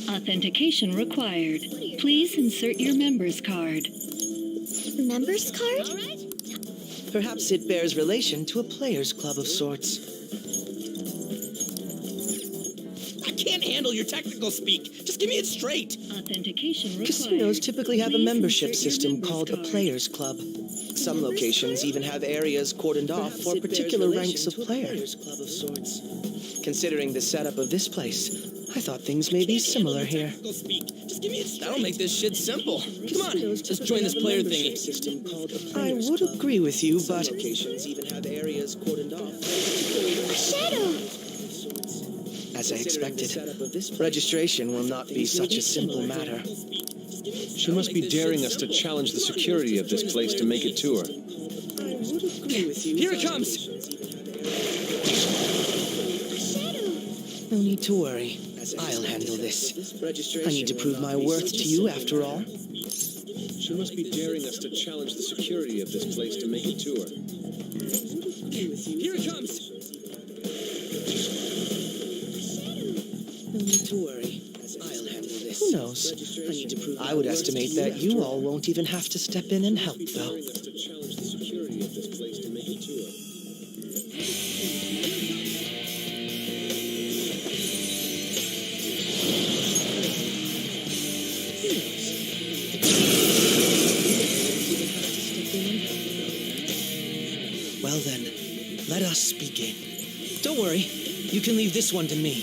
Authentication required. Please insert your member's card. Member's card? Perhaps it bears relation to a players' club of sorts. I can't handle your technical speak. Just give me it straight. Authentication required. Casinos typically have a Please membership insert your system member's called a card. players' club. Some locations even have areas cordoned off for particular ranks of players. Considering the setup of this place, I thought things may be similar here. Just give me it straight. That'll make this shit simple. Come on, let's join this player thingy. I would agree with you, but Locations even have areas cordoned off. Shadow! as I expected, registration will not be such a simple matter. She must be daring us to challenge the security of this place to make it to her. Here it comes! No need to worry. I'll handle this. I need to prove my worth to you after all. She must be daring us to challenge the security of this place to make it to her. Here it comes! No need to worry. I'll handle this. Who knows? I would estimate that you all won't even have to step in and help, though. Daring us to challenge the security of this place to make it to her. Well then, let us begin. Don't worry, you can leave this one to me.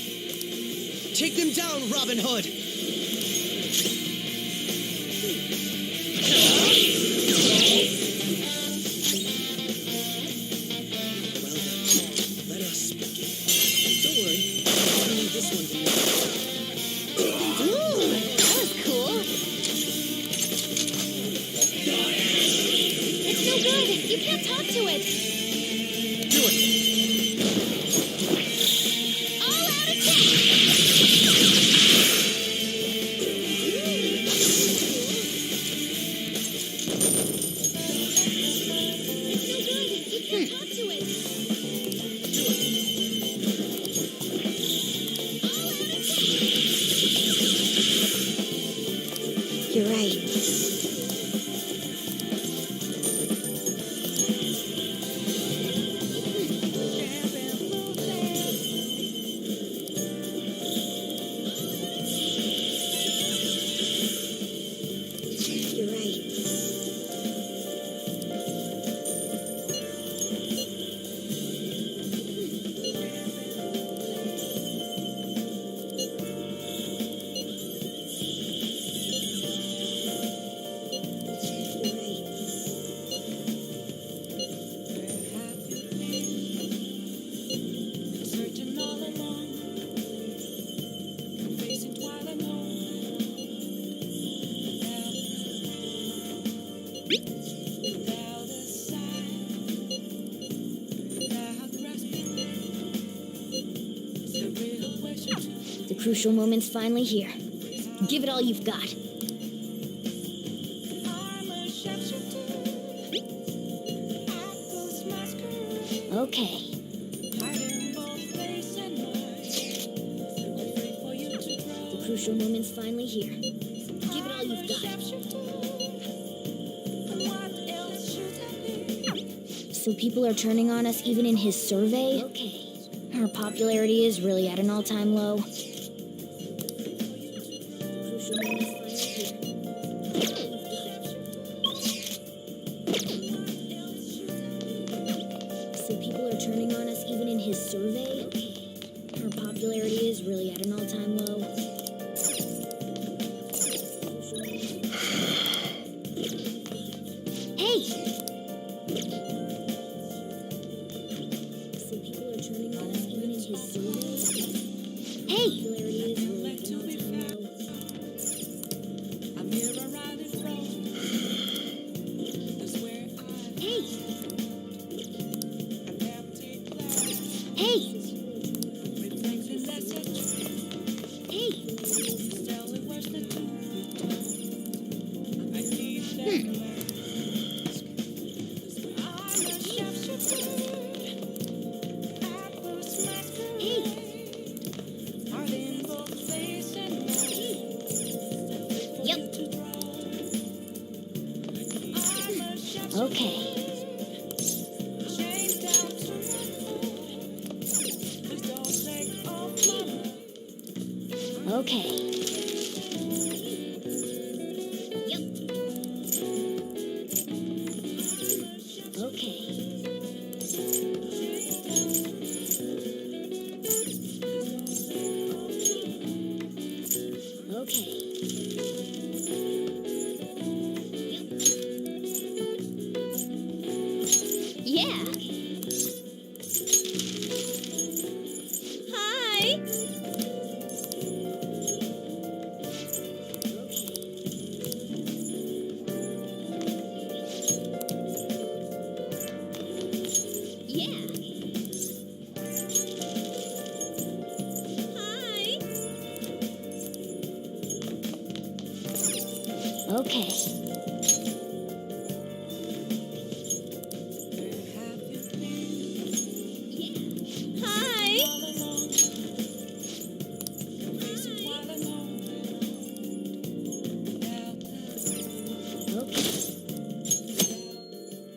Take them down, Robin Hood! Well then, let us begin. Don't worry, you can leave this one to me. Ooh, that was cool. It's no good. You can't talk to it. Do it! All out attack! It's no good. You can't talk to it. You're right. You're right. Searching all alone, facing twilight home. Without a sign, without grasping, the real question. The crucial moment's finally here. Give it all you've got. I'm a sharpshooter. Apples masquerade, Okay. hiding both face and mind. Afraid for you to grow. The crucial moment's finally here. Give it all you've got. What else should I be? So people are turning on us even in his survey? Okay. Our popularity is really at an all-time low. So people are turning on us even in his survey? Okay. Our popularity is really at an all-time low. Hey! So people are turning on us even in his survey? Hey! Hey! Hey! Yep. Okay. Okay. Yep. Okay. Okay. Yeah. Hi. Yeah. Hi. Okay. Hi. Okay.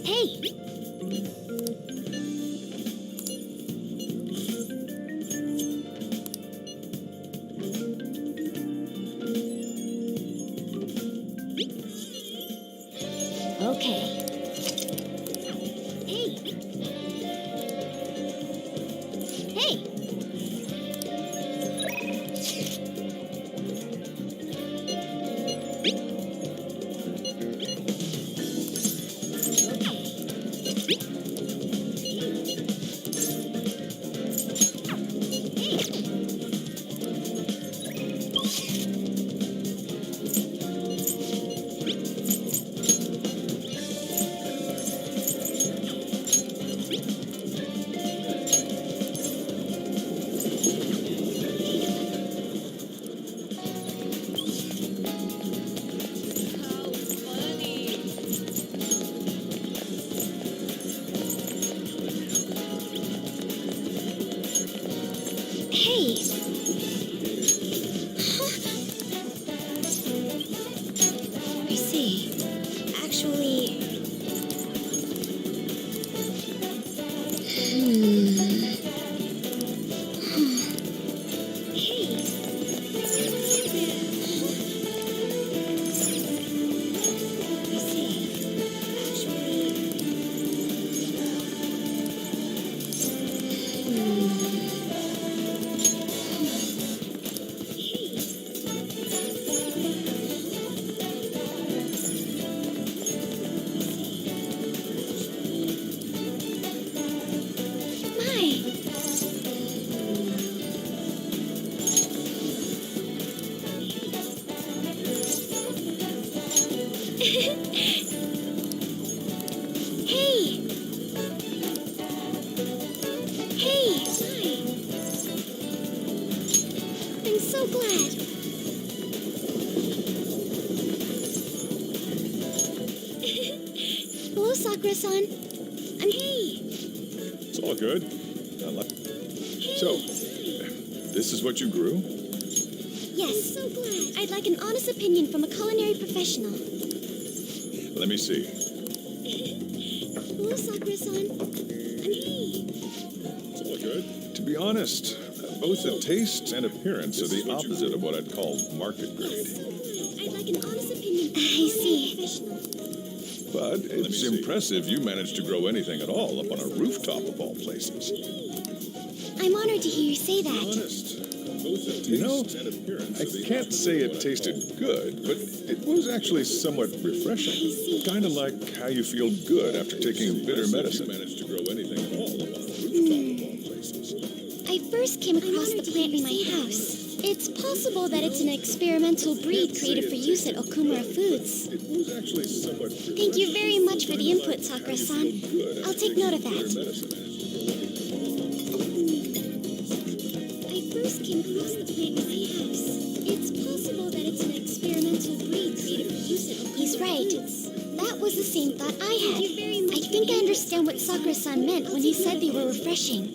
Hey! Okay. Hey! Hey! Hey! I see. Actually... I'm so glad. Hello, Sakura-san. It's all good. So, this is what you grew? Yes. So glad. I'd like an honest opinion from a culinary professional. Let me see. Hello, Sakura-san. It's all good. To be honest, both the taste and appearance are the opposite of what I'd call market grade. I'd like an honest opinion. I see. But it's impressive you managed to grow anything at all up on a rooftop of all places. I'm honored to hear you say that. Honest. You know, I can't say it tasted good, but it was actually somewhat refreshing. Kind of like how you feel good after taking bitter medicine. I first came across the plant in my house. It's possible that it's an experimental breed created for use at Okumura Foods. Thank you very much for the input, Sakura-san. I'll take note of that. I first came across the plant in my house. It's possible that it's an experimental breed created for use at Okumura. He's right. That was the same thought I had. I think I understand what Sakura-san meant when he said they were refreshing.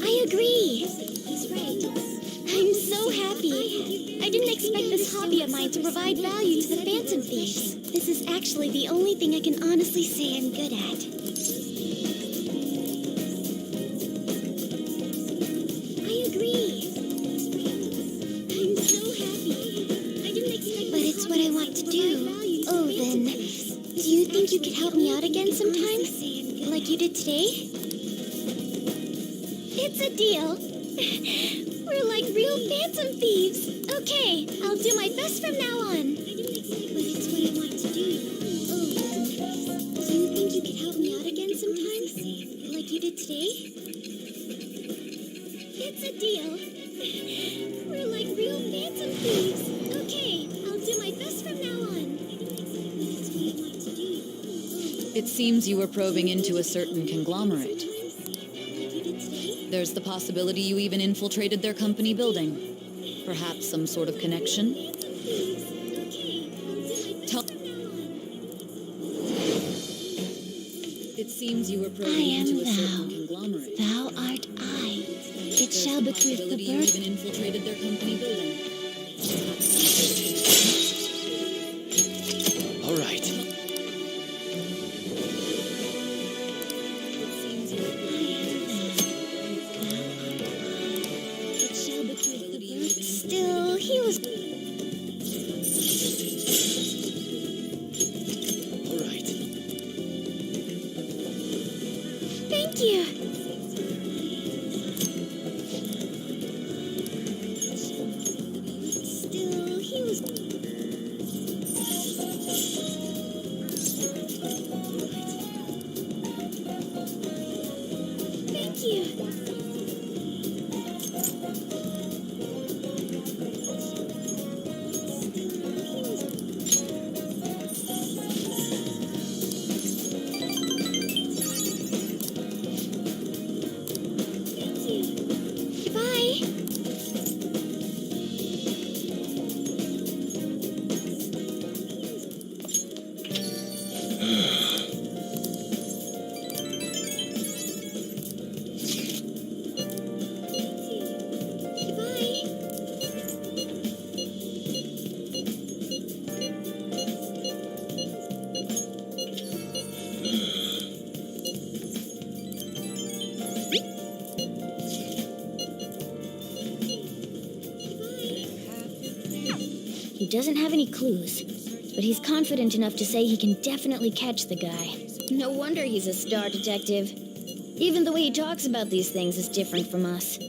I agree. He's right. I'm so happy. I didn't expect this hobby of mine to provide value to the Phantom Thieves. This is actually the only thing I can honestly say I'm good at. I agree. I'm so happy. I didn't expect. But it's what I want to do. Oh, then, do you think you could help me out again sometime? Like you did today? It's a deal. We're like real Phantom Thieves. Okay, I'll do my best from now on. But it's what I want to do. Oh, do you think you could help me out again sometime? Like you did today? It's a deal. We're like real Phantom Thieves. Okay, I'll do my best from now on. But it's what I want to do. It seems you were probing into a certain conglomerate. There's the possibility you even infiltrated their company building. Perhaps some sort of connection? It seems you were probing into a certain conglomerate. Thou art I. It shall bequeath the You birth. even infiltrated their company building. All right. It shall bequeath the birth. Still, he was. All right. Thank you. Still, he was. Thank you. Goodbye. Goodbye. He doesn't have any clues, but he's confident enough to say he can definitely catch the guy. No wonder he's a star detective. Even the way he talks about these things is different from us. He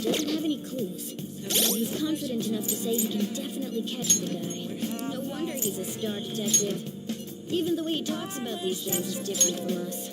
doesn't have any clues, but he's confident enough to say he can definitely catch the guy. No wonder he's a star detective. Even the way he talks about these things is different from us.